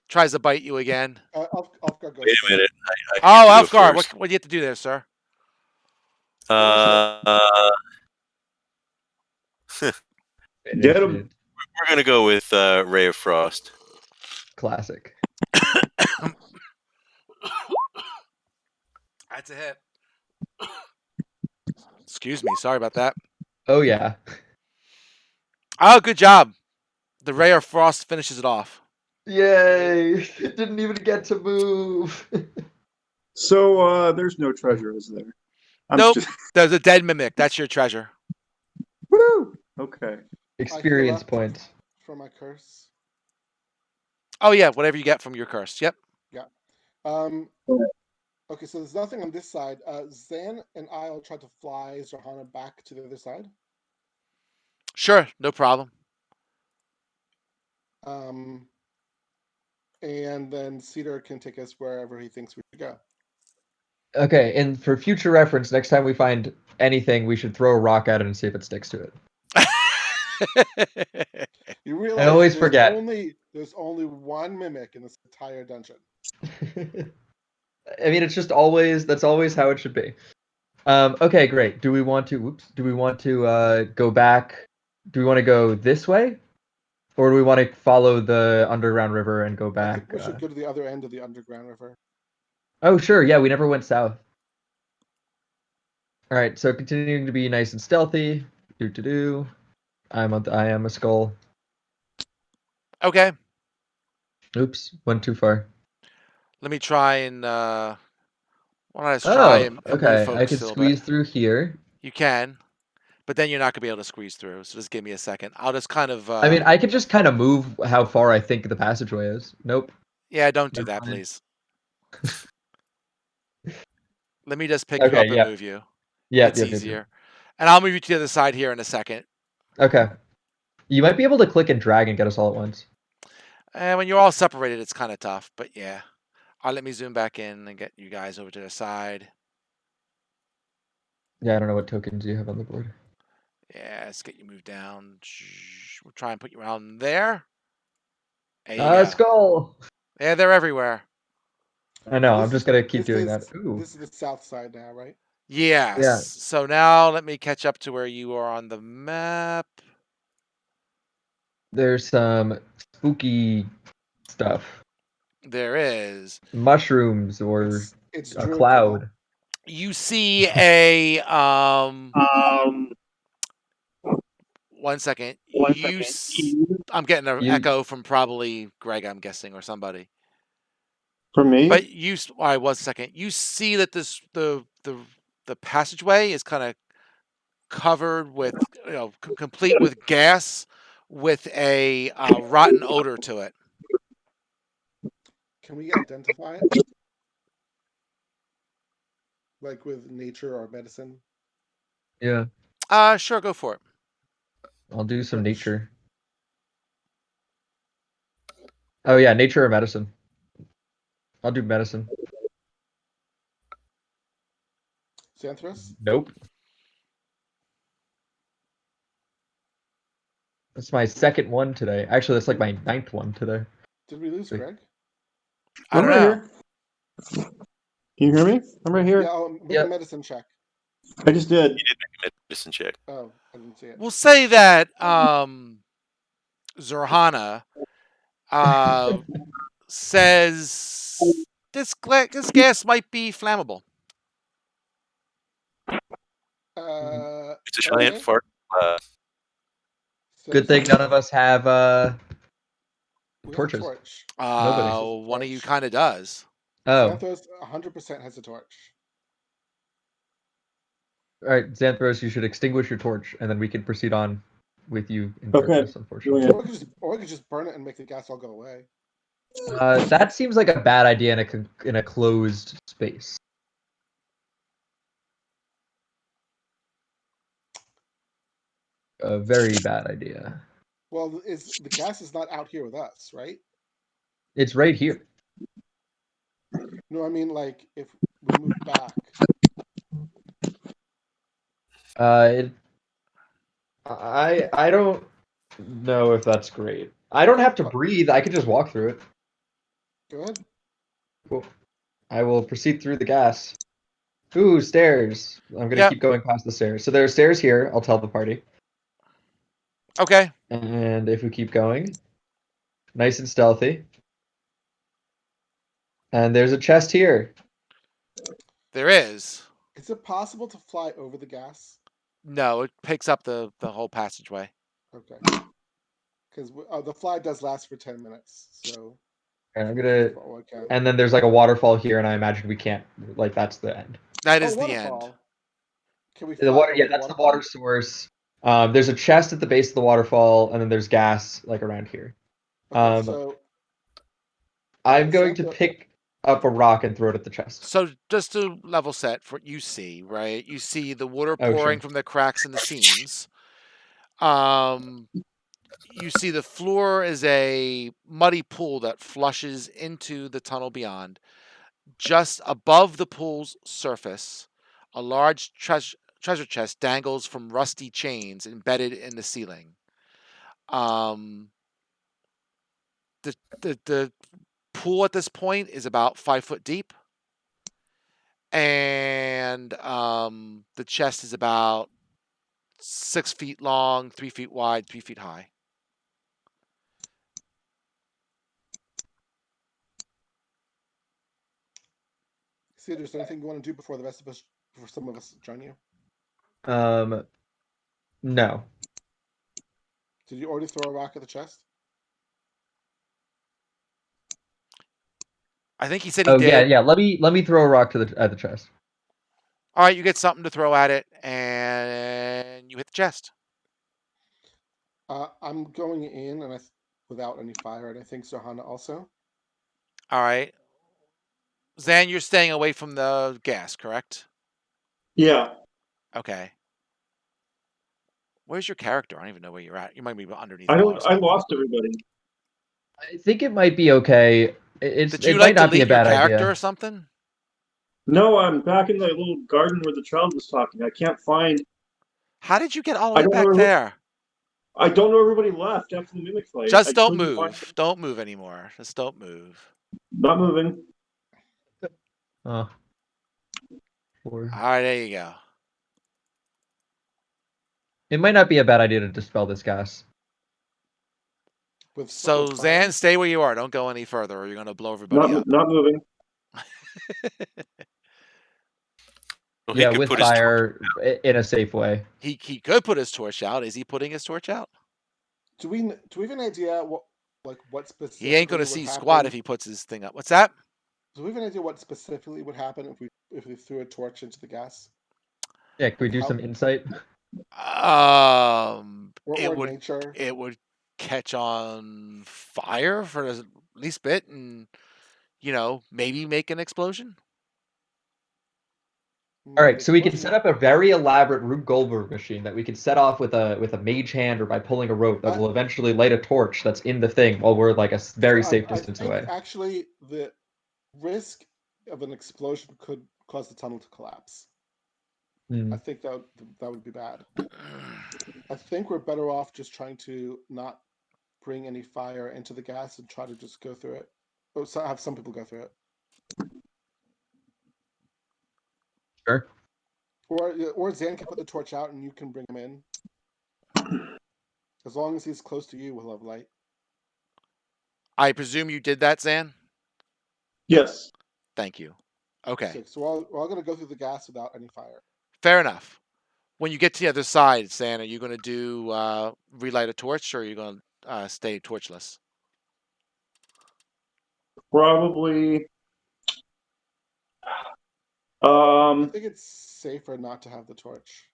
Tries to bite you again. Ulfgar goes Wait a first. minute. I Oh, have to go Alfgar, first. what do you have to do there, sir? Get him. We're gonna go with Ray of Frost. Classic. That's a hit. Excuse me. Sorry about that. Oh yeah. Oh, good job. The Ray of Frost finishes it off. Yay! It didn't even get to move. So there's no treasure, is there? Nope. There's a dead mimic. That's your treasure. Woo! Okay. Experience left. points. For my curse. Oh yeah, whatever you get from your curse. Yep. Okay, so there's nothing on this side. Zan and I'll try to fly Zohana back to the other side. Sure, no problem. And then Cedar can take us wherever he thinks we should go. Okay, and for future reference, next time we find anything, we should throw a rock at it and see if it sticks to it. You realize always there's forget. There's only one mimic in this entire dungeon. I mean, that's always how it should be. Okay, great. Do we want to go back? Do we want to go this way? Or do we want to follow the underground river and go I back? think we should go to the other end of the underground river. Oh, sure. Yeah, we never went south. All right, so continuing to be nice and stealthy. I am a skull. Okay. Oops, went too far. Let me try and why don't I just try and move okay. folks I can a little squeeze bit. through here. You can, but then you're not gonna be able to squeeze through. So just give me a second. I'll just kind of. I mean, I could just kind of move how far I think the passageway is. Nope. Yeah, don't do Never that, mind. please. Let me just pick you Okay, up and yep. move you. Yeah, It's easier. And I'll move you to the other side here in a second. Okay. You might be able to click and drag and get us all at once. And when you're all separated, it's kind of tough. But yeah. All right, let me zoom back in and get you guys over to the side. Yeah, I don't know what tokens you have on the board. Yeah, let's get you moved down. We'll try and put you around there. There you go. Skull! Yeah, they're everywhere. I know, I'm just gonna keep doing that. This Ooh. is the south side now, right? Yes. Yeah. So now let me catch up to where you are on the map. There's some spooky stuff. There is. Mushrooms or It's a Druid cloud. You see a 1 second. I'm getting an echo from probably Greg, I'm guessing, or somebody. For me? But all right, 1 second. You see that the passageway is kind of covered with, complete with gas, with a rotten odor to it. Can we identify it? Like with nature or medicine? Yeah. Sure, go for it. I'll do some nature. Oh yeah, nature or medicine. I'll do medicine. Xanthros? Nope. That's my second one today. Actually, that's like my 9th one today. Did we lose Greg? I don't know. Here. Can you hear me? I'm right here. Yeah, make a medicine check. I just did. You did make a medicine check. Oh, I didn't see it. We'll say that Zurhana says this gas might be flammable. It's a giant fart. Good thing none of us have torches. Torch. Nobody. One of you kind of does. Oh. Xanthros 100% has a torch. All right, Xanthros, you should extinguish your torch, and then we can proceed on with you in darkness, unfortunately. Or we could just burn it and make the gas all go away. That seems like a bad idea in a closed space. A very bad idea. Well, the gas is not out here with us, right? It's right here. No, I mean like if we move back. I don't know if that's great. I don't have to breathe. I can just walk through it. Go ahead. Cool. I will proceed through the gas. Ooh, stairs. I'm gonna keep going past the stairs. So there are stairs here. I'll tell the party. Okay. And if we keep going, nice and stealthy. And there's a chest here. There is. Is it possible to fly over the gas? No, it picks up the whole passageway. Okay. Because the fly does last for 10 minutes, so. And I'm gonna. And then there's like a waterfall here, and I imagine we can't. Like that's the end. That is the end. Can we? The water. Yeah, that's the water source. There's a chest at the base of the waterfall, and then there's gas like around here. Okay, so I'm going to pick up a rock and throw it at the chest. So just to level set for what you see, right? You see the water pouring from the cracks in the seams. You see the floor is a muddy pool that flushes into the tunnel beyond. Just above the pool's surface, a large treasure chest dangles from rusty chains embedded in the ceiling. The pool at this point is about 5 foot deep, and the chest is about 6 feet long, 3 feet wide, 3 feet high. See, there's anything you want to do before the rest of us, before some of us join you? No. Did you already throw a rock at the chest? I think he said he did. Yeah. Let me throw a rock at the chest. All right, you get something to throw at it, and you hit the chest. I'm going in, and without any fire, and I think Zurhana also. All right. Zan, you're staying away from the gas, correct? Yeah. Okay. Where's your character? I don't even know where you're at. You might be underneath. I lost everybody. I think it might be okay. Did you it like might not delete be a bad your character idea. or something? No, I'm back in the little garden where the child was talking. I can't find. How did you get all the way back there? I don't know. Everybody left after the mimic fight. Just don't move. Don't move anymore. Just don't move. Not moving. Oh. Or All right, there you go. it might not be a bad idea to dispel this gas. So with fire? Zan, stay where you are. Don't go any further, or you're gonna blow everybody up. Not moving. Well, he Yeah, could with put his torch. fire in a safe way. He could put his torch out. Is he putting his torch out? Do we have an idea what specifically He ain't gonna would see happen? squat if he puts his thing up. What's that? Do we have an idea what specifically would happen if we threw a torch into the gas? Yeah, can we do How- some insight? Or nature? It would catch on fire for the least bit, and maybe make an explosion. All right, so we can set up a very elaborate Rube Goldberg machine that we can set off with a mage hand or by pulling a rope that will eventually light a torch that's in the thing while we're like a very safe distance away. Actually, the risk of an explosion could cause the tunnel to collapse. I think that would be bad. I think we're better off just trying to not bring any fire into the gas and try to just go through it. Or have some people go through it. Sure. Or Zan can put the torch out and you can bring him in. As long as he's close to you, we'll have light. I presume you did that, Zan? Yes. Thank you. Okay. So we're all going to go through the gas without any fire. Fair enough. When you get to the other side, Zan, are you going to do relight a torch, or are you going to stay torchless? Probably. I think it's safer not to have the torch.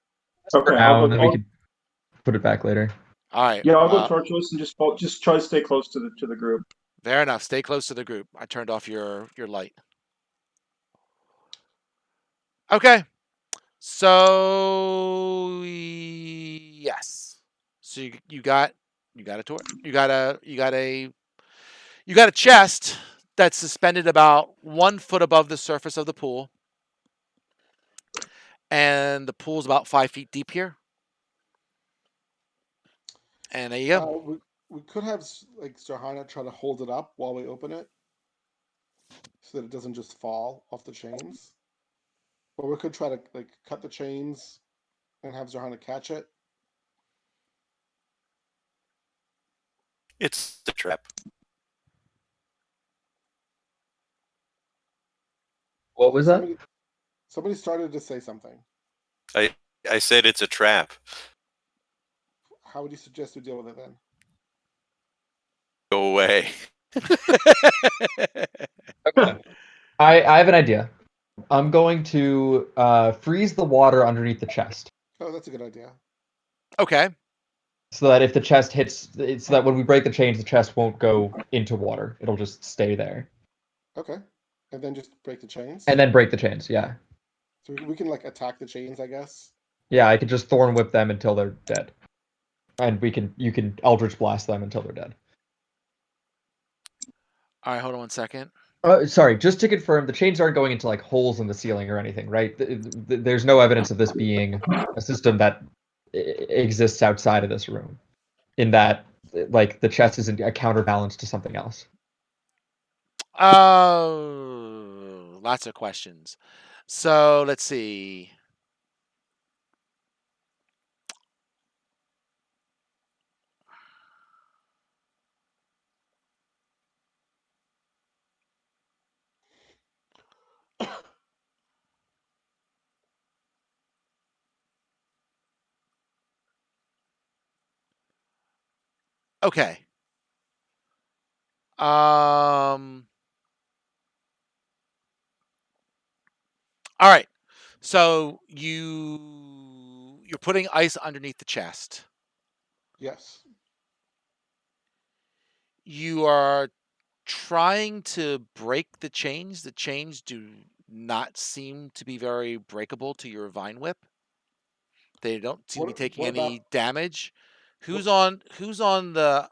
Okay. Now, and then we can put it back later. All right. Yeah, I'll go torchless and just try to stay close to the group. Fair enough. Stay close to the group. I turned off your light. Okay. So yes. So you got a torch. You got a chest that's suspended about 1 foot above the surface of the pool. And the pool's about 5 feet deep here. And there you go. We could have Zarhana try to hold it up while we open it, so that it doesn't just fall off the chains. Or we could try to cut the chains and have Zarhana catch it. It's a trap. What was that? Somebody started to say something. I said it's a trap. How would you suggest we deal with it then? Go away. Okay. I have an idea. I'm going to freeze the water underneath the chest. Oh, that's a good idea. Okay. So that if the chest hits, so that when we break the chains, the chest won't go into water. It'll just stay there. Okay. And then just break the chains? And then break the chains, yeah. So we can attack the chains, I guess? Yeah, I could just thorn whip them until they're dead. And you can Eldritch Blast them until they're dead. All right, hold on 1 second. Sorry, just to confirm, the chains aren't going into holes in the ceiling or anything, right? There's no evidence of this being a system that exists outside of this room. In that, the chest isn't a counterbalance to something else. Lots of questions. So let's see. Okay. All right. So you're putting ice underneath the chest. Yes. You are trying to break the chains. The chains do not seem to be very breakable to your vine whip. They don't seem to be taking any damage. Who's on the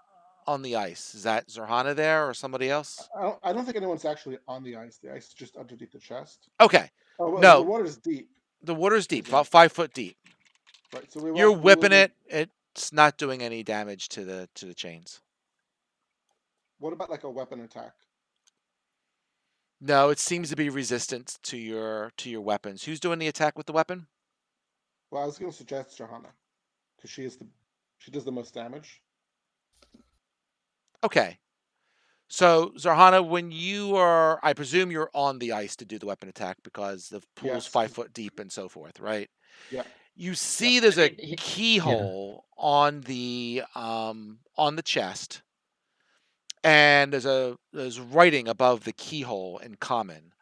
ice? Is that Zarhana there or somebody else? I don't think anyone's actually on the ice. The ice is just underneath the chest. Okay. Oh, well, no. The water's deep. The water's deep, about 5 foot deep. Right. So you're whipping it. It's not doing any damage to the chains. What about a weapon attack? No, it seems to be resistant to your weapons. Who's doing the attack with the weapon? Well, I was going to suggest Johanna because she does the most damage. Okay. So, Zarhana, when you are, I presume you're on the ice to do the weapon attack because the pool's Yes. 5 foot deep and so forth, right? Yeah. You see there's a Yeah. keyhole on the chest, and there's writing above the keyhole in common.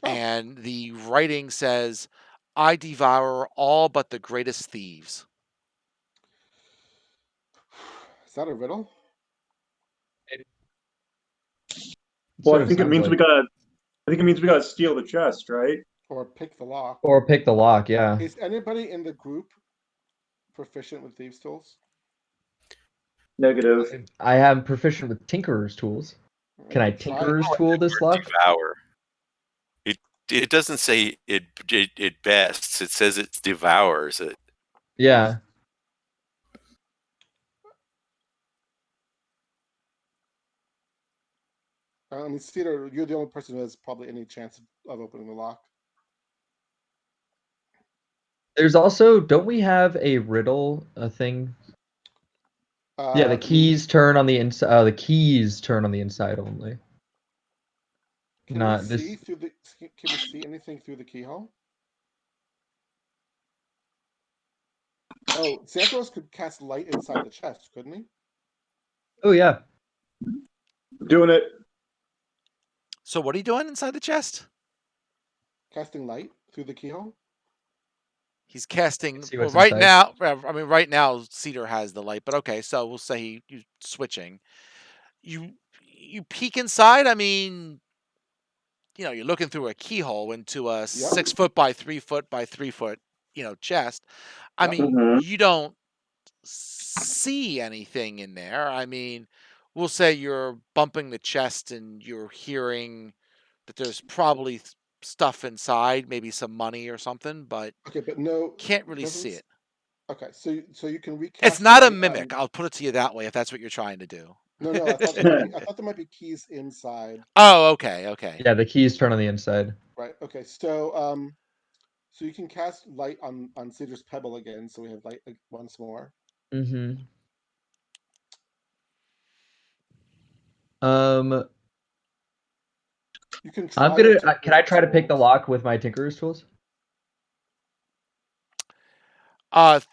Oh. And the writing says, "I devour all but the greatest thieves." Is that a riddle? Well, Sort I of think it sounds means we like. gotta. I think it means we gotta steal the chest, right? Or pick the lock? Or pick the lock, yeah. Is anybody in the group proficient with thieves' tools? Negative. I am proficient with tinkerer's tools. Can I Try. tinkerer's tool this Or lock? devour. It doesn't say it bests. It says it devours it. Yeah. I mean, Cedar, you're the only person who has probably any chance of opening the lock. There's also, don't we have a riddle, a thing? Yeah, the keys turn on the inside. The keys turn on the inside only. Can Not we this. see through the? Can we see anything through the keyhole? Oh, Xanthos could cast light inside the chest, couldn't he? Oh yeah. Doing it. So what are you doing inside the chest? Casting light through the keyhole. He's casting. See Well, what's right inside. now, I mean, right now Cedar has the light, but okay. So we'll say you switching. You peek inside. I mean, you're looking through a keyhole into a 6 foot by 3 foot by 3 foot, chest. I Yep. mean, Mhm. you don't see anything in there. I mean, we'll say you're bumping the chest and you're hearing that there's probably stuff inside, maybe some money or something, but Okay, but no, can't really doesn't. see it. Okay, so you can recast. It's not a light mimic. on- I'll put it to you that way if that's what you're trying to do. No, I thought there might be keys inside. Oh, okay. Yeah, the keys turn on the inside. Right. Okay. So so you can cast light on Cedar's pebble again. So we have light once more. Mm-hmm. You can try. I'm gonna. Can I try to pick the lock with my tinkerer's tools?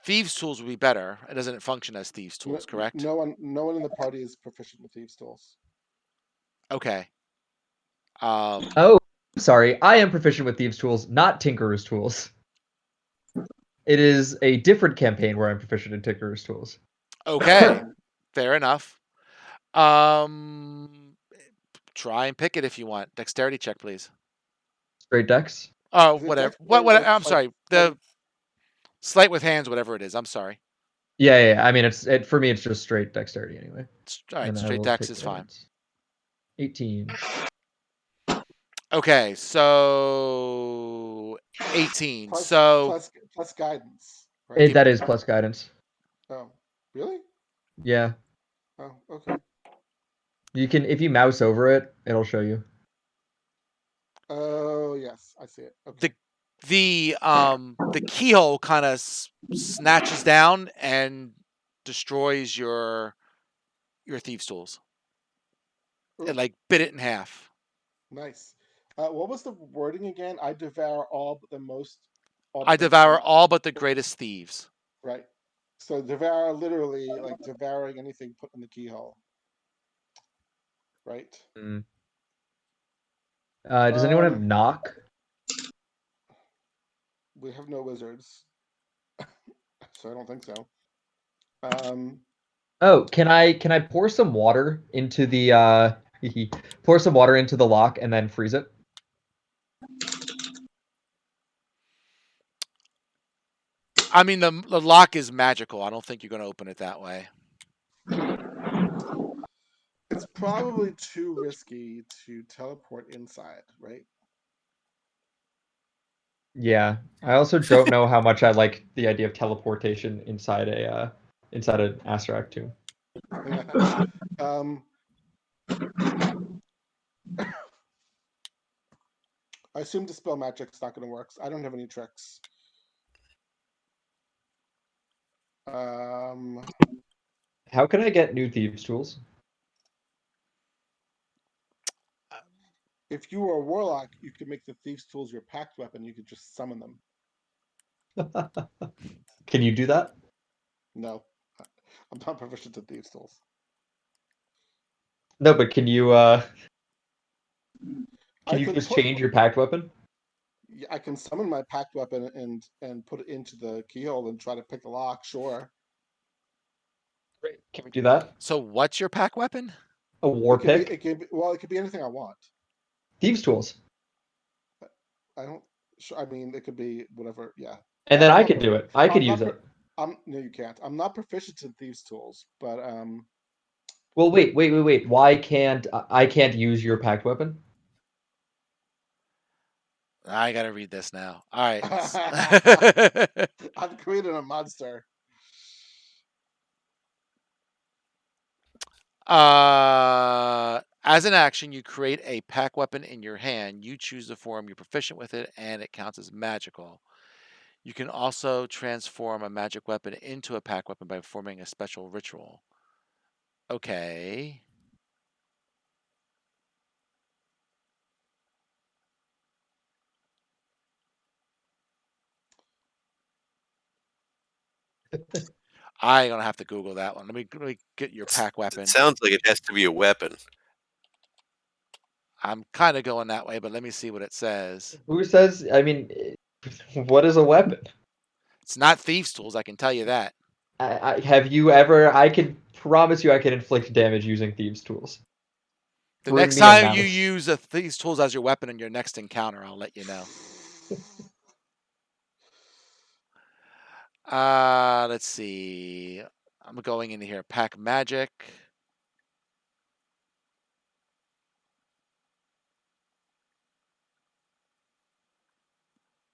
Thieves' tools would be better. It doesn't function as thieves' tools, correct? No one in the party is proficient with thieves' tools. Okay. Oh, sorry. I am proficient with thieves' tools, not tinkerer's tools. It is a different campaign where I'm proficient in tinkerer's tools. Okay. Fair enough. Try and pick it if you want. Dexterity check, please. Straight dex. Oh, Is it whatever. dex or What? like I'm sleight- sorry. The sleight with hands, whatever it is. I'm sorry. Yeah. I mean, for me, it's just straight dexterity anyway. All right, And I straight will dex take is fine. it. 18. Okay, so 18. plus, So plus guidance. Right? That is plus guidance. Oh, really? Yeah. Oh, okay. You can, if you mouse over it, it'll show you. Oh, yes, I see it. Okay. the keyhole kind of snatches down and destroys your thieves' tools. It like bit it in half. Nice. What was the wording again? I devour all but the most. I devour all but the greatest thieves. Right. So devour literally like devouring anything put in the keyhole. Right. Mm. Does anyone have knock? We have no wizards, so I don't think so. Oh, can I pour some water into the pour some water into the lock and then freeze it? I mean, the lock is magical. I don't think you're going to open it that way. It's probably too risky to teleport inside, right? Yeah. I also don't know how much I like the idea of teleportation inside an Astarak tomb. I assume Dispel Magic's not going to work. I don't have any tricks. How can I get new thieves tools? If you were a warlock, you could make the Thieves' Tools your pact weapon. You could just summon them. Can you do that? No, I'm not proficient in Thieves' Tools. No, but can you could just put- change your pact weapon? I can summon my pact weapon and put it into the keyhole and try to pick the lock. Sure. Great. Can we do that? So what's your pack weapon? A war It could pick? be, it could be anything I want. Thieves tools. I don't. I mean, it could be whatever. Yeah. And then I'm I not could do it. I could I'm not use it. No, you can't. I'm not proficient in Thieves' Tools, but Well, wait. Why can't I can't use your pact weapon? I gotta read this now. All right. I've created a monster. As an action, you create a pack weapon in your hand. You choose the form you're proficient with it, and it counts as magical. You can also transform a magic weapon into a pack weapon by performing a special ritual. Okay. I'm gonna have to Google that one. Let me get your pack weapon. It sounds like it has to be a weapon. I'm kind of going that way, but let me see what it says. Who says? I mean, what is a weapon? It's not thieves' tools, I can tell you that. Have you ever? I can promise you, I can inflict damage using thieves' tools. The Bring next me a time you mouse. use thieves' tools as your weapon in your next encounter, I'll let you know. Let's see. I'm going into here. Pack magic.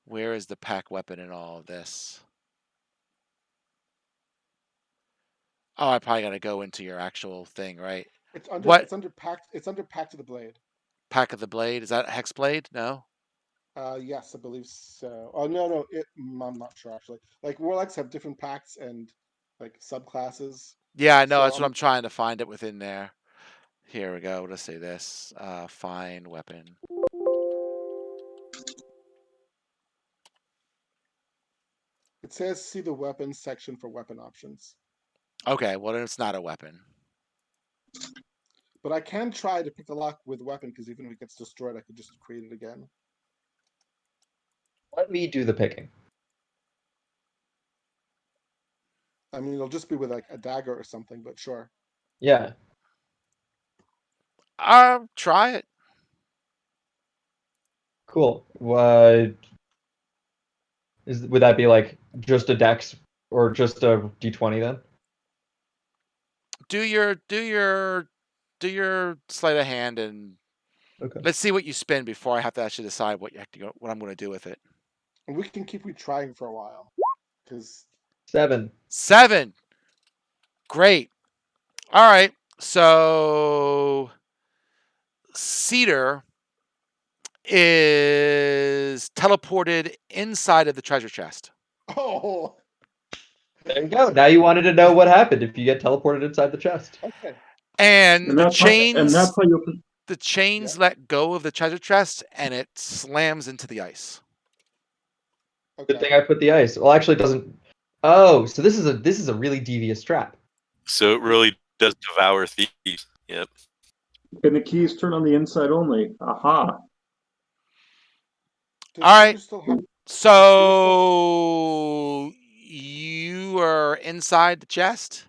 Where is the pack weapon in all of this? Oh, I probably got to go into your actual thing, right? It's under What? It's under Pact. It's under Pact of the Blade. Pack of the Blade? Is that Hex Blade? No. Yes, I believe so. Oh no, I'm not sure actually. Like warlocks have different pacts and like subclasses. Yeah, I know. So That's what I'm trying to find it within there. Here we go. Let's say this. Find weapon. It says see the weapons section for weapon options. Okay, well then it's not a weapon. But I can try to pick the lock with weapon because even if it gets destroyed, I could just create it again. Let me do the picking. I mean, it'll just be with like a dagger or something, but sure. Yeah. Try it. Cool. Would that be like just a dex or just a d20 then? Do your sleight of hand and Okay. let's see what you spend before I have to actually decide what I'm going to do with it. And we can keep retrying for a while because 7. 7. Great. All right. So Cedar is teleported inside of the treasure chest. oh, There you go. Now you wanted to know what happened if you get teleported inside the chest. okay. And the that's chains how you open. the chains let go of the treasure chest and it slams into the ice. Good thing I put the ice. Well, actually, it doesn't. Oh, so this is a really devious trap. So it really does devour thieves. Yep. And the keys turn on the inside only. Aha. Does All right. still have, So you are inside the chest,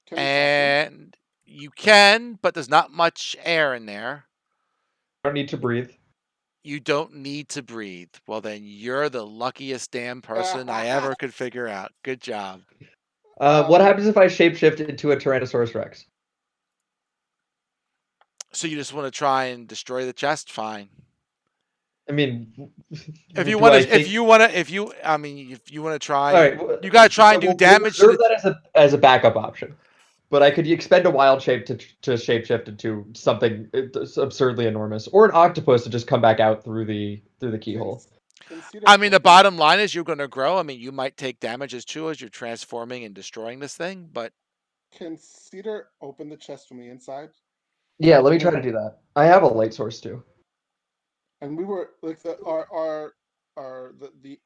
can we talk to him? and you can, but there's not much air in there. I don't need to breathe. You don't need to breathe. Well, then you're the luckiest damn person I ever could figure out. Good job. What happens if I shapeshift into a Tyrannosaurus Rex? So you just want to try and destroy the chest? Fine. I mean, If you do want I to, think- if you want to try, All right, you gotta try and do we'll damage to reserve the. that as a backup option. But I could expend a wild shape to shapeshift into something absurdly enormous, or an octopus to just come back out through the keyhole. I mean, the bottom line is you're going to grow. I mean, you might take damages too as you're transforming and destroying this thing, but Can Cedar open the chest from the inside? Yeah, let me try to do that. I have a light source too. And we were like the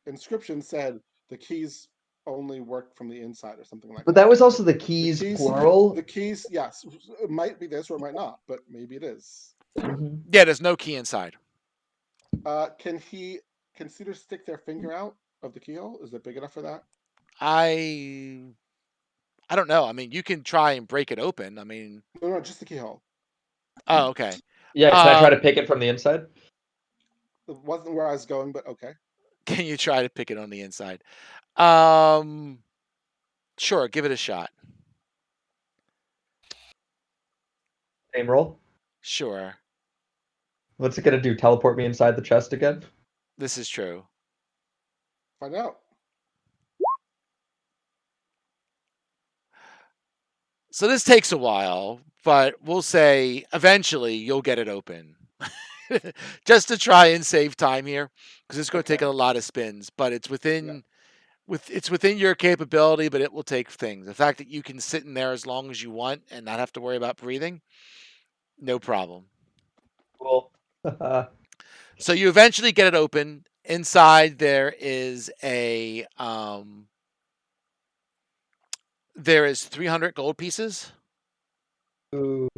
inscription said the keys only work from the inside or something like that. But that was also the keys plural. The keys, yes, it might be this or it might not, but maybe it is. Mm-hmm. Yeah, there's no key inside. Can Cedar stick their finger out of the keyhole? Is it big enough for that? I don't know. I mean, you can try and break it open. I mean, no, just the keyhole. Oh, okay. Yeah, can I try to pick it from the inside? It wasn't where I was going, but okay. Can you try to pick it on the inside? Sure, give it a shot. Same roll? Sure. What's it gonna do? Teleport me inside the chest again? This is true. Find out. So this takes a while, but we'll say eventually you'll get it open. Just to try and save time here, because it's going to take a lot of spins, but it's within your capability, but it will take things. The fact that you can sit in there as long as you want and not have to worry about breathing, no problem. Cool. So you eventually get it open. Inside there is there is 300 gold pieces. Ooh.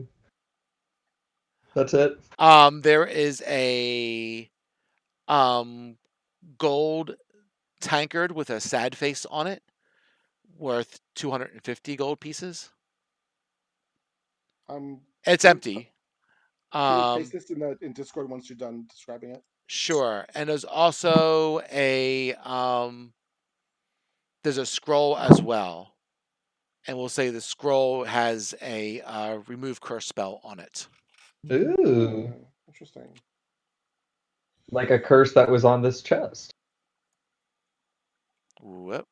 That's it. There is a gold tankard with a sad face on it, worth 250 gold pieces. It's empty. Can you paste this in Discord once you're done describing it? Sure. And there's also there's a scroll as well. And we'll say the scroll has a remove curse spell on it. Ooh. Interesting. Like a curse that was on this chest. Whoop.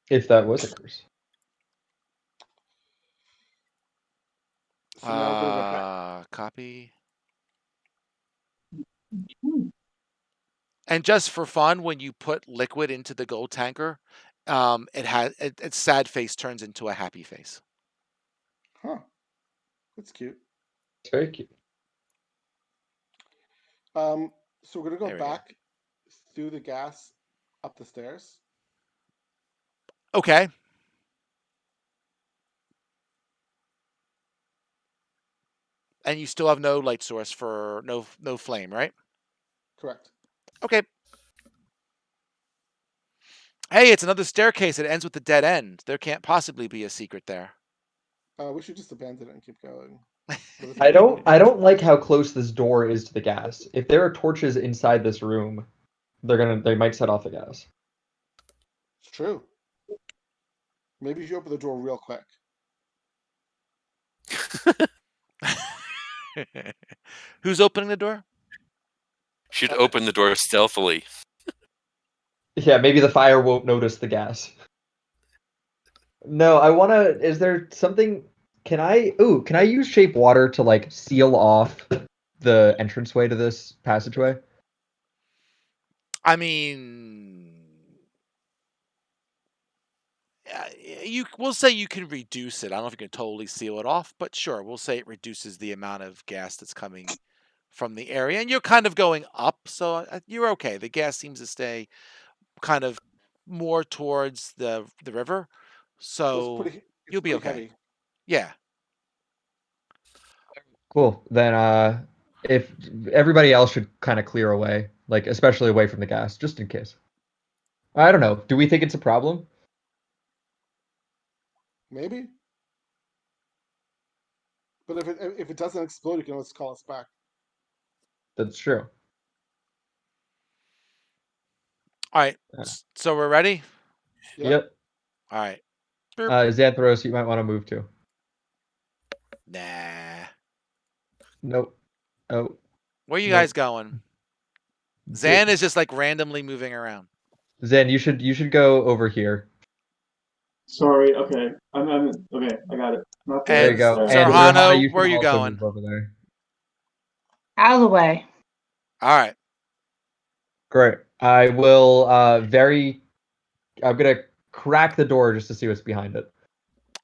If that was a curse. So now we're gonna go back. Copy. And just for fun, when you put liquid into the gold tanker, its sad face turns into a happy face. Huh. That's cute. It's very cute. So we're gonna go back through the gas up the stairs. Okay. And you still have no light source for no flame, right? Correct. Okay. Hey, it's another staircase. It ends with a dead end. There can't possibly be a secret there. We should just abandon it and keep going. I don't like how close this door is to the gas. If there are torches inside this room, they might set off the gas. It's true. Maybe you should open the door real quick. Who's opening the door? Should open the door stealthily. Yeah, maybe the fire won't notice the gas. No, I wanna. Is there something? Can I use shape water to like seal off the entranceway to this passageway? I mean, we'll say you can reduce it. I don't know if you can totally seal it off, but sure, we'll say it reduces the amount of gas that's coming from the area, and you're kind of going up, so you're okay. The gas seems to stay kind of more towards the river, so you'll be okay. Heavy. Yeah. Cool. Then if everybody else should kind of clear away, like especially away from the gas, just in case. I don't know. Do we think it's a problem? Maybe. But if it doesn't explode, you can always call us back. That's true. All right. So we're ready? Yep. All right. Xanthros, you might want to move too. Nah. Nope. Oh. Where are you guys going? Zan is just like randomly moving around. Zan, you should go over here. Sorry. Okay. I'm okay. I got it. Not There you And go. there. And Zerhano, Zerhana, you where are should you also going? move over there. Out of the way. All right. Great. I will I'm gonna crack the door just to see what's behind it.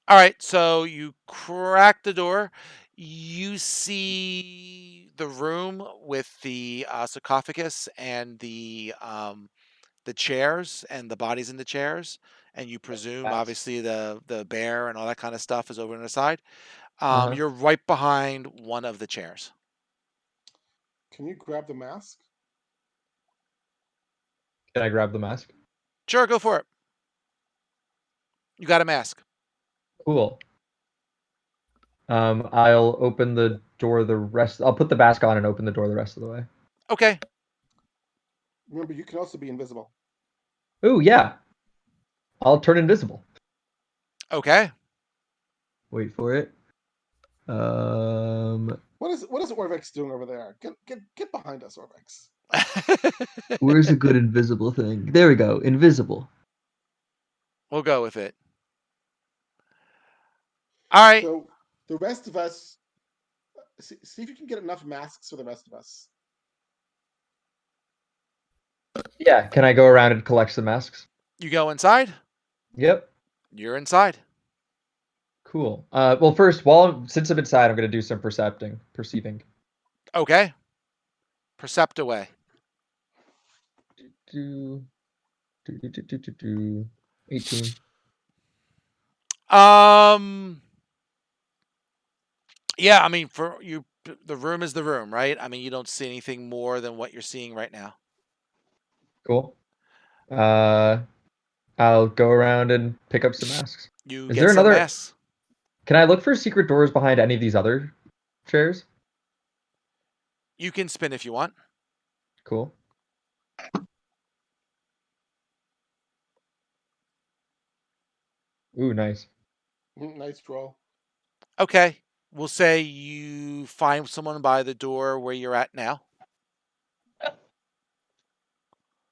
All right. So you crack the door. You see the room with the sarcophagus and the chairs and the bodies in the chairs, and you presume Masks. obviously the bear and all that kind of stuff is over on the side. Uh-huh. You're right behind one of the chairs. Can you grab the mask? Can I grab the mask? Sure, go for it. You got a mask. Cool. I'll open the door I'll put the mask on and open the door the rest of the way. Okay. Remember, you can also be invisible. Ooh, yeah. I'll turn invisible. Okay. Wait for it. What is Orvex doing over there? Get behind us, Orvex. Where's a good invisible thing? There we go. Invisible. We'll go with it. All right. So the rest of us, see if you can get enough masks for the rest of us. Yeah, can I go around and collect some masks? You go inside? Yep. You're inside. Cool. Well, first, since I'm inside, I'm gonna do some perceiving. Okay. Percept away. 18. Yeah, I mean, for you, the room is the room, right? I mean, you don't see anything more than what you're seeing right now. Cool. I'll go around and pick up some masks. You Is get there some another? masks. Can I look for secret doors behind any of these other chairs? You can spin if you want. Cool. Ooh, nice. Nice roll. Okay. We'll say you find someone by the door where you're at now.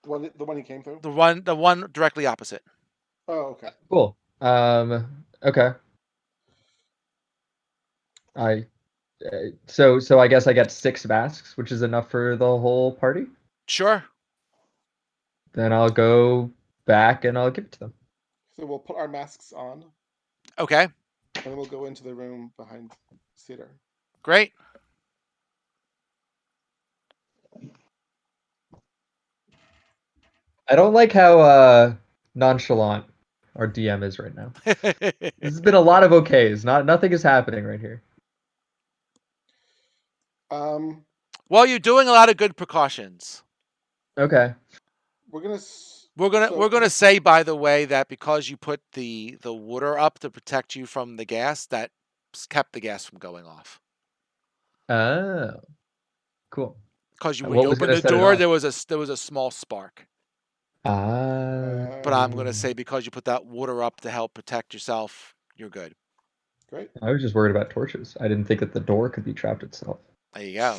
The one he came through? The one directly opposite. Oh, okay. Cool. Okay. So I guess I get 6 masks, which is enough for the whole party. Sure. Then I'll go back and I'll give it to them. So we'll put our masks on, Okay. and then we'll go into the room behind Cedar. Great. I don't like how nonchalant our DM is right now. This has been a lot of okays. Nothing is happening right here. Well, you're doing a lot of good precautions. Okay. We're gonna We're gonna say, by the way, that because you put the water up to protect you from the gas, that kept the gas from going off. Oh. Cool. Because when What you was opened gonna the set it door, off? there was a small spark. But I'm gonna say because you put that water up to help protect yourself, you're good. Great. I was just worried about torches. I didn't think that the door could be trapped itself. There you go.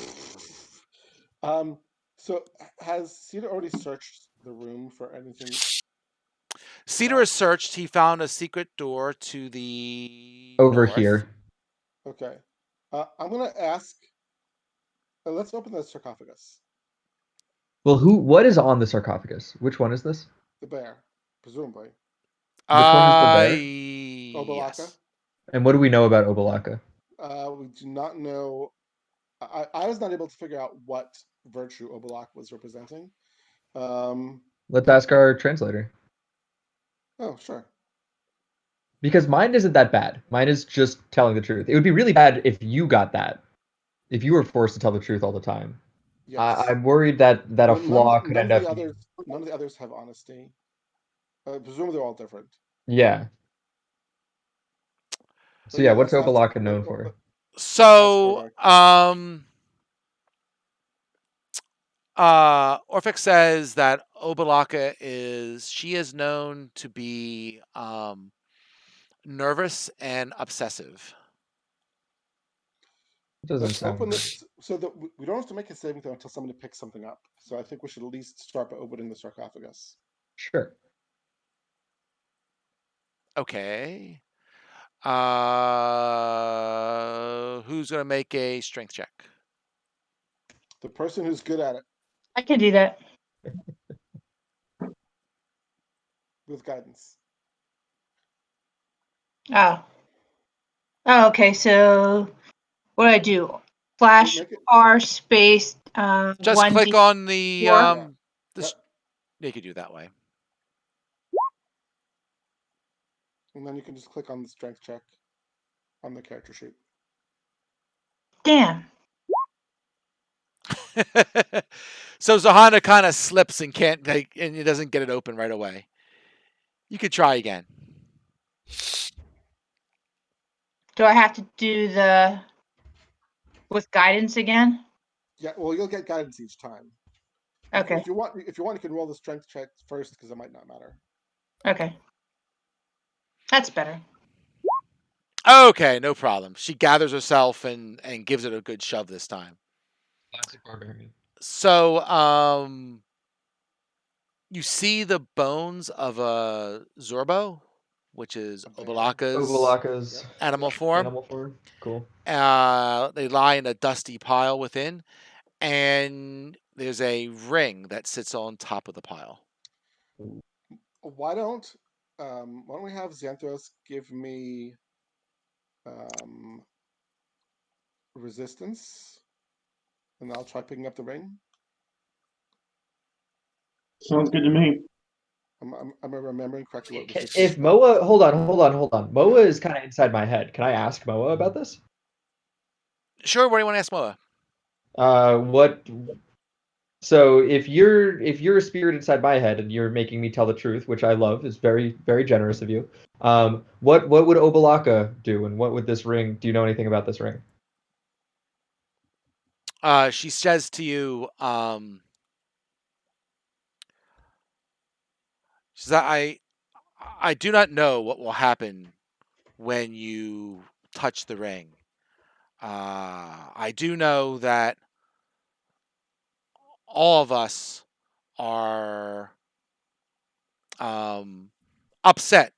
So has Cedar already searched the room for anything? Cedar has searched. He found a secret door to the Over north. here. Okay. I'm gonna ask. Let's open the sarcophagus. Well, what is on the sarcophagus? Which one is this? The bear, presumably. Which one is the bear? Obalaka. Yes. And what do we know about Obalaka? We do not know. I was not able to figure out what virtue Obalaka was representing. Let's ask our translator. Oh, sure. Because mine isn't that bad. Mine is just telling the truth. It would be really bad if you got that. If you were forced to tell the truth all the time. Yes. I'm worried that a flaw could end up. None of the others have honesty. Presumably they're all different. Yeah. So yeah, what's Obalaka known for? So, Orphic says that Obalaka is known to be nervous and obsessive. It doesn't Let's sound open good. this so that we don't have to make a saving throw until somebody picks something up. So I think we should at least start by opening the sarcophagus. Sure. Okay. Who's gonna make a strength check? The person who's good at it I can do that. with guidance. Oh. Oh, okay. So what do I do? Flash Make it. R space Just click 1D4. on the Yep. you could do it that way. And then you can just click on the strength check on the character sheet. Damn. So Zahana kind of slips and can't, and it doesn't get it open right away. You could try again. Do I have to do the with guidance again? Yeah, well, you'll get guidance each time. Okay. If you want, you can roll the strength check first because it might not matter. Okay. That's better. Okay, no problem. She gathers herself and gives it a good shove this time. Classic barbarian. So, you see the bones of a Zorbo, which is Okay. Ovalaka's Yep. animal form. animal form. Cool. They lie in a dusty pile within, and there's a ring that sits on top of the pile. Why don't we have Xanthos give me resistance, and I'll try picking up the ring. Sounds good to me. I'm remembering correctly what resistance. If Moa, hold on. Moa is kind of inside my head. Can I ask Moa about this? Sure. What do you want to ask Moa? What? So if you're a spirit inside my head and you're making me tell the truth, which I love, is very very generous of you. What would Obalaka do, and what would this ring? Do you know anything about this ring? She says to you, she says, I do not know what will happen when you touch the ring. I do know that all of us are upset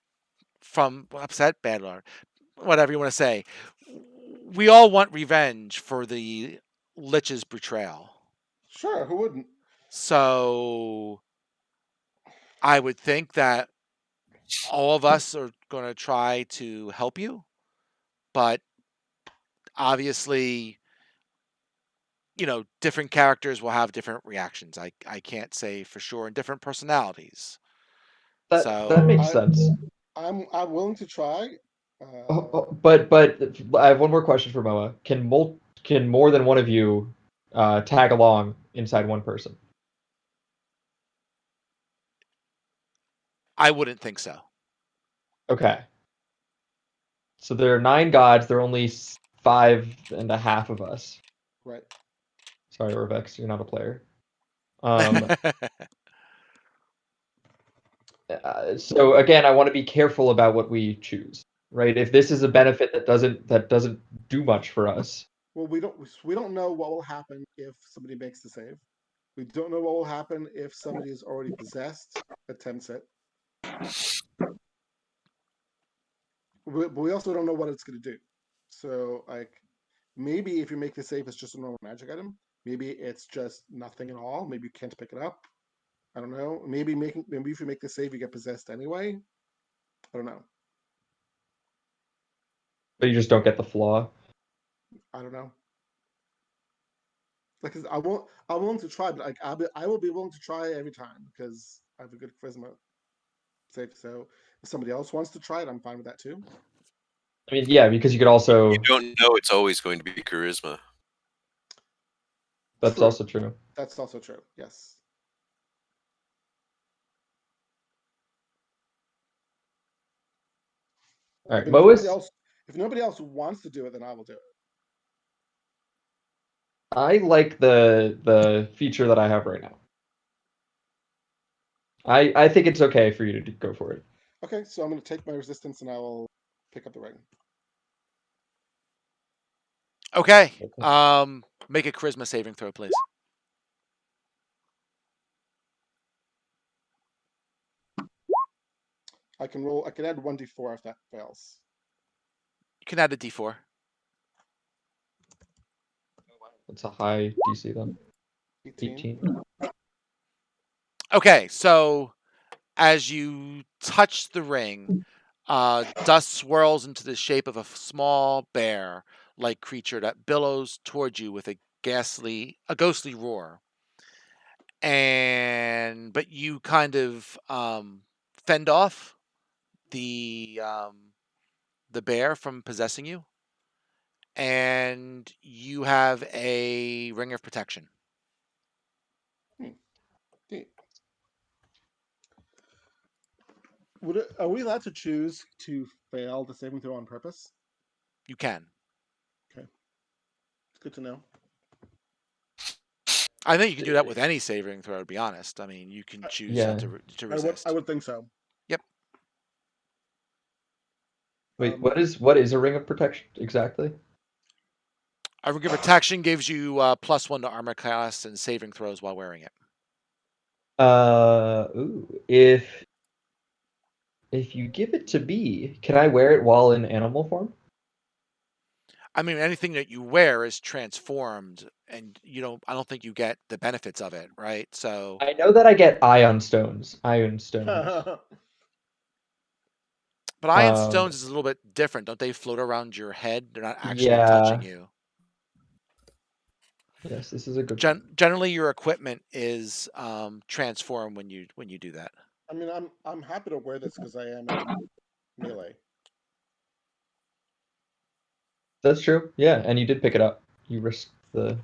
bad Lord, whatever you want to say. We all want revenge for the Lich's betrayal. Sure, who wouldn't? So I would think that all of us are going to try to help you, but obviously, different characters will have different reactions. I can't say for sure, and different personalities. That makes sense. I'm willing to try. But I have one more question for Moa. Can more than one of you tag along inside one person? I wouldn't think so. Okay. So there are 9 gods. There are only 5.5 of us. Right. Sorry, Orvex, you're not a player. So again, I want to be careful about what we choose, right? If this is a benefit that doesn't do much for us. Well, we don't know what will happen if somebody makes the save. We don't know what will happen if somebody is already possessed, attempts it. But we also don't know what it's going to do. So, like, maybe if you make the save, it's just a normal magic item. Maybe it's just nothing at all. Maybe you can't pick it up. I don't know. Maybe if you make the save, you get possessed anyway. I don't know. But you just don't get the flaw. I don't know. Like, I'm willing to try, but like, I will be willing to try every time because I have a good charisma save. So if somebody else wants to try it, I'm fine with that too. I mean, yeah, because you could also. You don't know it's always going to be charisma. That's True. also true. That's also true. Yes. All right, if nobody else wants to do it, then I will do it. I like the feature that I have right now. I think it's okay for you to go for it. Okay, so I'm going to take my resistance and I will pick up the ring. Okay. Make a charisma saving throw, please. I can roll. I can add 1d4 if that fails. You can add a d4. It's a high DC then. 18. 18. Okay, so as you touch the ring, dust swirls into the shape of a small bear-like creature that billows towards you with a ghostly roar. But you kind of fend off the bear from possessing you, and you have a ring of protection. Okay. Are we allowed to choose to fail the saving throw on purpose? You can. Okay. It's good to know. I think you can do that with any saving throw, to be honest. I mean, you can choose Yeah. to resist. I would think so. Yep. Wait, what is a ring of protection exactly? A ring of protection gives you +1 to armor class and saving throws while wearing it. If you give it to me, can I wear it while in animal form? I mean, anything that you wear is transformed, and I don't think you get the benefits of it, right? So I know that I get ion stones. But ion stones is a little bit different. Don't they float around your head? They're not actually touching you. Yes, this is a good. Generally, your equipment is transformed when you do that. I mean, I'm happy to wear this because I am in melee. That's true. Yeah, and you did pick it up. You risked the.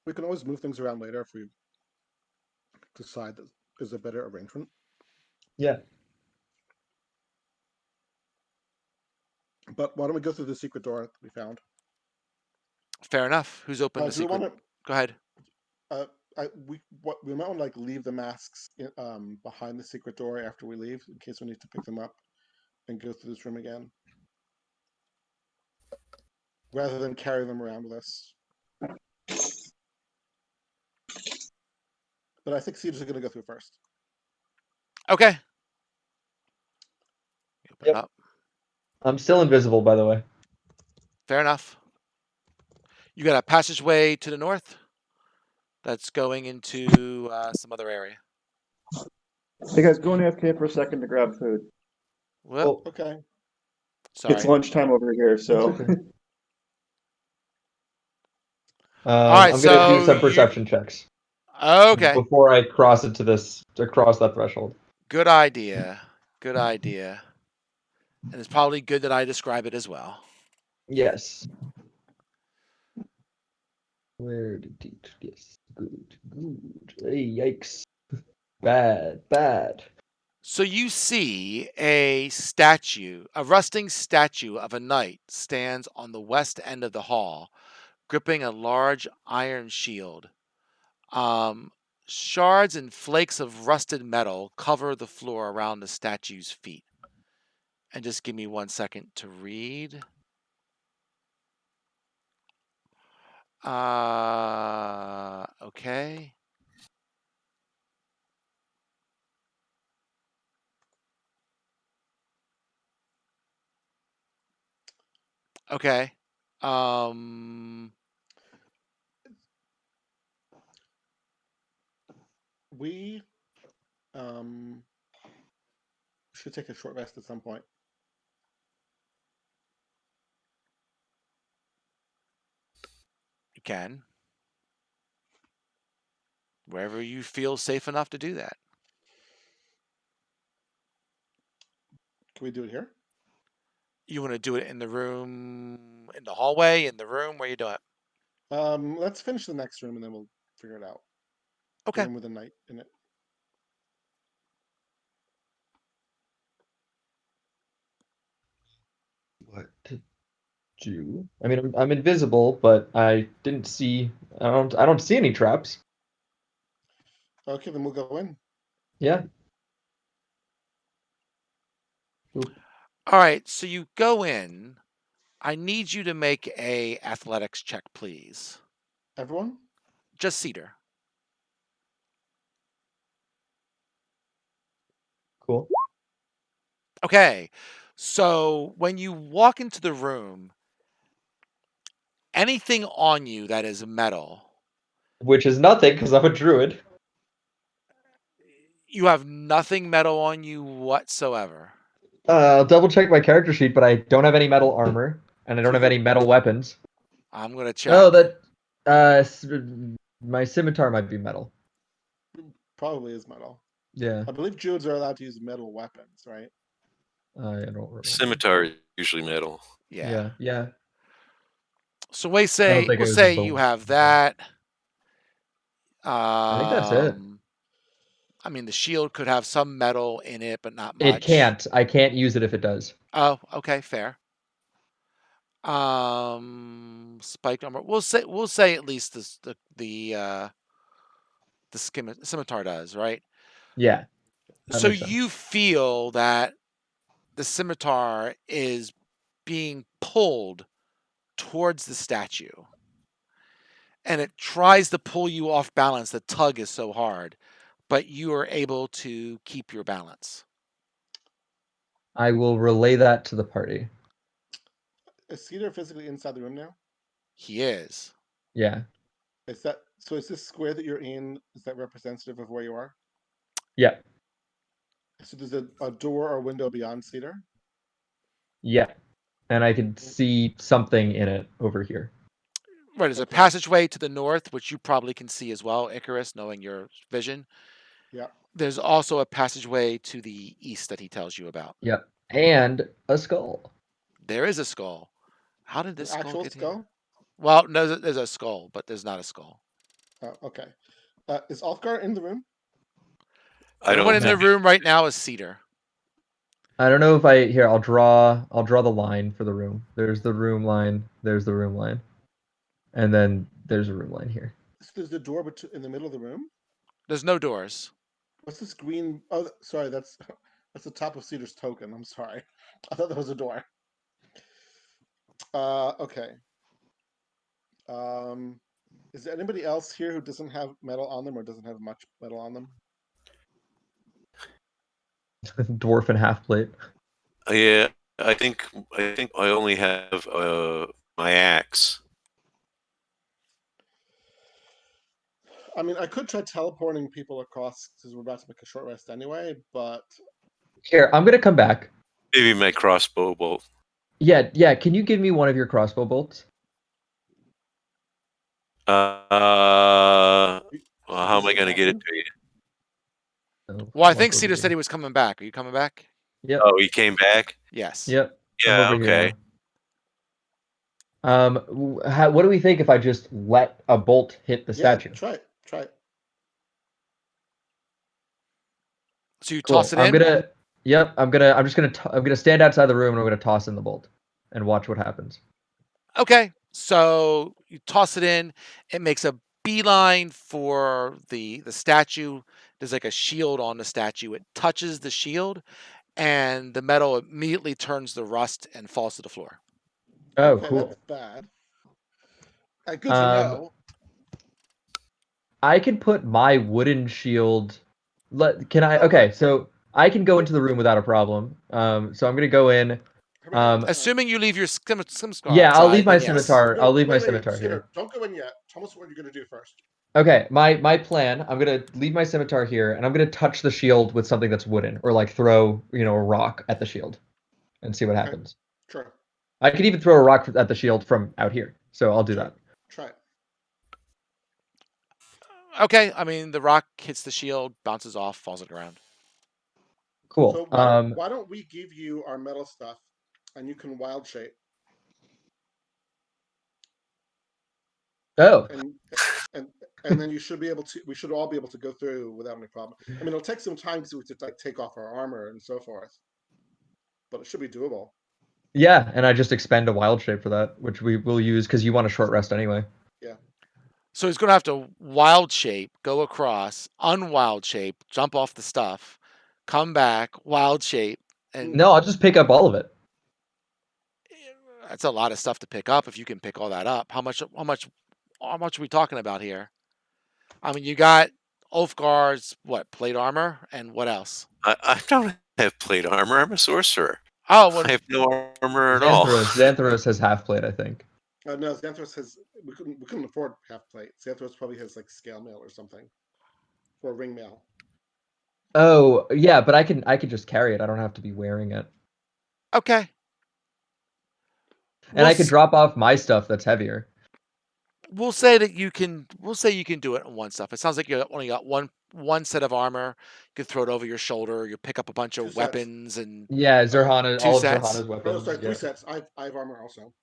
We can always move things around later if we decide that is a better arrangement. Yeah. But why don't we go through the secret door that we found? Fair enough. Who's opened the Do we secret? want Go ahead. we might want to leave the masks behind the secret door after we leave, in case we need to pick them up and go through this room again, rather than carry them around with us. But I think Cedar's going to go through first. Okay. Open up. I'm still invisible, by the way. Fair enough. You got a passageway to the north that's going into some other area. Hey guys, go on AFK for a second to grab food. Well, okay. Sorry. It's lunchtime over here, so. Okay. All right, I'm gonna do some perception checks. Okay. Before I cross that threshold. Good idea. Good idea. And it's probably good that I describe it as well. Yes. Where did it? Yes. Good. Hey, yikes. Bad. So you see a rusting statue of a knight stands on the west end of the hall, gripping a large iron shield. Shards and flakes of rusted metal cover the floor around the statue's feet. And just give me 1 second to read. Okay. Okay. We should take a short rest at some point. You can. Wherever you feel safe enough to do that. Can we do it here? You want to do it in the room, in the hallway, in the room? Where you do it? Let's finish the next room and then we'll figure it out. Okay. The room with a knight in it. What to do? I mean, I'm invisible, but I didn't see. I don't see any traps. Okay, then we'll go in. Yeah. Oop. All right. So you go in. I need you to make a athletics check, please. Everyone? Just Cedar. Cool. Okay, so when you walk into the room, anything on you that is metal, Which is nothing because I'm a druid. you have nothing metal on you whatsoever. I'll double check my character sheet, but I don't have any metal armor, and I don't have any metal weapons. I'm gonna check. Oh, my scimitar might be metal. Probably is metal. Yeah, I believe druids are allowed to use metal weapons, right? I don't remember. Scimitar is usually metal. Yeah. Yeah. So we I don't say think it we'll was say both. you have that. I think that's it. I mean, the shield could have some metal in it, but not much. It can't. I can't use it if it does. Oh, okay, fair. Spike armor. We'll say at least the scimitar does, right? Yeah. So you feel that the scimitar is being pulled towards the statue, and it tries to pull you off balance. The tug is so hard, but you are able to keep your balance. I will relay that to the party. Is Cedar physically inside the room now? He is. Yeah. Is this square that you're in, is that representative of where you are? Yeah. So there's a door or window beyond Cedar? Yeah. And I can see something in it over here. Right, there's a passageway to the north, which you probably can see as well, Icarus, knowing your vision. Yeah. There's also a passageway to the east that he tells you about. Yep. And a skull. There is a skull. How did this An skull actual get skull? here? Well, no, there's a skull, but there's not a skull. Oh, okay. Is Ulfgar in the room? Everyone in the room right now is Cedar. I don't know if I'll draw the line for the room. There's the room line, there's the room line. And then there's a room line here. So there's the door in the middle of the room? There's no doors. What's this green? Oh, sorry, that's the top of Cedar's token. I'm sorry. I thought that was a door. Okay. Is there anybody else here who doesn't have metal on them or doesn't have much metal on them? Dwarf and half plate. Yeah, I think I only have my axe. I mean, I could try teleporting people across because we're about to make a short rest anyway, but Here, I'm gonna come back. Maybe my crossbow bolt. Yeah. Can you give me one of your crossbow bolts? Well, how am I going to get it to you? Well, I think Cedar said he was coming back. Are you coming back? Yep. Oh, he came back? Yes. Yep. Yeah, okay. What do we think if I just let a bolt hit the statue? Try it. So you toss it in? I'm gonna stand outside the room and I'm gonna toss in the bolt and watch what happens. Okay. So you toss it in. It makes a beeline for the statue. There's like a shield on the statue. It touches the shield, and the metal immediately turns to rust and falls to the floor. Oh, okay, cool. That's bad. Good to know. I can put my wooden shield. Okay, so I can go into the room without a problem. So I'm gonna go in. Assuming you leave your scimitar. Yeah, I'll leave outside, my then yes. scimitar. No, I'll leave my wait, scimitar Cedar, here. don't go in yet. Tell us what you're gonna do first. Okay, my plan. I'm gonna leave my scimitar here, and I'm gonna touch the shield with something that's wooden, or like throw a rock at the shield, and see what happens. Sure. I could even throw a rock at the shield from out here, so I'll do that. Try it. Okay, I mean the rock hits the shield, bounces off, falls on the ground. Cool. So why don't we give you our metal stuff, and you can wild shape. Oh. And then you should be able to. We should all be able to go through without any problem. I mean, it'll take some time to like take off our armor and so forth, but it should be doable. Yeah, and I just expend a wild shape for that, which we will use because you want a short rest anyway. Yeah. So he's going to have to wild shape, go across, unwild shape, jump off the stuff, come back, wild shape, and no, I'll just pick up all of it. That's a lot of stuff to pick up if you can pick all that up. How much are we talking about here? I mean, you got Ulfgar's what? Plate armor and what else? I don't have plate armor. I'm a sorcerer. Oh, well, I have no armor at all. Xanthros has half plate, I think. No, Xanthos has. We couldn't afford half plate. Xanthos probably has like scale mail or something, or ring mail. Oh yeah, but I can just carry it. I don't have to be wearing it, okay. and I could drop off my stuff that's heavier. We'll say that you can. We'll say you can do it on one stuff. It sounds like you only got one set of armor. You could throw it over your shoulder. You pick up a bunch of weapons and Yeah, Zerhana, two all of sets. Zerhana's weapons. Oh, sorry, 3 yeah. sets. I have armor also.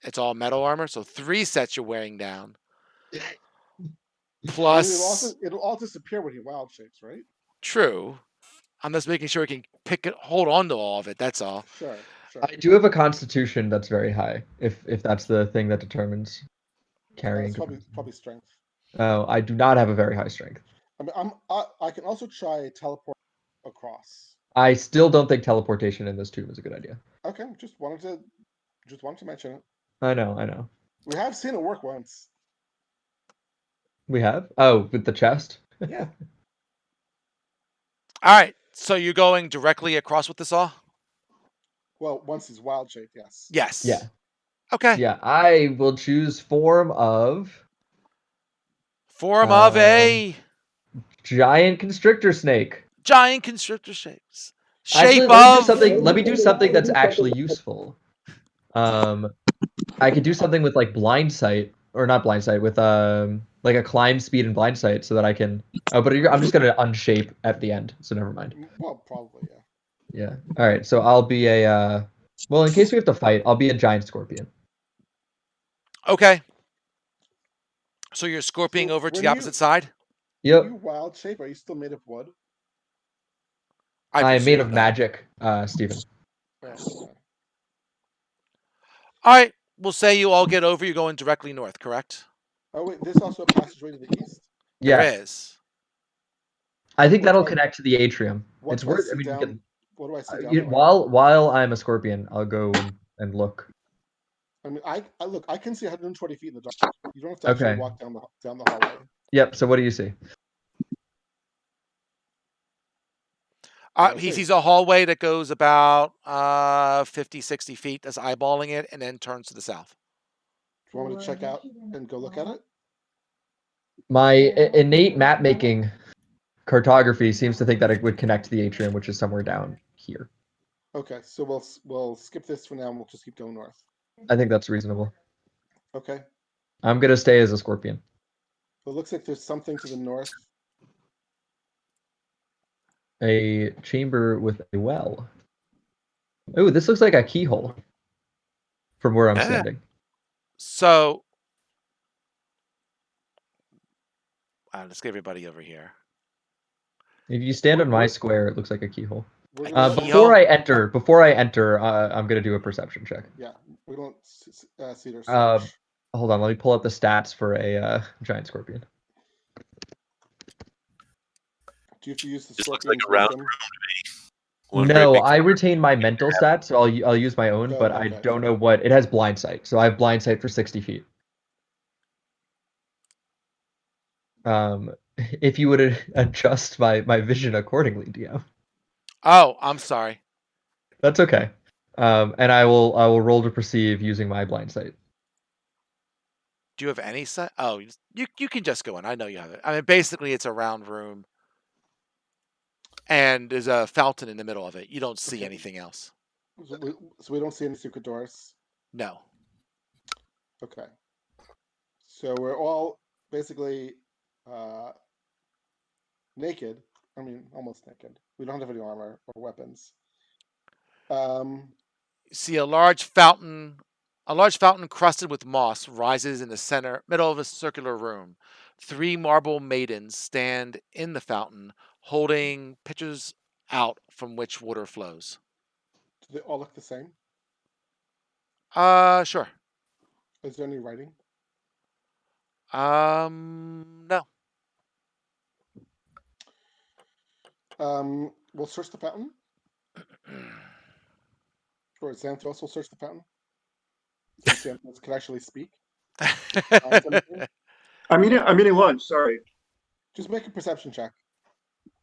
It's all metal armor, so 3 sets you're wearing down. Plus, it'll all disappear when he wild shapes, right? True. I'm just making sure we can hold on to all of it. That's all. Sure. I do have a constitution that's very high. If that's the thing that determines carrying. Probably strength. Oh, I do not have a very high strength. I mean, I can also try teleport across. I still don't think teleportation in this tomb is a good idea. Okay, just wanted to mention it. I know. We have seen it work once. We have? Oh, with the chest? Yeah. All right. So you're going directly across with the saw? Well, once he's wild shaped, yes. Yes. Yeah. Okay. Yeah, I will choose form of a giant constrictor snake. Giant constrictor shapes. Actually, let me do something that's actually useful. I could do something with like blind sight, or not blind sight, with like a climb speed and blind sight, so that I can. Oh, but I'm just gonna unshape at the end, so never mind. Well, probably yeah. Yeah. All right. So I'll be a. Well, in case we have to fight, I'll be a giant scorpion. Okay. So you're scorpioning over to the opposite side? Yep. When you wild shape, are you still made of wood? I'm made of magic, Steven. Okay. All right. We'll say you all get over. You're going directly north, correct? Oh wait, there's also a passageway to the east. Yeah. There is. I think that'll connect to the atrium. What do I see down while I'm a scorpion, I'll go and look. I mean, I look. I can see 120 feet in the dark. You don't have to actually walk down the hallway. Yep. So what do you see? He sees a hallway that goes about 50, 60 feet. That's eyeballing it, and then turns to the south. Do you want me to check out and go look at it? My innate map making cartography seems to think that it would connect to the atrium, which is somewhere down here. Okay, so we'll skip this for now, and we'll just keep going north. I think that's reasonable. Okay. I'm gonna stay as a scorpion. It looks like there's something to the north. A chamber with a well. Oh, this looks like a keyhole from where I'm standing. So, let's get everybody over here. If you stand on my square, it looks like a keyhole. Keyhole? Before I enter, I'm gonna do a perception check. Yeah, we don't see their search. Hold on, let me pull up the stats for a giant scorpion. Do you have to use the This looks scorpion's like a round wisdom? room to me. No, I retain my mental stats, so I'll use my own, but I don't know what it has. Blind sight, so I have blind sight for 60 feet. If you would adjust my vision accordingly, DM. Oh, I'm sorry. That's okay. And I will roll to perceive using my blind sight. Do you have any sight? Oh, you can just go in. I know you have it. I mean, basically, it's a round room, and there's a fountain in the middle of it. You don't see anything else. So we don't see any secret doors? No. Okay. So we're all basically naked. I mean, almost naked. We don't have any armor or weapons. You see a large fountain crusted with moss rises in the middle of a circular room. 3 marble maidens stand in the fountain, holding pitchers out from which water flows. Do they all look the same? Sure. Is there any writing? No. We'll search the fountain. Or Xanthos will search the fountain. Since Xanthos can actually speak. I'm eating lunch. Sorry. Just make a perception check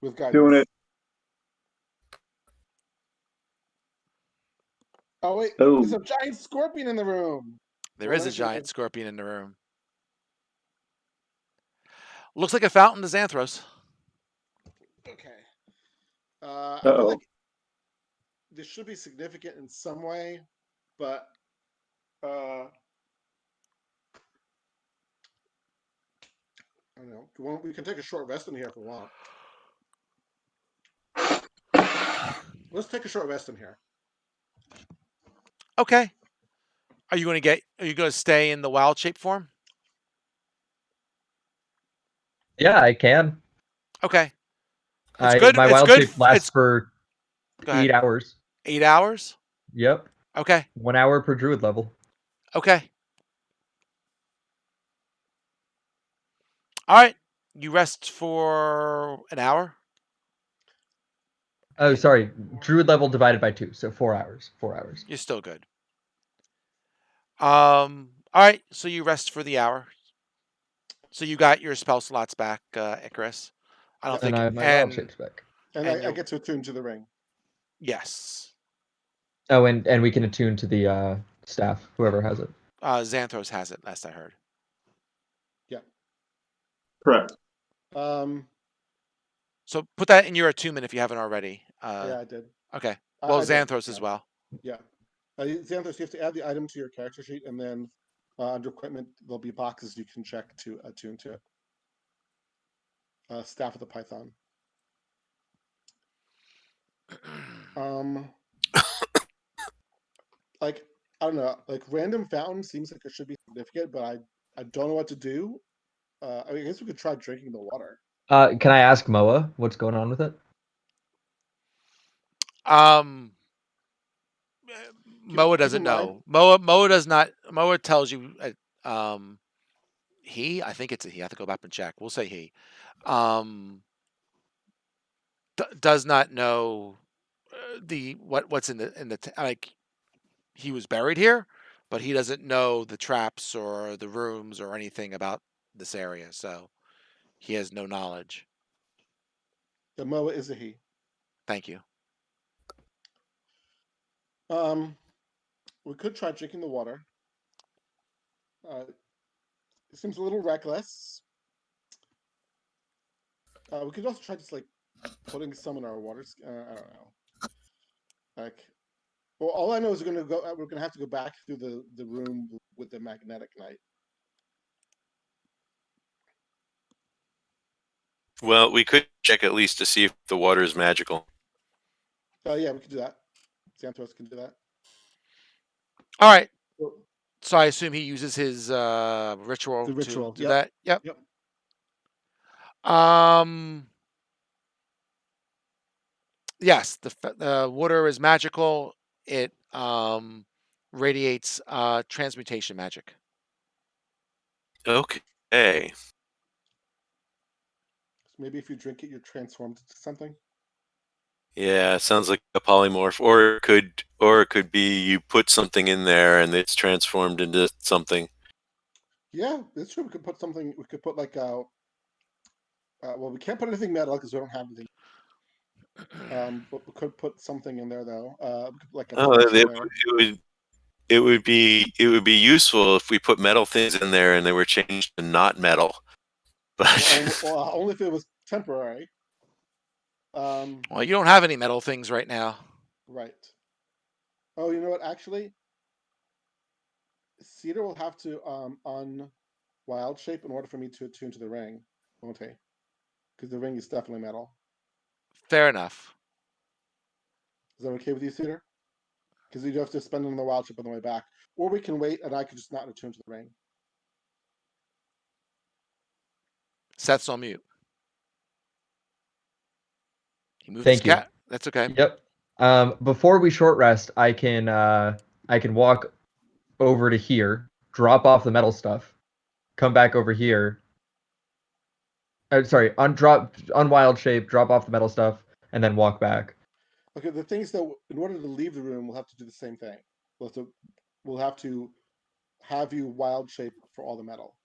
with guidance. Doing it. Oh wait, Oh. there's a giant scorpion in the room. There Well, is a let me see what giant scorpion in the room. Looks like a fountain to Xanthros. Okay. I Uh-oh. feel like this should be significant in some way, but I don't know. We can take a short rest in here if we want. Let's take a short rest in here. Okay. Are you going to stay in the wild shape form? Yeah, I can. Okay. It's good. My It's wild good. shape lasts for Go ahead. 8 hours. 8 hours? Yep. Okay. 1 hour per druid level. Okay. All right. You rest for an hour. Oh, sorry. Druid level divided by 2, so 4 hours. 4 hours. You're still good. All right. So you rest for the hour. So you got your spell slots back, Icarus. I don't Yep. think. And I have my wild shapes back. And And I get to attune to the ring. yes. Oh, and we can attune to the staff, whoever has it. Xanthros has it, last I heard. Yeah. Correct. So put that in your attunement if you haven't already. Yeah, I did. Okay. Well, I did, Xanthros as well. Yeah. Xanthos, you have to add the item to your character sheet, and then under equipment, there'll be boxes you can check to attune to it. Staff of the Python. Like, I don't know, like random fountain seems like it should be significant, but I don't know what to do. I guess we could try drinking the water. Can I ask Moa what's going on with it? Moa doesn't know. Moa does not. Moa tells you. He. I think it's a he. I have to go back and check. We'll say he. Does not know what's in the like. He was buried here, but he doesn't know the traps or the rooms or anything about this area. So he has no knowledge. The Moa is a he. Thank you. We could try drinking the water. It seems a little reckless. We could also try just like putting some in our water. I don't know. Like, well, all I know is we're gonna have to go back through the room with the magnetic knight. Well, we could check at least to see if the water is magical. Yeah, we could do that. Xanthos can do that. All right. Well, So I assume he uses his ritual to do that. Yep. Yes, the water is magical. It radiates transmutation magic. Okay. Maybe if you drink it, you're transformed into something. Yeah, it sounds like a polymorph, or it could be you put something in there and it's transformed into something. Yeah, that's true. We could put something. We could put like well, we can't put anything metal because we don't have anything. But we could put something in there though. Like a torch in there. It would be useful if we put metal things in there and they were changed to not metal. But Well, only if it was temporary. Well, you don't have any metal things right now. Right. Oh, you know what? Actually, Cedar will have to wild shape in order for me to attune to the ring, won't he? Because the ring is definitely metal. Fair enough. Is that okay with you, Cedar? Because you have to spend it on the wild shape on the way back, or we can wait and I could just not attune to the ring. Seth's on mute. He moved Thank his you. cat. That's okay. Yep. Before we short rest, I can walk over to here, drop off the metal stuff, come back over here. Sorry, unwild shape, drop off the metal stuff, and then walk back. Okay, the things that in order to leave the room, we'll have to do the same thing. We'll have to have you wild shape for all the metal.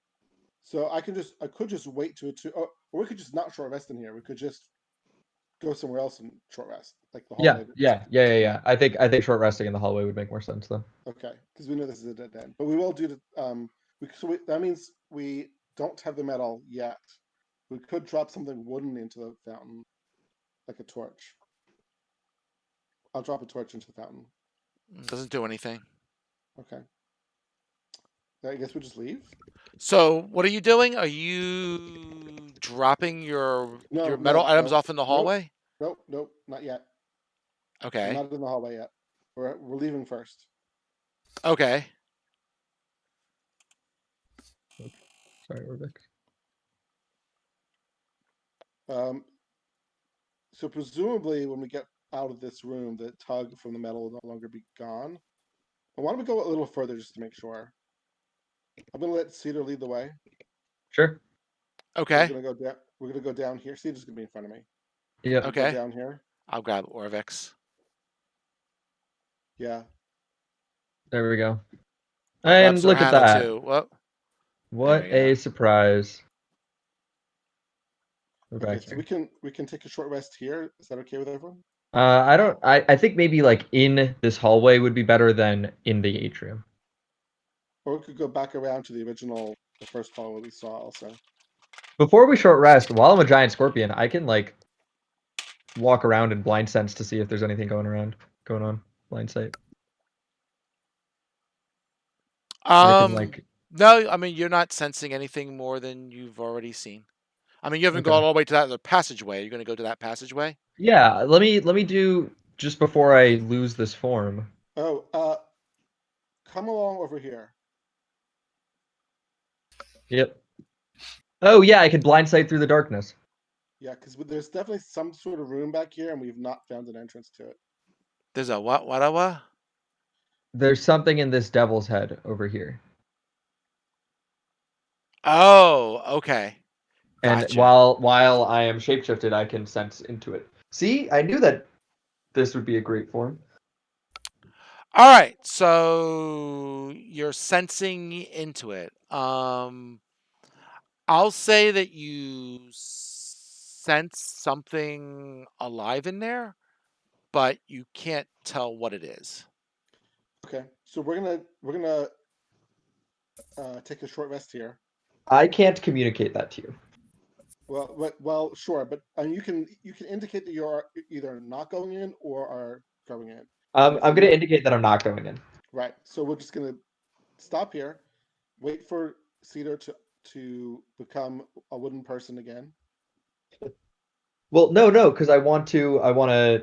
So I could just wait to or we could just not short rest in here. We could just go somewhere else and short rest, like the hallway. Yeah. I think short resting in the hallway would make more sense though. Okay, because we know this is a dead end, but we will do the that means we don't have the metal yet. We could drop something wooden into the fountain, like a torch. I'll drop a torch into the fountain. Doesn't do anything. Okay. I guess we just leave. So what are you doing? Are you dropping your metal items off in the hallway? Nope, not yet. Okay. I'm not in the hallway yet. We're leaving first. Okay. Sorry, Orvic. So presumably when we get out of this room, the tug from the metal will no longer be gone. But why don't we go a little further just to make sure? I'm gonna let Cedar lead the way. Sure. Okay. We're gonna go down here. Cedar's gonna be in front of me. Yeah. Okay. Go down here. I'll grab Orvix. Yeah. There we go. I'll grab And look at Serhana that. too. Well, what a surprise. Okay, so we can take a short rest here. Is that okay with everyone? I think maybe like in this hallway would be better than in the atrium. Or we could go back around to the first hallway we saw also. Before we short rest, while I'm a giant scorpion, I can like walk around and blind sense to see if there's anything going on. Blind sight. No, I mean you're not sensing anything more than you've already seen. I mean you haven't gone all the way to that other passageway. You're gonna go to that passageway? Yeah, let me do just before I lose this form. Oh, come along over here. Yep. Oh yeah, I could blind sight through the darkness. Yeah, because there's definitely some sort of room back here, and we've not found an entrance to it. There's a what? There's something in this devil's head over here. Oh, okay. And Gotcha. while I am shapeshifted, I can sense into it. See, I knew that this would be a great form. All right, so you're sensing into it. I'll say that you sense something alive in there, but you can't tell what it is. Okay, so we're gonna take a short rest here. I can't communicate that to you. Well, sure, but you can indicate that you're either not going in or are going in. I'm going to indicate that I'm not going in. Right. So we're just gonna stop here, wait for Cedar to become a wooden person again. Well, no, because I want to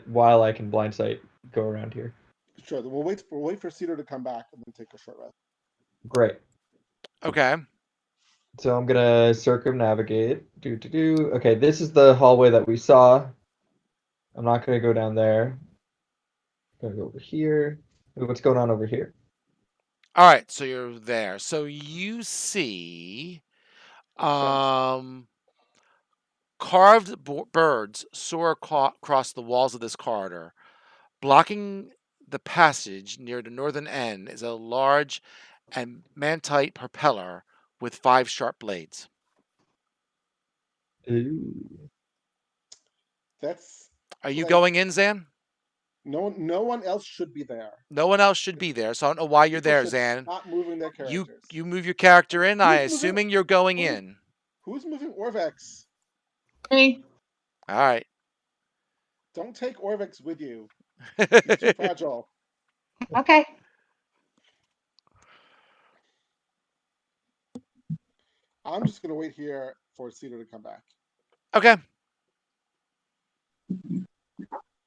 while I can blind sight go around here. Sure. Then we'll wait for Cedar to come back and then take a short rest. Great. Okay. So I'm gonna circumnavigate. Okay, this is the hallway that we saw. I'm not gonna go down there. I'm gonna go over here. What's going on over here? All right, so you're there. So you see carved birds soar across the walls of this corridor. Blocking the passage near the northern end is a large and mantite propeller with 5 sharp blades. Ooh. Are you going in, Zan? No one else should be there. No one else should be there, so I don't know why you're there, Zan. Stop moving their characters. You move your character in. Assuming you're going in. Who's moving Orvex? Me. All right. Don't take Orvex with you. He's too fragile. Okay. I'm just gonna wait here for Cedar to come back. Okay.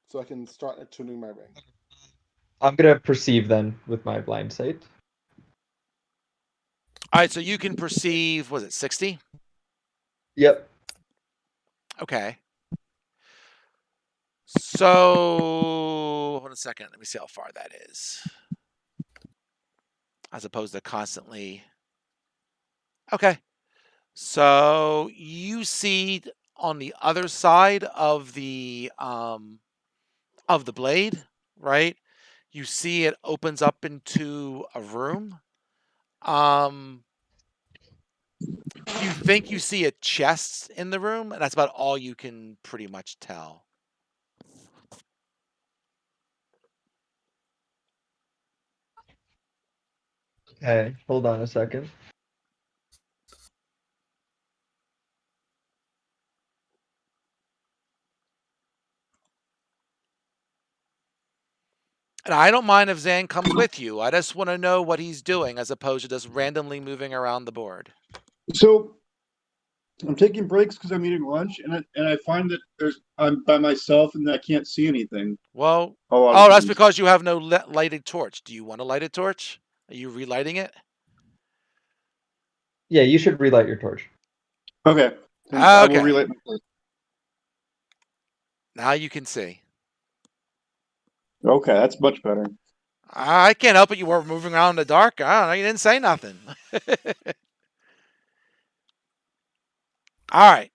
So I can start attuning my ring. I'm gonna perceive then with my blind sight. All right, so you can perceive, was it 60? Yep. Okay. So, hold on a second. Let me see how far that is. As opposed to constantly. Okay. So you see on the other side of the blade, right? You see it opens up into a room. You think you see a chest in the room, and that's about all you can pretty much tell. Okay, hold on a second. And I don't mind if Zan comes with you. I just want to know what he's doing as opposed to just randomly moving around the board. So I'm taking breaks because I'm eating lunch, and I find that I'm by myself and I can't see anything. Well, A lot of oh, that's times. because you have no lighted torch. Do you want a lighted torch? Are you relighting it? Yeah, you should relight your torch. Okay. Then I will Okay. relight my torch. Now you can see. Okay, that's much better. I can't help it. You were moving around in the dark. I don't know. You didn't say nothing. All right.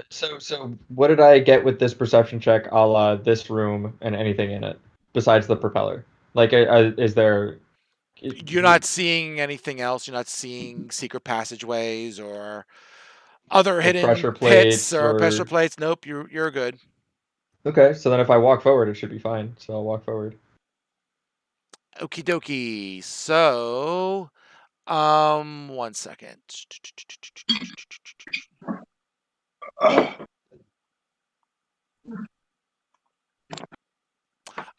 So what did I get with this perception check, a la this room and anything in it besides the propeller? Like, is there? You're not seeing anything else. You're not seeing secret passageways or other Like hidden pressure pits plates or pressure or plates. Nope, you're good. okay. So then if I walk forward, it should be fine. So I'll walk forward. Okie dokie. So, 1 second.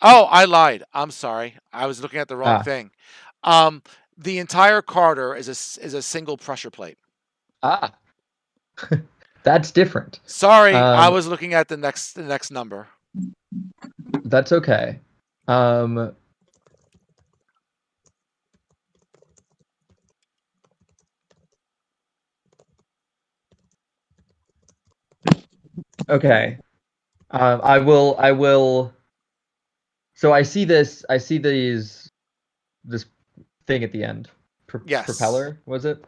Oh, I lied. I'm sorry. I was looking at the wrong thing. The entire corridor is a single pressure plate. Ah, that's different. Sorry, I was looking at the next number. That's okay. Okay. I will. So I see this. I see this thing at the end. Yes. Propeller, was it?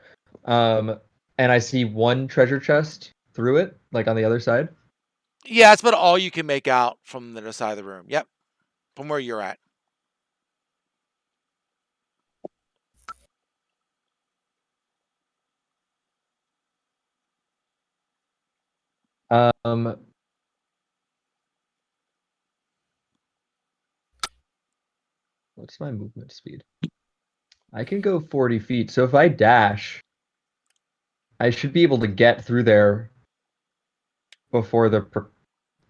And I see one treasure chest through it, like on the other side. Yeah, that's about all you can make out from the other side of the room. Yep. From where you're at. What's my movement speed? I can go 40 feet. So if I dash, I should be able to get through there before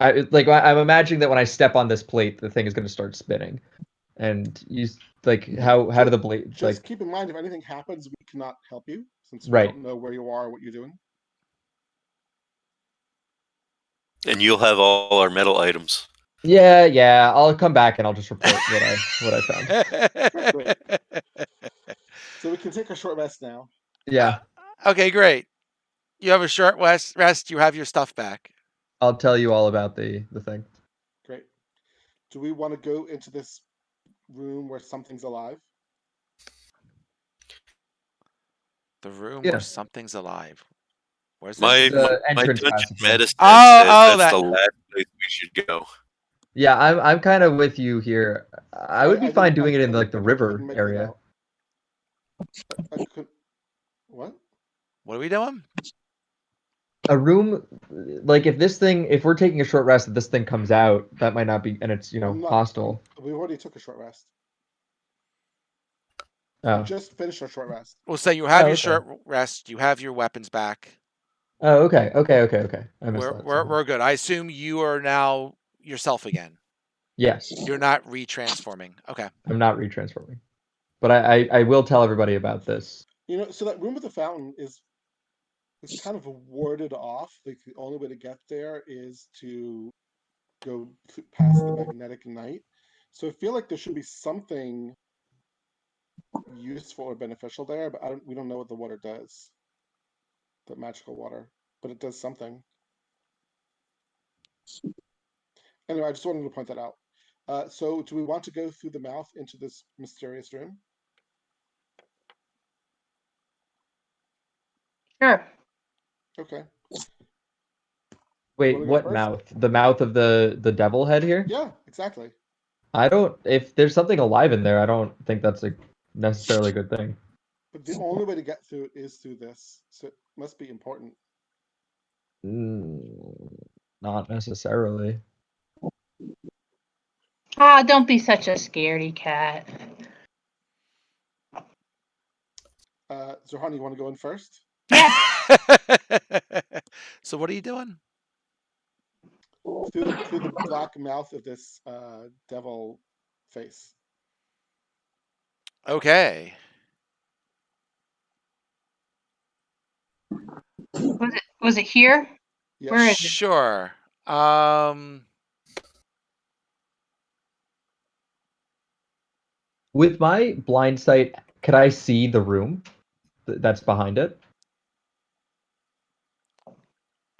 I'm imagining that when I step on this plate, the thing is going to start spinning. And you like how do the blade just keep in mind if anything happens, we cannot help you since we don't know where you are or what you're doing. And you'll have all our metal items. Yeah. I'll come back and I'll just report what I found. Great. So we can take a short rest now. Yeah. Okay, great. You have a short rest. You have your stuff back. I'll tell you all about the thing. Great. Do we want to go into this room where something's alive? The room where something's alive. Where's my this? Entrance dungeon passageway. medicine Oh, says that's the last place we should go. Yeah, I'm kind of with you here. I would be fine doing it in like the river area. I could. What? What are we doing? A room, like if we're taking a short rest, if this thing comes out, that might not be, and it's hostile. We already took a short rest. Oh. We just finished our short rest. We'll say you have your short rest. You have your weapons back. Oh, okay. I missed that. We're good. I assume you are now yourself again. Yes. You're not retransforming. Okay. I'm not retransforming, but I will tell everybody about this. So that room with the fountain is kind of warded off. Like the only way to get there is to go past the magnetic night. So I feel like there should be something useful or beneficial there, but we don't know what the water does. The magical water, but it does something. Anyway, I just wanted to point that out. So do we want to go through the mouth into this mysterious room? Sure. Okay. Wait, Wanna go what first? mouth? The mouth of the devil head here? Yeah, exactly. I don't. If there's something alive in there, I don't think that's a necessarily good thing. But the only way to get through it is through this, so it must be important. Not necessarily. Ah, don't be such a scaredy cat. Zohani, you want to go in first? Yeah. So what are you doing? Through the black mouth of this devil face. Okay. Was it here? Yes. Where is it? Sure. With my blind sight, could I see the room that's behind it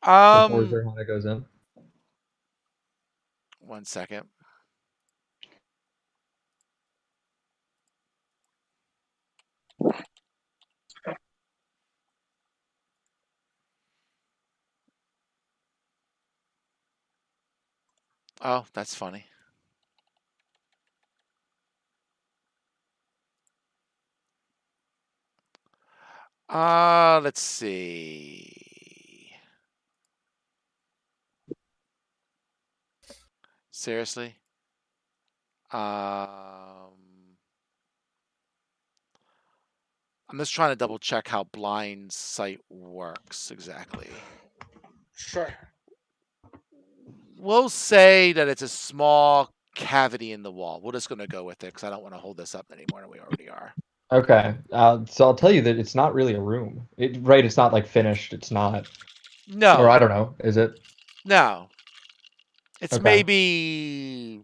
before um, Zerhana goes in? 1 second. Oh, that's funny. Let's see. Seriously? I'm just trying to double check how blind sight works exactly. Sure. We'll say that it's a small cavity in the wall. We're just going to go with it because I don't want to hold this up any more than we already are. Okay. So I'll tell you that it's not really a room. Right? It's not like finished. It's not. Or I No, don't know. Is it? no. It's Okay. maybe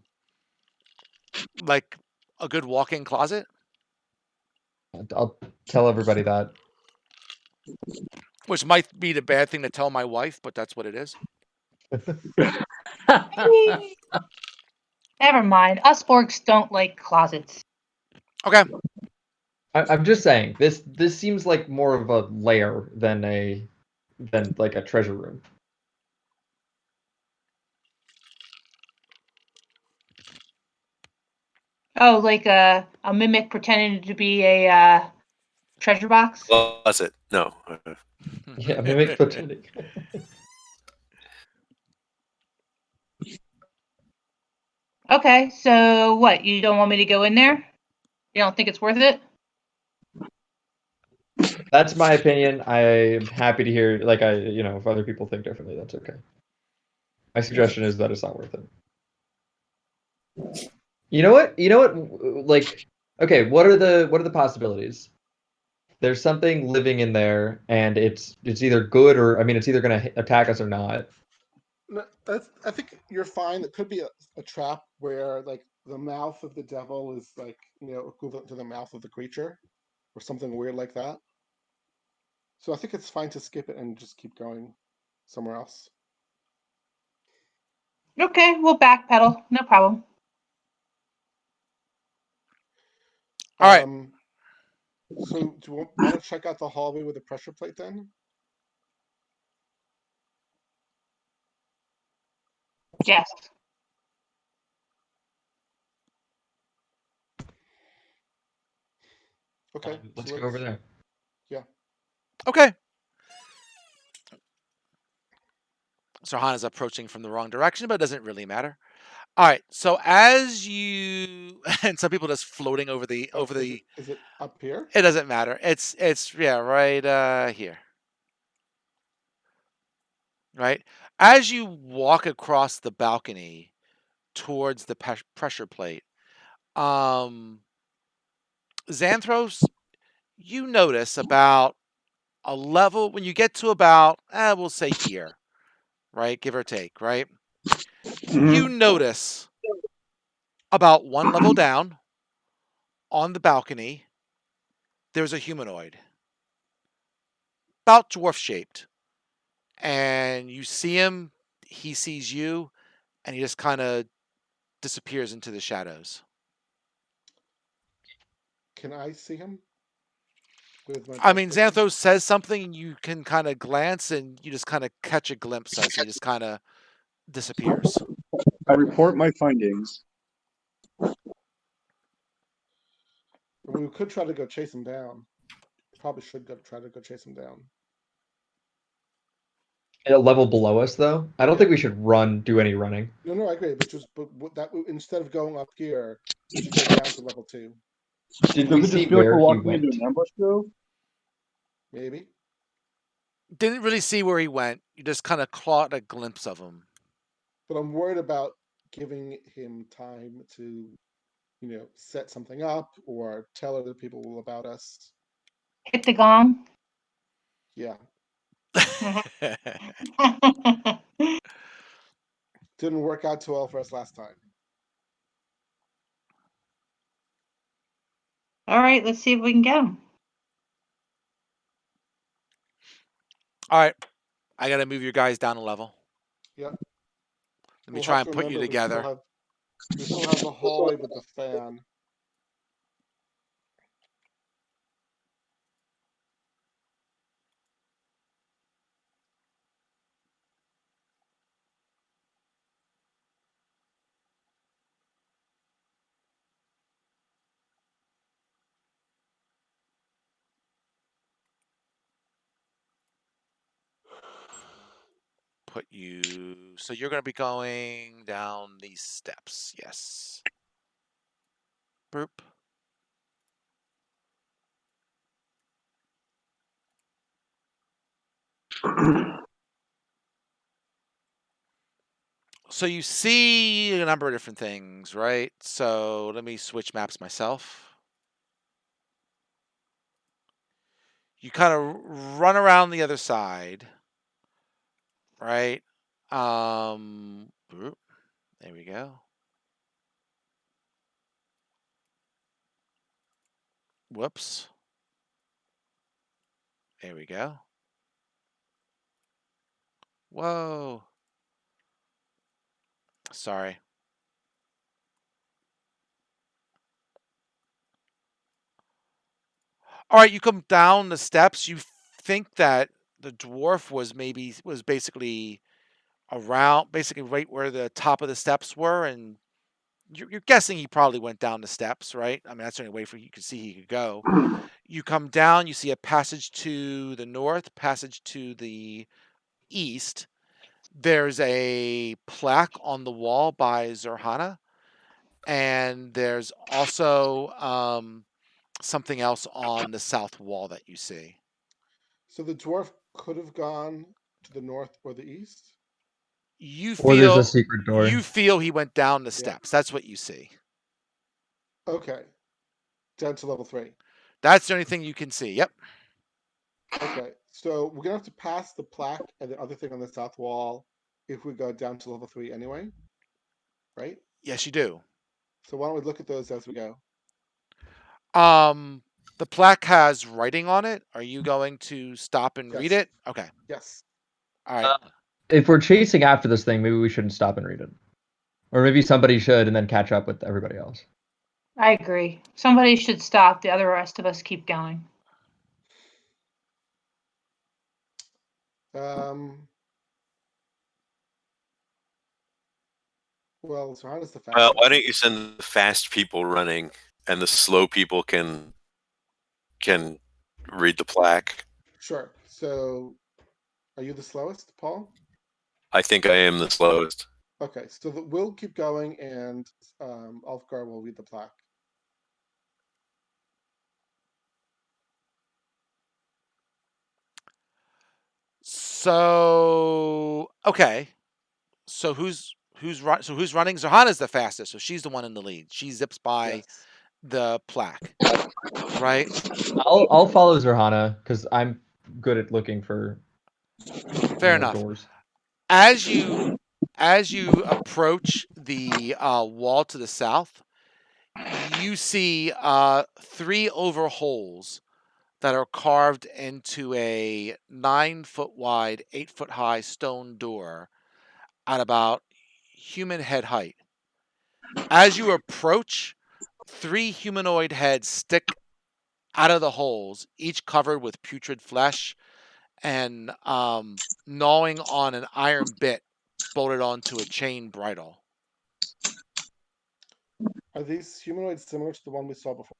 like a good walk-in closet, I'll tell everybody that. which might be the bad thing to tell my wife, but that's what it is. Never mind. Us orcs don't like closets. Okay. I'm just saying this seems like more of a lair than like a treasure room. Oh, like a mimic pretending to be a treasure box? Closet. No. Yeah, mimic pretending. Okay, so what? You don't want me to go in there? You don't think it's worth it? That's my opinion. I'm happy to hear. Like if other people think differently, that's okay. My suggestion is that it's not worth it. You know what? You know what? Like, okay, what are the possibilities? There's something living in there, and it's either good or I mean, it's either gonna attack us or not. No, I think you're fine. It could be a trap where like the mouth of the devil is like equivalent to the mouth of the creature, or something weird like that. So I think it's fine to skip it and just keep going somewhere else. Okay, we'll backpedal. No problem. All right. So do you want to check out the hallway with the pressure plate then? Yes. Okay. Let's go over there. Yeah. Okay. So Hana's approaching from the wrong direction, but it doesn't really matter. All right. So as you and some people just floating over the Is it up here? it doesn't matter. It's yeah, right here. Right? As you walk across the balcony towards the pressure plate, Xanthros, you notice about a level when you get to about we'll say here, right? Give or take, right? You notice about one level down on the balcony, there's a humanoid, about dwarf shaped. And you see him, he sees you, and he just kind of disappears into the shadows. Can I see him? with my I mean, best vision. Xanthos says something, and you can kind of glance, and you just kind of catch a glimpse as he just kind of disappears. I report my findings. We could try to go chase him down. Probably should try to go chase him down. At a level below us, though, I don't Yeah. think we should do any running. No, I agree. But instead of going up here, we should go down to level 2. Did Does we it just see feel like where we're he walking into went? an ambush grove? Maybe. Didn't really see where he went. You just kind of caught a glimpse of him. But I'm worried about giving him time to, set something up or tell other people about us. Hit the gong. Yeah. All Didn't work out too well for us last time. right, let's see if we can get him. All right, I got to move your guys down a level. Yep. Let me try and put you together. We still have the hallway with the fan. Put you. So you're going to be going down these steps. Yes. Boop. So you see a number of different things, right? So let me switch maps myself. You kind of run around the other side, right? Boop. There we go. Whoops. There we go. Whoa. Sorry. All right, you come down the steps. You think that the dwarf was basically around, basically right where the top of the steps were, and you're guessing he probably went down the steps, right? I mean, that's the only way for you could see he could go. You come down, you see a passage to the north, passage to the east. There's a plaque on the wall by Zerhana, and there's also something else on the south wall that you see. So the dwarf could have gone to the north or the east. Or there's a secret door. You feel he went down the steps. That's what you see. Okay. Down to level 3. That's the only thing you can see. Yep. Okay. So we're gonna have to pass the plaque and the other thing on the south wall if we go down to level 3 anyway. Right? Yes, you do. So why don't we look at those as we go? The plaque has writing on it. Are you going to stop and read it? Okay. Yes. All right. If we're chasing after this thing, maybe we shouldn't stop and read it. Or maybe somebody should and then catch up with everybody else. I agree. Somebody should stop. The rest of us keep going. Well, Zerhana's the fastest. Why don't you send the fast people running, and the slow people can read the plaque? Sure. So, are you the slowest, Paul? I think I am the slowest. Okay, so we'll keep going, and Ulfgar will read the plaque. So okay. So who's running? Zerhana's the fastest, so she's the one in the lead. She zips by the plaque, right? I'll follow Zerhana because I'm good at looking for Fair enough. doors. As you approach the wall to the south, you see 3 over holes that are carved into a 9-foot wide, 8-foot high stone door at about human head height. As you approach, 3 humanoid heads stick out of the holes, each covered with putrid flesh and gnawing on an iron bit bolted onto a chain bridle. Are these humanoids similar to the one we saw before?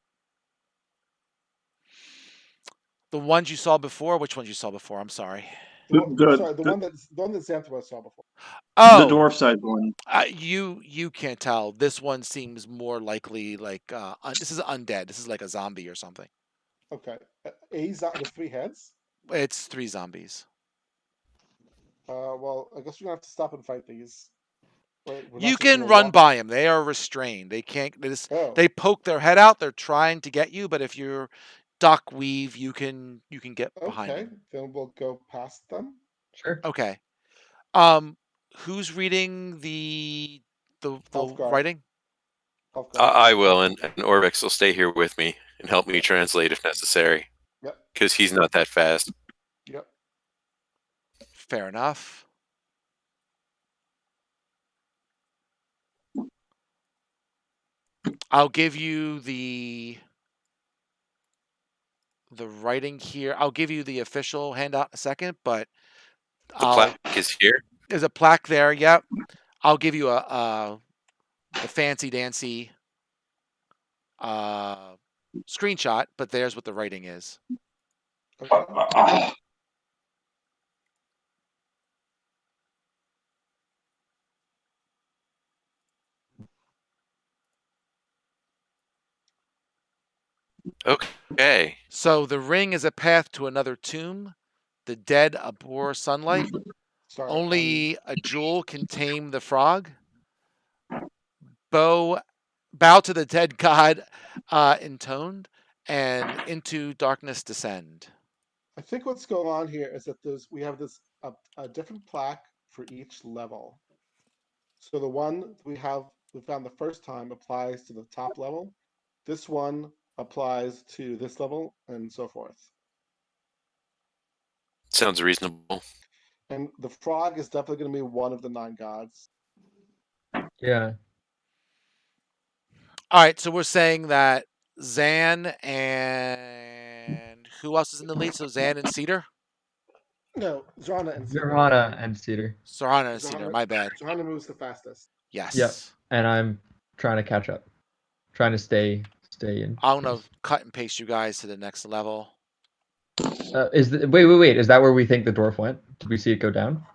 The ones you saw before? Which ones you saw before? I'm sorry. The one that Xanthros saw before. The Oh, dwarf side one. you can't tell. This one seems more likely like this is undead. This is like a zombie or something. Okay. With 3 heads? It's 3 zombies. Well, I guess we're gonna have to stop and fight these. You can run by them. They are restrained. They can't. They poke their head out. They're trying to get you, but if you're duck weave, you can get behind them. Okay, then we'll go past them. Sure. Okay. Who's reading the Ulfgar. writing? I will, and Orvex will stay here with me and help me translate if necessary. Yep. Because he's not that fast. Yep. Fair enough. I'll give you the writing here. I'll give you the official handout in a second, but The plaque is here. There's a plaque there. Yep. I'll give you the fancy dancy screenshot, but there's what the writing is. Okay. Okay. So the ring is a path to another tomb. The dead abhor sunlight. Only a jewel can tame the frog. Bow to the dead god intoned, and into darkness descend. I think what's going on here is that we have a different plaque for each level. So the one we found the first time applies to the top level. This one applies to this level, and so forth. Sounds reasonable. And the frog is definitely going to be one of the 9 gods. Yeah. All right, so we're saying that Zan and who else is in the lead? So Zan and Cedar? No, Zrana and Cedar. Zrana and Cedar. Zrana and Cedar, my bad. Zrana moves the fastest. Yes. Yep. And I'm trying to catch up. Trying to stay in. I'm gonna cut and paste you guys to the next level. Wait. Is that where we think the dwarf went? Did we see it go down?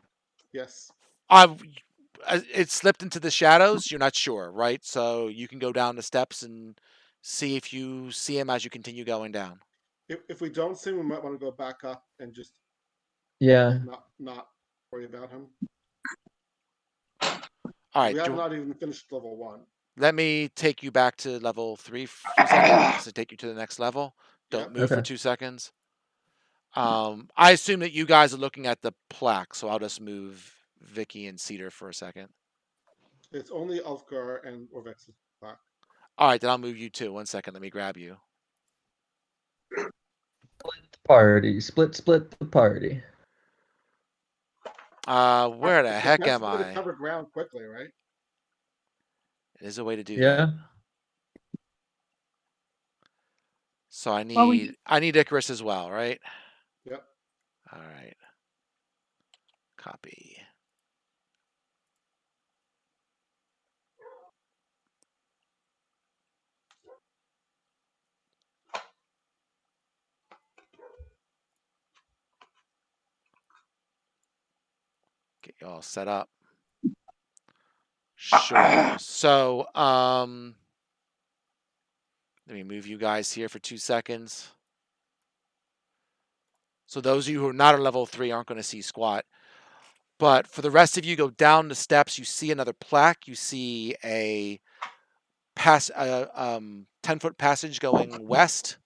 Yes. It slipped into the shadows. You're not sure, right? So you can go down the steps and see if you see him as you continue going down. If we don't see him, we might want to go back up and just not worry about him. All right. We have not even finished level 1. Let me take you back to level 3 for a second to take you to the next level. Don't move for 2 seconds. I assume that you guys are looking at the plaque, so I'll just move Vicky and Cedar for a second. It's only Ulfgar and Orvex's plaque. All right, then I'll move you too. 1 second. Let me grab you. Split the party. Split the party. Where the heck am I? That's cover ground quickly, right? It is a way to do that. So I need Icarus as well, right? Yep. All right. Copy. Get you all set up. Sure. So, let me move you guys here for 2 seconds. So those of you who are not at level 3 aren't going to see squat. But for the rest of you, go down the steps. You see another plaque. You see a 10-foot passage going west,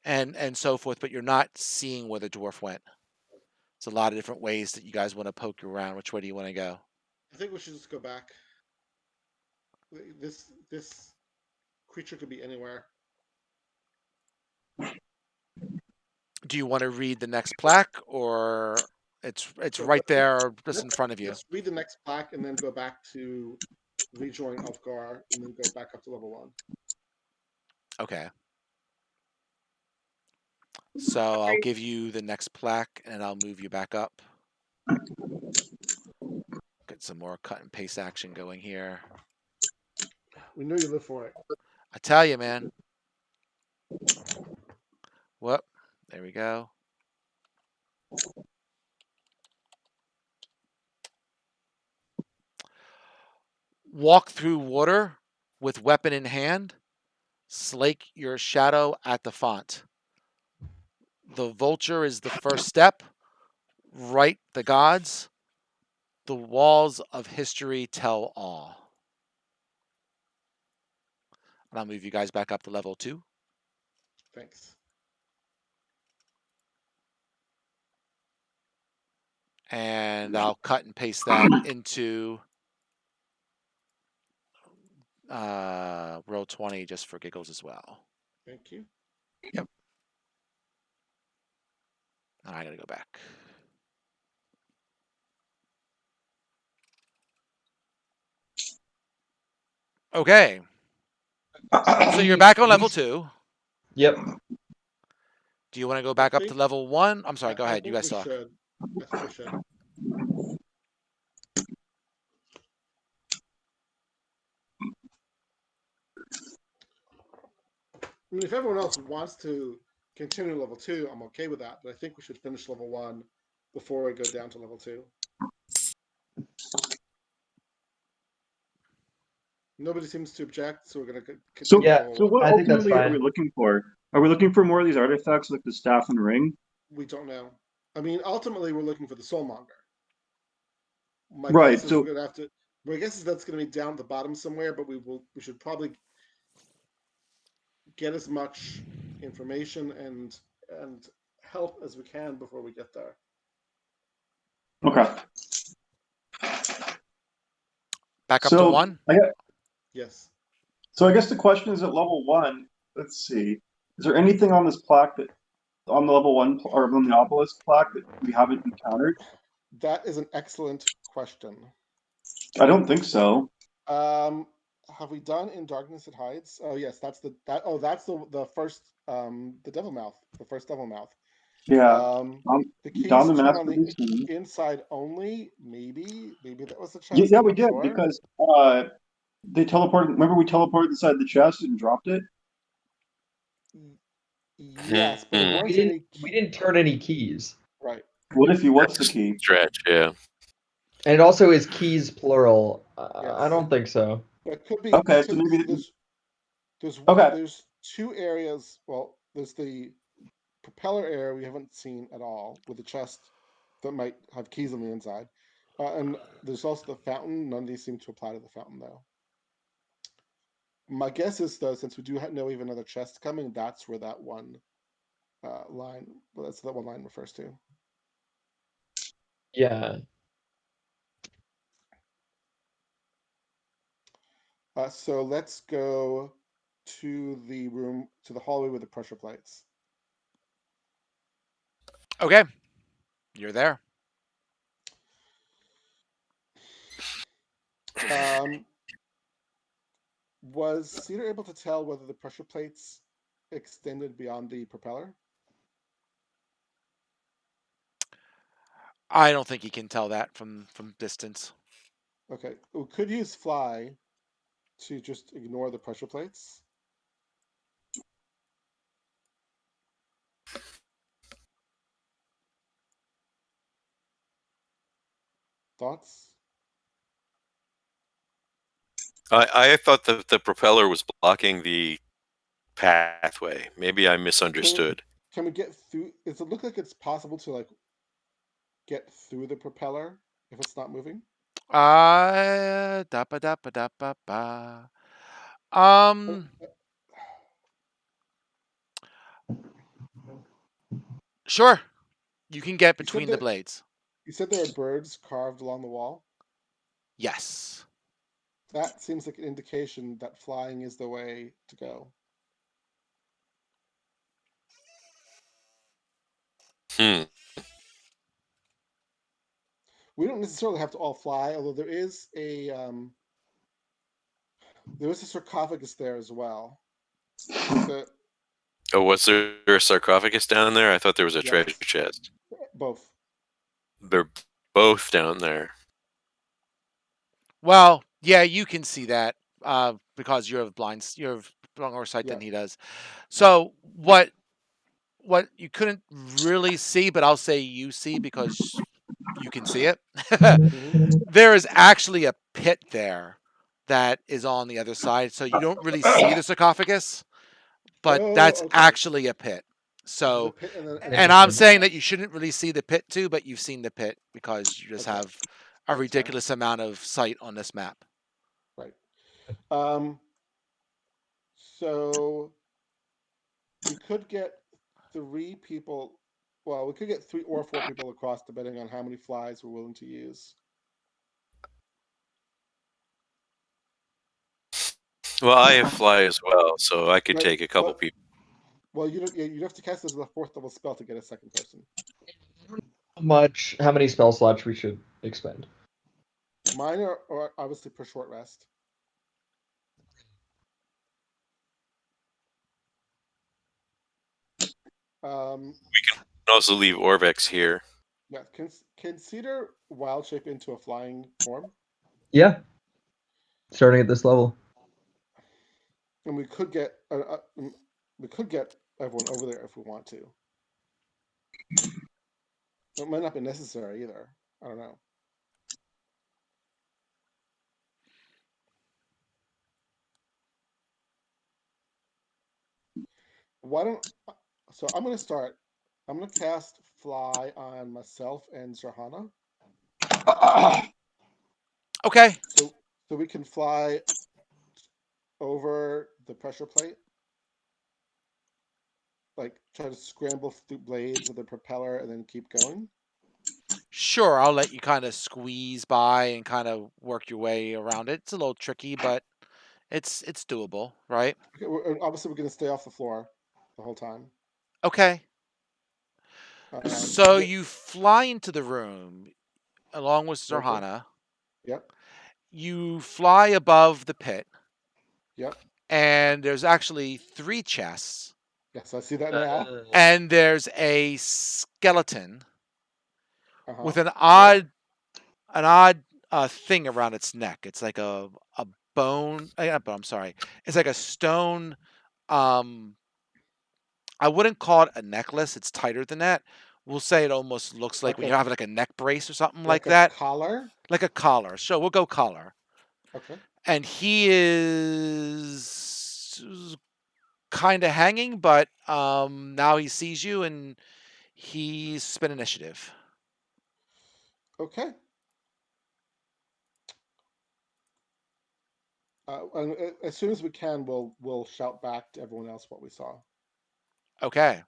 and so forth. But you're not seeing where the dwarf went. It's a lot of different ways that you guys want to poke around. Which way do you want to go? I think we should just go back. This creature could be anywhere. Do you want to read the next plaque, or it's right there, just in front of you? Let's read the next plaque and then go back to rejoin Ulfgar and then go back up to level 1. Okay. So I'll give you the next plaque, and I'll move you back up. Get some more cut and paste action going here. We know you live for it. I tell you, man. Whoop. There we go. Walk through water with weapon in hand. Slake your shadow at the font. The vulture is the first step. Write the gods. The walls of history tell all. And I'll move you guys back up to level 2. Thanks. And I'll cut and paste that into roll 20 just for giggles as well. Thank you. Yep. And I gotta go back. Okay. So you're back on level 2. Yep. Do you want to go back up to level 1? I'm sorry, go ahead. You guys talk. I think we should. I mean, if everyone else wants to continue level 2, I'm okay with that. But I think we should finish level 1 before we go down to level 2. Nobody seems to object, so we're going to continue. So what I think that's ultimately are we fine. looking for? Are we looking for more of these artifacts like the staff and ring? We don't know. I mean, ultimately, we're looking for the soulmonger. My Right, guess is so- we're going to have to. My guess is that's going to be down at the bottom somewhere, but we should probably get as much information and help as we can before we get there. Okay. Back up to 1? Yes. So I guess the question is at level 1, let's see. Is there anything on this plaque that on the level 1 or on the obelisk plaque that we haven't encountered? That is an excellent question. I don't think so. Have we done In Darkness It Hides? Oh yes, that's the first the devil mouth, the first devil mouth. Yeah. The keys down the turn master on the basement. inside only. Maybe that was the chest. Yeah, I'm we not did sure. because they teleported. Remember, we teleported inside the chest and dropped it. Yes, but there weren't We didn't turn any keys. Right. What if you? What's the key? Stretch, yeah. And it also is keys plural. Yes. I don't think so. It could be. Okay, it so could be, maybe there's there's 2 areas. Well, there's the propeller area we haven't seen at all with the chest that might have keys on the inside, and there's also the fountain. None of these seem to apply to the fountain though. My guess is though, since we do know we have another chest coming, that's where that one line. Well, that's what that one line refers to. Yeah. So let's go to the room, to the hallway with the pressure plates. Okay. You're there. Was Cedar able to tell whether the pressure plates extended beyond the propeller? I don't think he can tell that from distance. Okay. We could use fly to just ignore the pressure plates. Thoughts? I thought that the propeller was blocking the pathway. Maybe I misunderstood. Can we get through? Does it look like it's possible to like get through the propeller if it's not moving? Da ba da ba da ba ba. Sure. You can get between the blades. You said there are birds carved along the wall? Yes. That seems like an indication that flying is the way to go. We don't necessarily have to all fly, although there is a sarcophagus there as well. So Oh, was there a sarcophagus down there? I thought there was a Yes. treasure chest. Both. They're both down there. Well, yeah, you can see that because you have you have longer sight than Yeah. he does. So what you couldn't really see, but I'll say you see because you can see it. Mhm. There is actually a pit there that is on the other side, so you don't really see the sarcophagus, but Oh, that's okay. actually a pit. There's a So, pit and then and I'm saying that you shouldn't really see the pit too, but you've seen the pit because you just Okay. have a That's fine. ridiculous amount of sight on this map. Right. So we could get 3 people. Well, we could get 3 or 4 people across, depending on how many flies we're willing to use. Well, I have fly as well, so I could Right, take a couple but- people. Well, you'd have to cast this as a 4th level spell to get a second person. How many spell slots we should expend? Mine are obviously per short rest. We can also leave Orvex here. Yeah, can Cedar wild shape into a flying form? Yeah. Starting at this level. And we could get everyone over there if we want to. It might not be necessary either. I don't know. Why don't so I'm gonna start. I'm gonna cast fly on myself and Zerhana. Okay. So we can fly over the pressure plate. Like try to scramble through blades of the propeller and then keep going. Sure, I'll let you kind of squeeze by and kind of work your way around it. It's a little tricky, but it's doable, right? Okay, obviously we're gonna stay off the floor the whole time. Okay. So Yeah, you fly into the room along with okay. Zerhana. Yep. You fly above the pit, Yep. and there's actually 3 chests, Yes, I see that now. and there's a skeleton with an Right. odd thing around its neck. It's like a bone. But I'm sorry. It's like a stone. I wouldn't call it a necklace. It's tighter than that. We'll say it almost looks like when you have like a neck brace or something like a that, collar. like a collar. So we'll go collar. Okay. And he is kind of hanging, but now he sees you and he's spin initiative. Okay. And as soon as we can, we'll shout back to everyone else what we saw. Okay.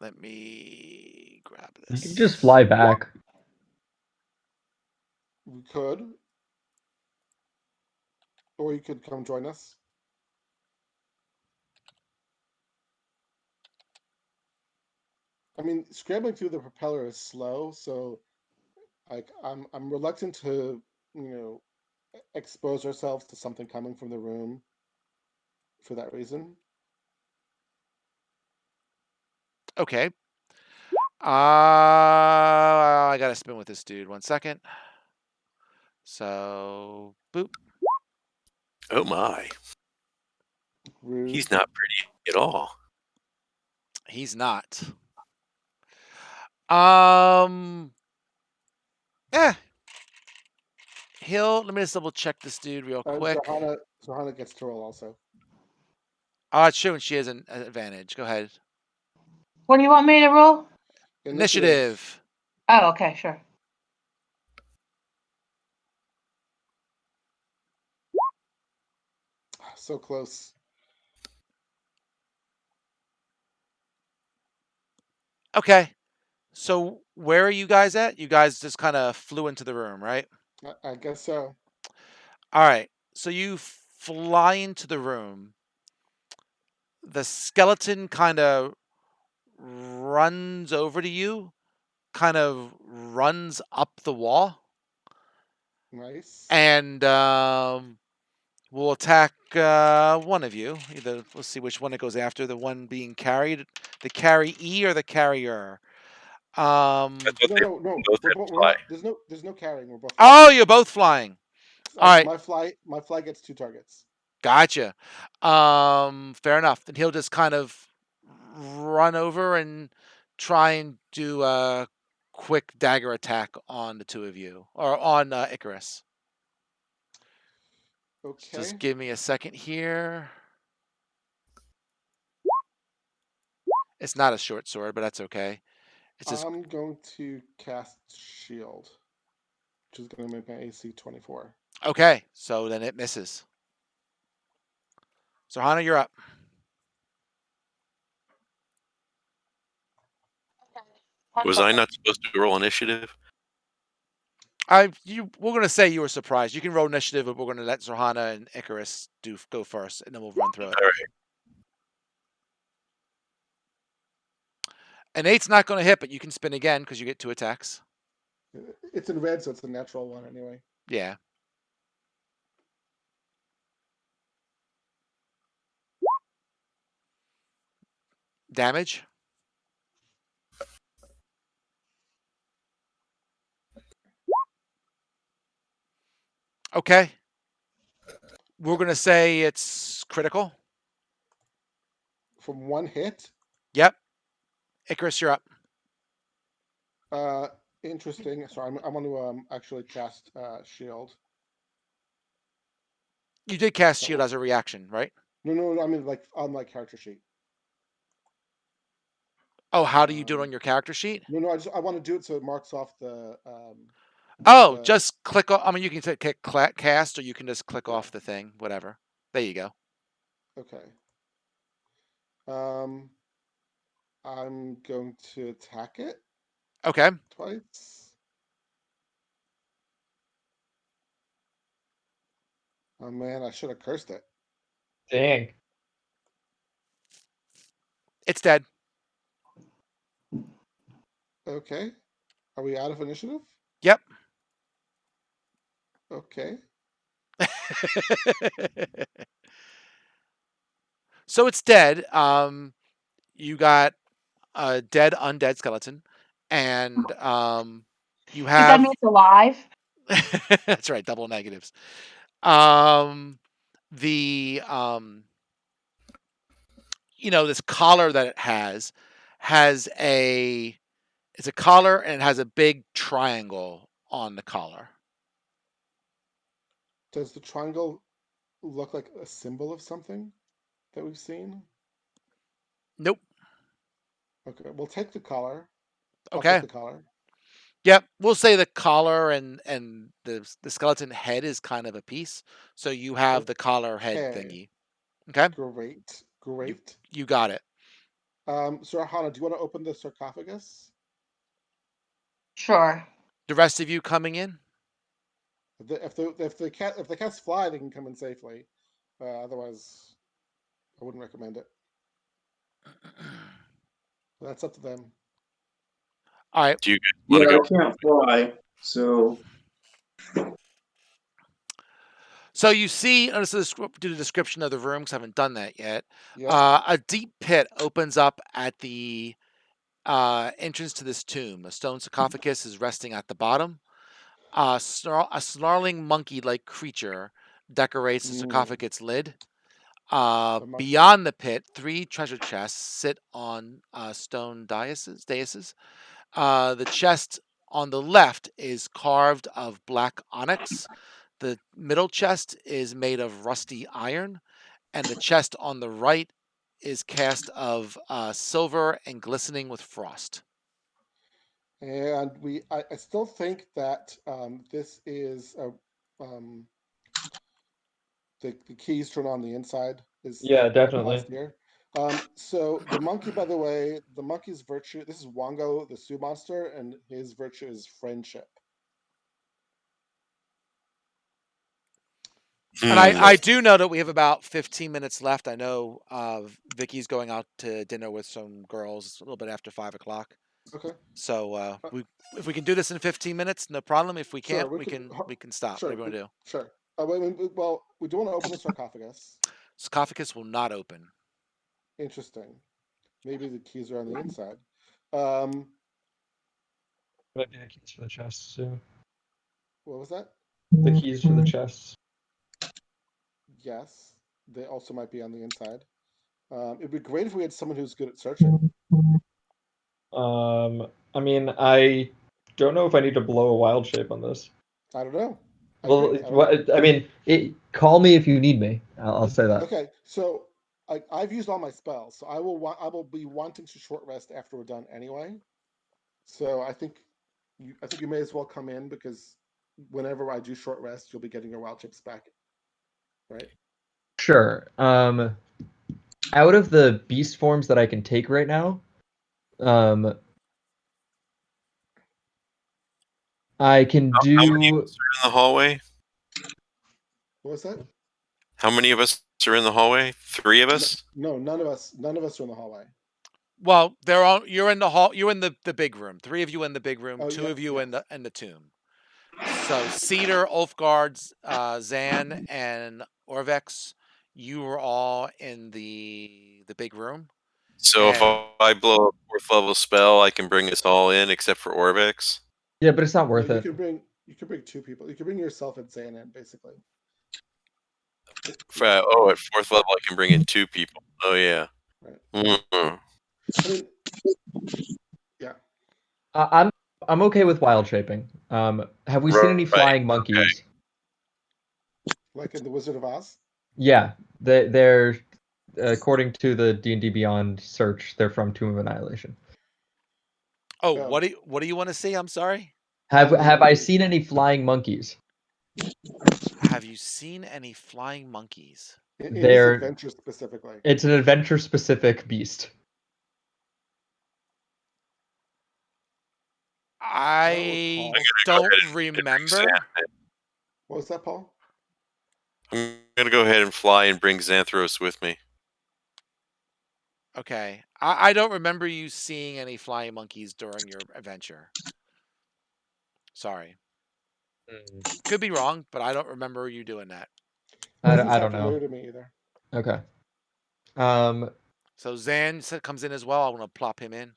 Let me grab You this. can just fly back. We could, or you could come join us. I mean, scrambling through the propeller is slow, so like I'm reluctant to expose ourselves to something coming from the room for that reason. Okay. I gotta spin with this dude. 1 second. So boop. Oh my. Rude. He's not pretty at all. He's not. Eh. Let me just double check this dude real quick. Zahana gets to roll also. Oh, it's true, and she has an advantage. Go ahead. What do you want me to roll? Initiative. Oh, okay, sure. So close. Okay. So where are you guys at? You guys just kind of flew into the room, right? I guess so. All right. So you fly into the room. The skeleton kind of runs over to you, kind of runs up the wall. Nice. And will attack one of you. Either let's see which one it goes after. The one being carried, the carryee or the carrier. I thought No, they no, no. both We're, had both, we're fly. not. There's no carrying. We're both. Oh, you're both flying. All right, My fly gets 2 targets. gotcha. Fair enough. Then he'll just kind of run over and try and do a quick dagger attack on the two of you, or on Icarus. Okay. Just give me a second here. It's not a short sword, but that's okay. It's just I'm going to cast shield, which is going to make my AC 24. okay. So then it misses. So Hana, you're up. Was I not supposed to roll initiative? We're gonna say you were surprised. You can roll initiative, but we're gonna let Zohana and Icarus go first, and then we'll run through it. All right. An 8's not gonna hit, but you can spin again because you get 2 attacks. It's in red, so it's a natural one anyway. Yeah. Damage. Okay. We're gonna say it's critical. From 1 hit. Yep. Icarus, you're up. Interesting. So I'm going to actually cast shield. You did cast shield as a reaction, right? No. I mean, like on my character sheet. Oh, how do you do it on your character sheet? No. I want to do it so it marks off the. Oh, just click on. I mean, you can click cast, or you can just click off the thing. Whatever. There you go. Okay. I'm going to attack it Okay. twice. Oh man, I should have cursed it. Dang. It's dead. Okay. Are we out of initiative? Yep. Okay. So it's dead. You got a dead undead skeleton, and you Does that mean have. it's alive? That's right, double negatives. The this collar that it has it's a collar, and it has a big triangle on the collar. Does the triangle look like a symbol of something that we've seen? Nope. Okay, we'll take the collar. Okay. I'll take the collar. Yep, we'll say the collar and the skeleton head is kind of a piece. So you have the collar head thingy. Okay. Great. You got it. So Hana, do you want to open the sarcophagus? Sure. The rest of you coming in? If the cats fly, they can come in safely. Otherwise, I wouldn't recommend it. That's up to them. All right. Do you want to Yeah, go? I can't fly, so So you see, let's do the description of the room because I haven't done that yet. Yep. A deep pit opens up at the entrance to this tomb. A stone sarcophagus is resting at the bottom. A snarling monkey-like creature decorates the sarcophagus lid. Beyond the pit, 3 treasure chests sit on stone daises. The chest on the left is carved of black onyx. The middle chest is made of rusty iron, and the chest on the right is cast of silver and glistening with frost. And I still think that this is the keys turn on the inside is definitely. here. So the monkey, by the way, the monkey's virtue. This is Wongo, the Sioux monster, and his virtue is friendship. And I do know that we have about 15 minutes left. I know Vicky's going out to dinner with some girls a little bit after 5 o'clock. Okay. So if we can do this in 15 minutes, no problem. If we can't, Sure, we can stop. Sure, What do you want to do? Sure. Well, we do want to open the sarcophagus. Sarcophagus will not open. Interesting. Maybe the keys are on the inside. What Might be the keys for the chests too. was that? The keys for the chests. Yes, they also might be on the inside. It'd be great if we had someone who's good at searching. I mean, I don't know if I need to blow a wild shape on this. I don't know. Well, I mean, call me if you need me. I'll say that. Okay, so I've used all my spells, so I will be wanting to short rest after we're done anyway. So I think you may as well come in, because whenever I do short rest, you'll be getting your wild chips back, right? Sure. Out of the beast forms that I can take right now, I can do. How many of us are in the hallway? What was that? How many of us are in the hallway? 3 of us? No, none of us. None of us are in the hallway. Well, you're in the hall. You're in the big room. 3 of you in the big room. Oh, 2 of you yes. in the tomb. So Cedar, Ulfgard, Zan, and Orvex, you were all in the big room. So if I blow a 4th level spell, I can bring us all in except for Orvex? Yeah, but it's not worth You it. could bring 2 people. You could bring yourself and Zan in, basically. At 4th level, I can bring in 2 people. Oh yeah. Right. Mm-hmm. I mean, yeah. I'm okay with wild shaping. Have we seen any flying monkeys? Like in the Wizard of Oz? Yeah, they're according to the D&D Beyond search, they're from Tomb of Annihilation. Oh, what do you want to see? I'm sorry. Have I seen any flying monkeys? Have you seen any flying monkeys? In this adventure specifically. It's an adventure specific beast. I don't remember. What was that, Paul? I'm gonna go ahead and fly and bring Xanthros with me. Okay. I don't remember you seeing any flying monkeys during your adventure. Sorry. Could be wrong, but I don't remember you doing that. I don't know. Familiar to me either. Okay. So Zan comes in as well. I want to plop him in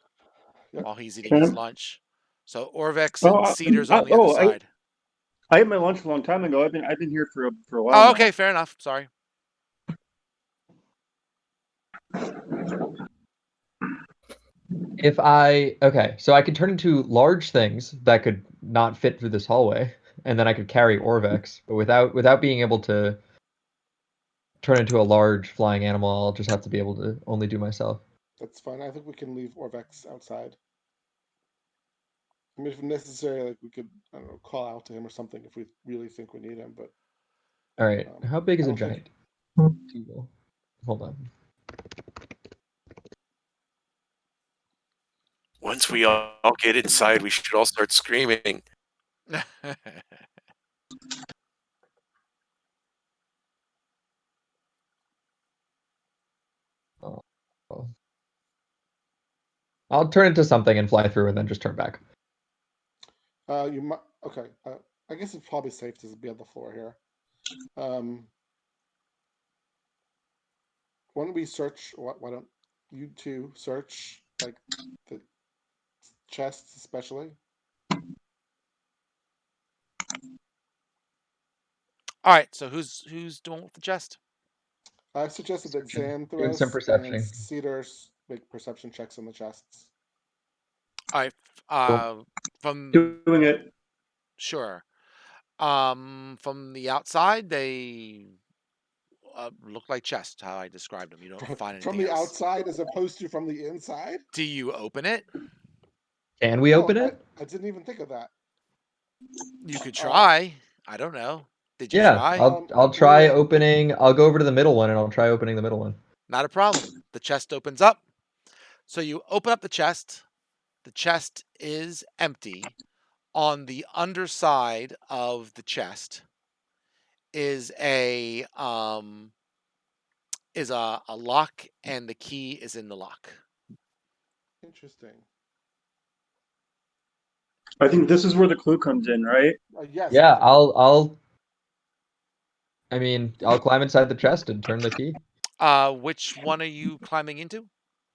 while he's eating Okay. his lunch. So Orvex and Cedar's on the other side. I ate my lunch a long time ago. I've been here for a while. Oh, now. okay, fair enough. Sorry. So I could turn into large things that could not fit through this hallway, and then I could carry Orvex, but without being able to turn into a large flying animal, I'll just have to be able to only do myself. That's fine. I think we can leave Orvex outside. I mean, if necessary, like we could, I don't know, call out to him or something if we really think we need him. But all right, how big is a giant eagle? Hold on. Once we all get inside, we should all start screaming. I'll turn into something and fly through, and then just turn back. You might. Okay. I guess it's probably safe to be on the floor here. Why don't we search? Why don't you two search, like, the chests especially? All right. So who's doing with the chest? I suggested that Doing some Xanthros and perception. Cedars make perception checks on the chests. All right. From doing it. Sure. From the outside, they look like chests. How I described them. You don't find anything From the else. outside as opposed to from the inside? Do you open it? Can we open it? I didn't even think of that. You could try. I don't know. Did you Yeah, try? I'll try opening. I'll go over to the middle one and I'll try opening the middle one. Not a problem. The chest opens up. So you open up the chest. The chest is empty. On the underside of the chest is a lock, and the key is in the lock. Interesting. I think this is where the clue comes in, right? Yes. Yeah, I'll I mean, I'll climb inside the chest and turn the key. Which one are you climbing into?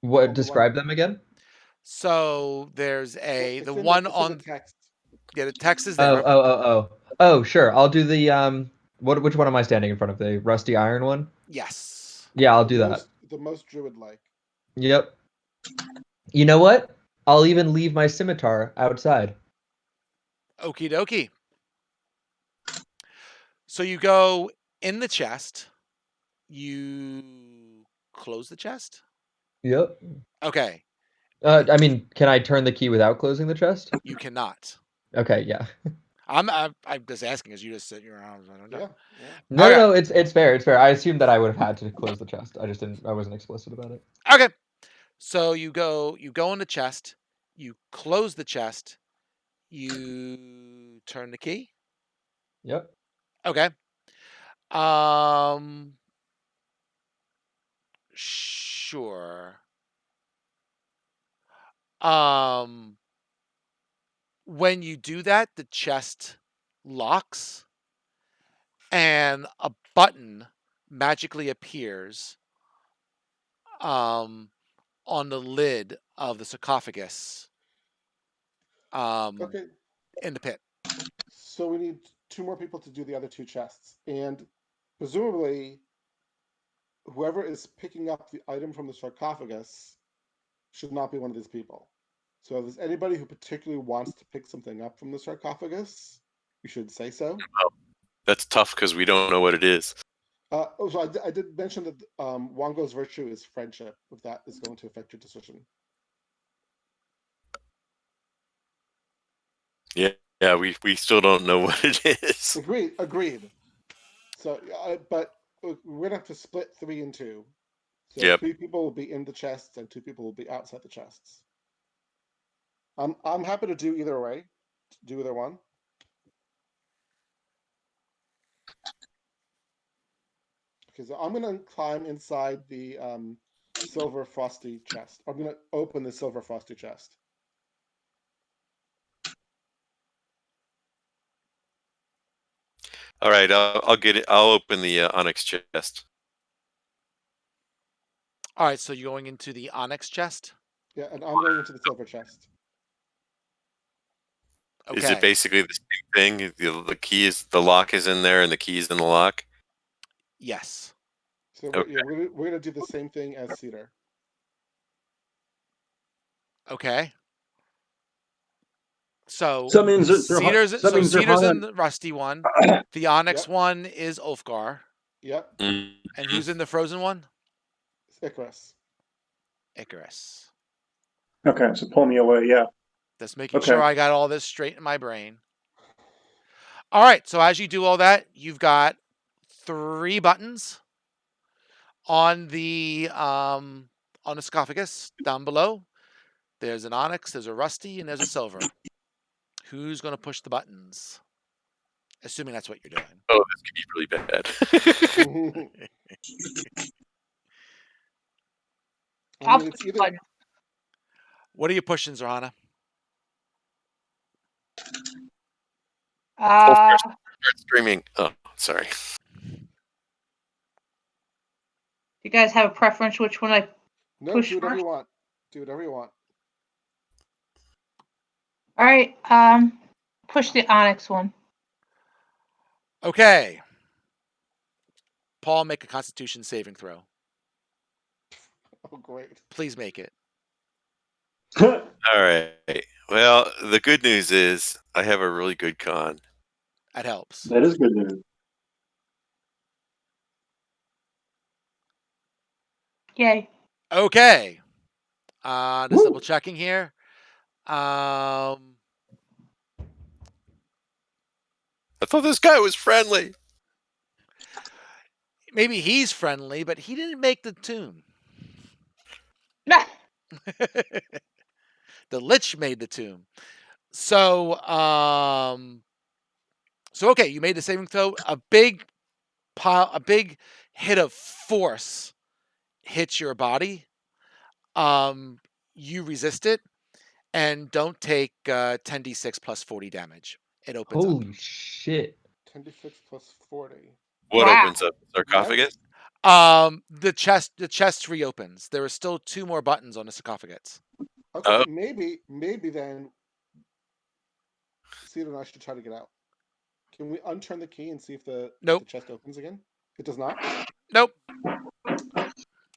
What? Describe them again? So there's It's the in the- one it's in the on text. the text is Oh, there. oh, sure. I'll do the which one am I standing in front of? The rusty iron one? Yes. Yeah, I'll do that. The most druid-like. Yep. You know what? I'll even leave my scimitar outside. Okie dokie. So you go in the chest. You close the chest. Yep. Okay. I mean, can I turn the key without closing the chest? You cannot. Okay, yeah. I'm just asking as you just sit your arms. I don't know. Yeah. No, it's fair. It's fair. I assumed that I would have had to close the chest. I wasn't explicit about it. Okay. So you go in the chest, you close the chest, you turn the key. Yep. Okay. Sure. When you do that, the chest locks and a button magically appears on the lid of the sarcophagus Okay. in the pit. So we need 2 more people to do the other 2 chests, and presumably, whoever is picking up the item from the sarcophagus should not be one of these people. So if there's anybody who particularly wants to pick something up from the sarcophagus, you should say so. That's tough because we don't know what it is. So I did mention that Wango's virtue is friendship, if that is going to affect your decision. Yeah, we still don't know what it is. Agreed. So, but we're gonna have to split 3 and 2. So Yep. 3 people will be in the chests and 2 people will be outside the chests. I'm happy to do either way. Do either one. Okay, so I'm gonna climb inside the silver frosty chest. I'm gonna open the silver frosty chest. All right, I'll get it. I'll open the onyx chest. All right, so you're going into the onyx chest. Yeah, and I'm going into the silver chest. Okay. Is it basically the same thing? The key is the lock is in there, and the key is in the lock. Yes. So Okay. we're gonna do the same thing as Cedar. Okay. So So that means that Cedar's in the rusty one. The onyx one is Ulfgar. Yep. Mm-hmm. And who's in the frozen one? Icarus. Icarus. Okay, so pull me away, yeah. Just making sure I got all this straight in my brain. All right, so as you do all that, you've got 3 buttons on the sarcophagus down below. There's an onyx, there's a rusty, and there's a silver. Who's going to push the buttons? Assuming that's what you're doing. Oh, this could be really bad. I mean, it's either... What are you pushing, Zohana? Start streaming. Oh, sorry. You guys have a preference which one I No, push do whatever first? you want. Do whatever you want. All right, push the onyx one. Okay. Paul, make a Constitution saving throw. Oh, great. Please make it. All right. Well, the good news is I have a really good con. That helps. That is good news. Yay. Okay. Just double checking here. I thought this guy was friendly. Maybe he's friendly, but he didn't make the tune. The Lich made the tune. So, okay, you made the saving throw. A big hit of force hits your body. You resist it, and don't take 10d6 plus 40 damage. It opens up. Holy shit. 10d6 plus 40. What Wow. opens up the sarcophagus? The chest reopens. There are still 2 more buttons on the sarcophagus. Okay, Oh. maybe then Cedar and I should try to get out. Can we unturn the key and see if the chest opens again? It does not? Nope.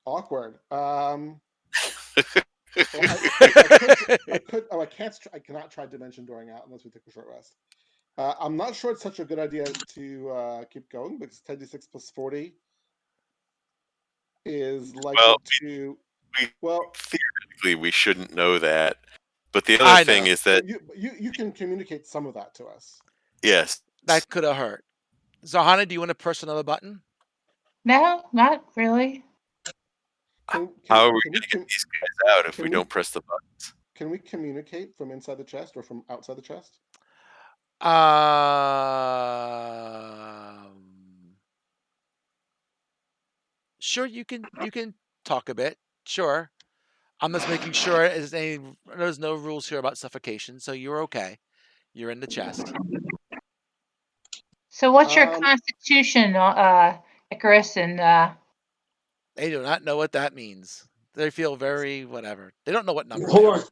Awkward. I cannot try dimension dooring out unless we take a short rest. I'm not sure it's such a good idea to keep going because 10d6 plus 40 is likely to. Theoretically, we shouldn't know that. But the other thing is that you can communicate some of that to us. Yes. That could have hurt. Zohana, do you want to press another button? No, not really. How are we going to get these guys out if we don't press the buttons? Can we communicate from inside the chest or from outside the chest? Sure, you can talk a bit. Sure. I'm just making sure there's no rules here about suffocation, so you're okay. You're in the chest. So what's your constitution, Icarus and They do not know what that means. They feel very whatever. They don't know what number. Hold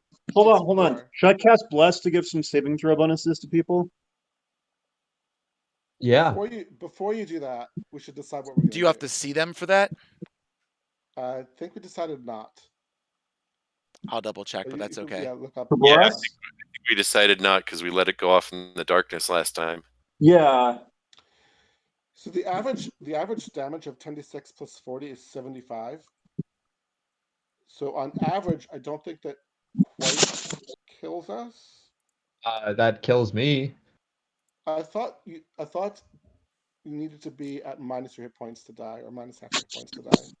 on. Should I cast Bless to give some saving throw bonuses to people? Yeah. Before you do that, we should decide what we're going to do. Do you have to see them for that? I think we decided not. I'll double check, but that's okay. Yeah, look up. Yeah, I think we decided not because we let it go off in the darkness last time. Yeah. So the average damage of 10d6 plus 40 is 75. So on average, I don't think that quite kills us. That kills me. I thought you needed to be at minus your hit points to die, or minus half hit points to die.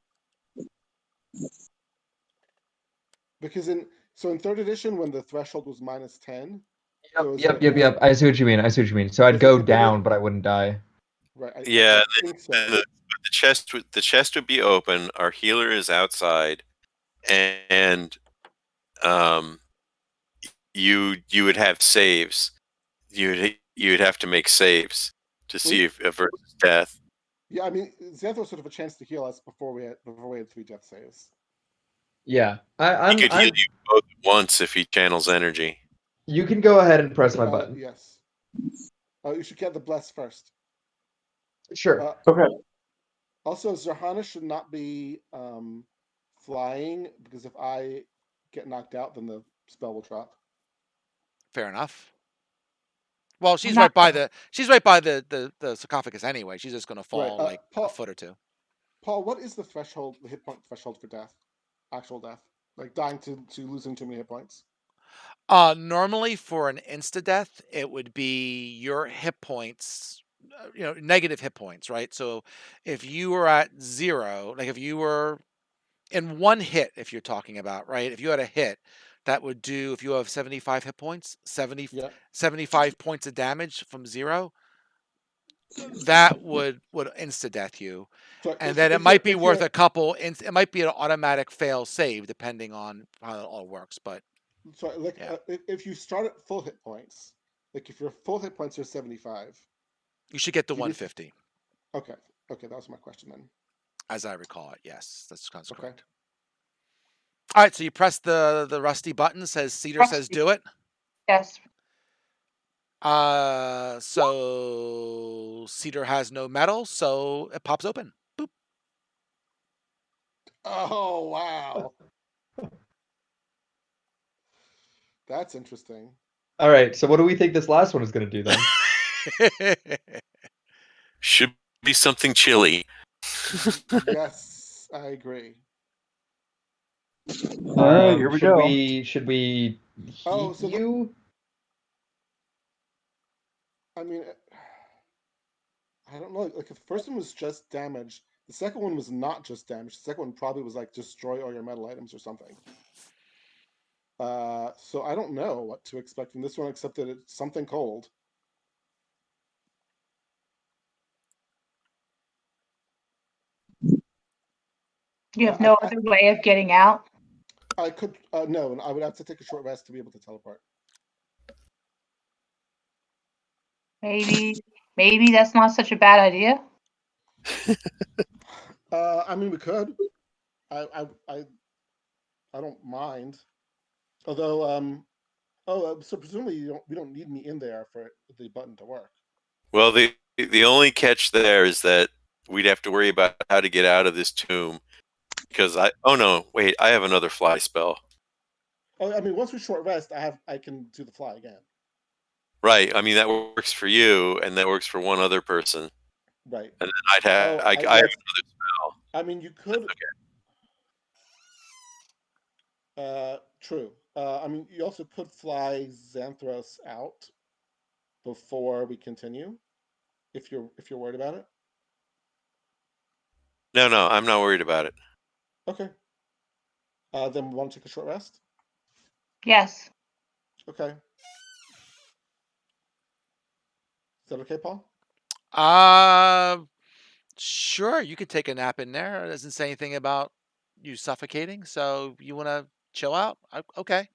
Because in 3rd edition, when the threshold was minus 10. Yep. I see what you mean. So I'd go down, but I wouldn't die. Right. Yeah. I think so. The chest would be open. Our healer is outside, and you would have saves. You'd have to make saves to see if versus death. Yeah, I mean, Xanthos would have a chance to heal us before we had 3 death saves. Yeah, He could heal you both at once if he channels energy. You can go ahead and press my button. Yes. You should get the bless first. Sure. Okay. Also, Zohana should not be flying because if I get knocked out, then the spell will drop. Fair enough. Well, she's right by the sarcophagus anyway. She's just going to fall like a foot or two. Paul, what is the hit point threshold for death? Actual death, like dying to losing too many hit points. Normally for an insta death, it would be your hit points, negative hit points, right? So if you were at 0, like if you were in 1 hit, if you're talking about, right? If you had a hit, that would do, if you have 75 hit points, 75 points of damage from 0, that would insta death you. So and then it might be worth a couple, it might be an automatic fail save depending on how it all works, but so if you start at full hit points, like if your full hit points are 75, you should get the 150. Okay, that was my question then. As I recall it, yes, that's correct. All right, so you press the rusty button. Cedar says do it. Yes. So Cedar has no metal, so it pops open. Boop. Oh wow. That's interesting. All right, so what do we think this last one is going to do then? Should be something chilly. Yes, I agree. All right, here we go. Should we heat you? I mean, I don't know. Like, if the first one was just damage, the second one was not just damage. The second one probably was like destroy all your metal items or something. So I don't know what to expect from this one, except that it's something cold. You have no other way of getting out? I could, no, and I would have to take a short rest to be able to teleport. Maybe that's not such a bad idea. I mean, we could. I don't mind. Although, so presumably we don't need me in there for the button to work. Well, the only catch there is that we'd have to worry about how to get out of this tomb because oh no, wait, I have another fly spell. Oh, I mean, once we short rest, I can do the fly again. Right. I mean that works for you, and that works for one other person. Right. And then I'd have I have yes. another spell. I mean, you could. Okay. True. I mean, you also could fly Xanthros out before we continue, if you're worried about it. No, I'm not worried about it. Okay. Then we want to take a short rest? Yes. Okay. Is that okay, Paul? Sure. You could take a nap in there. It doesn't say anything about you suffocating. So you want to chill out? Okay.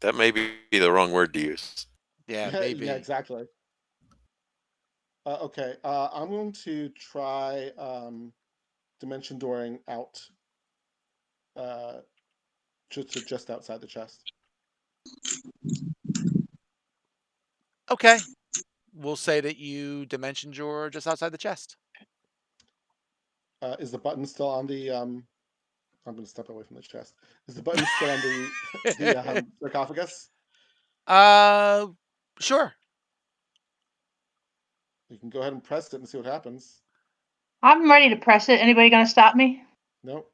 That may be the wrong word to use. Yeah, maybe. Yeah, exactly. Okay. I'm going to try dimension dooring out just outside the chest. Okay. We'll say that you dimensioned your just outside the chest. Is the button still on the I'm going to step away from the chest. Is the button still on the sarcophagus? Sure. You can go ahead and press it and see what happens. I'm ready to press it. Anybody gonna stop me? Nope.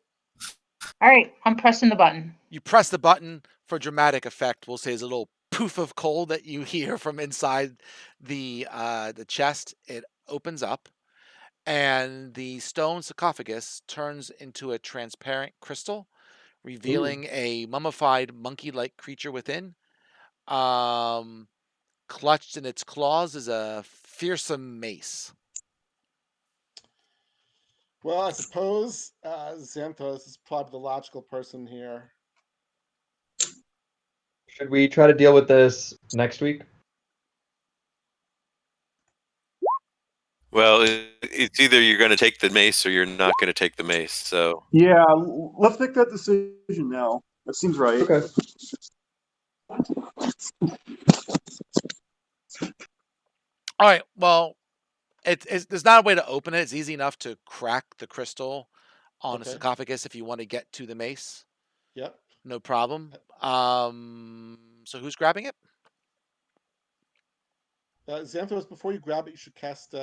All right, I'm pressing the button. You press the button for dramatic effect. We'll say there's a little poof of cold that you hear from inside the chest. It opens up, and the stone sarcophagus turns into a transparent crystal, revealing a mummified monkey-like creature within. Clutched in its claws is a fearsome mace. Well, I suppose Xanthos is probably the logical person here. Should we try to deal with this next week? Well, it's either you're going to take the mace or you're not going to take the mace. So Yeah, let's make that decision now. That seems right. Okay. All right. Well, there's not a way to open it. It's easy enough to crack the crystal on a sarcophagus if you want to get to the mace. Yep. No problem. So who's grabbing it? Xanthos, before you grab it, you should cast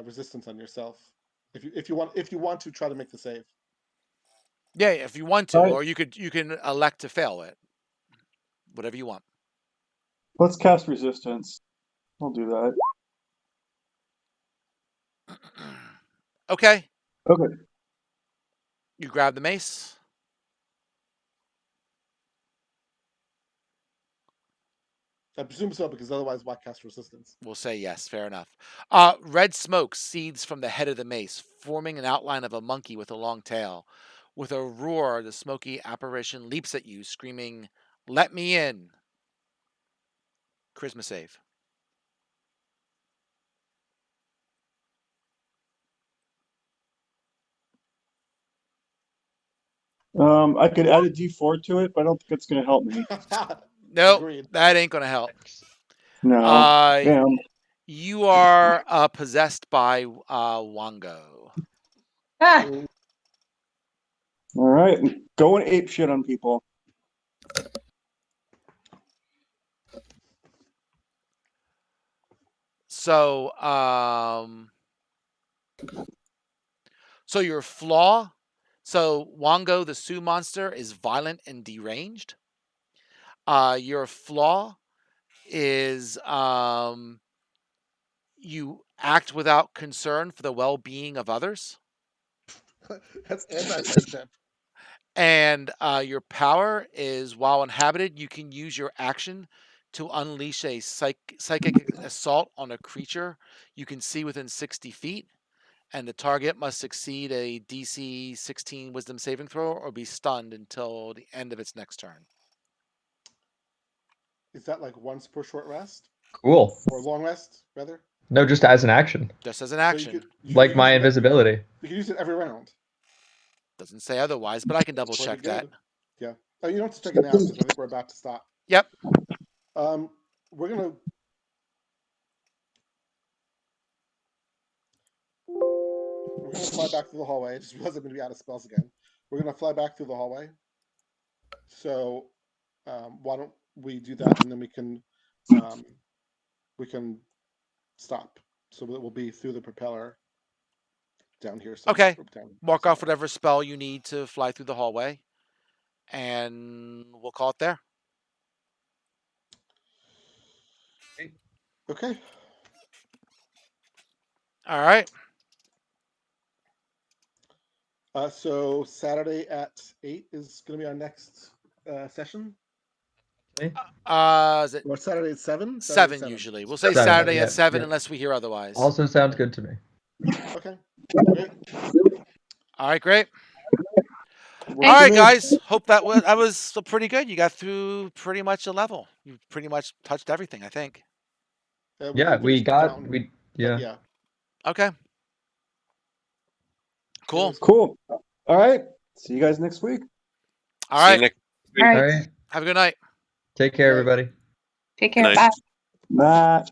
resistance on yourself. If you want to try to make the save. Yeah, if you want to, or you can elect to fail it. Whatever you want. Let's cast resistance. I'll do that. Okay. Okay. You grab the mace. I presume so, because otherwise, why cast resistance? We'll say yes. Fair enough. Red smoke seeds from the head of the mace, forming an outline of a monkey with a long tail. With a roar, the smoky apparition leaps at you, screaming, "Let me in!" Charisma save. I could add a D4 to it, but I don't think it's going to help me. Nope, that ain't gonna help. No. Damn. You are possessed by Wango. Ah, All right, going ape shit on people. So, so your flaw. So Wango, the Sioux monster, is violent and deranged. Your flaw is you act without concern for the well-being of others. That's anti-friendship. And your power is, while inhabited, you can use your action to unleash a psychic assault on a creature you can see within 60 feet. And the target must succeed a DC 16 Wisdom saving throw or be stunned until the end of its next turn. Is that like once per short rest? Cool. Or long rest, rather? No, just as an action. Just as an So you action. could- you Like could my use it- invisibility. You can use it every round. Doesn't say otherwise, but I can double Pretty check that. good. Yeah. Oh, you don't have to check it now because I think we're about to stop. Yep. We're gonna fly back through the hallway. I just realized I'm gonna be out of spells again. We're gonna fly back through the hallway. So why don't we do that, and then we can stop. So it will be through the propeller down here. Somewhere. Okay. Mark off whatever spell you need to fly through the hallway, and we'll call it there. Okay. All right. So Saturday at 8 is going to be our next session. Is it Or Saturday at 7? seven usually? We'll say 7, Saturday yeah, at 7 yeah. unless we hear otherwise. Also sounds good to me. Okay. Great. All right, great. Thank All right, you. guys. Hope that was pretty good. You got through pretty much a level. You pretty much touched everything, I think. Yeah, didn't we finish the got fountain, we but yeah. yeah. Okay. Cool. Cool. All right. See you guys next week. All See you right. next All All right. right. Have a good night. Take care, Good night. everybody. Take care. Good night. Bye. Bye.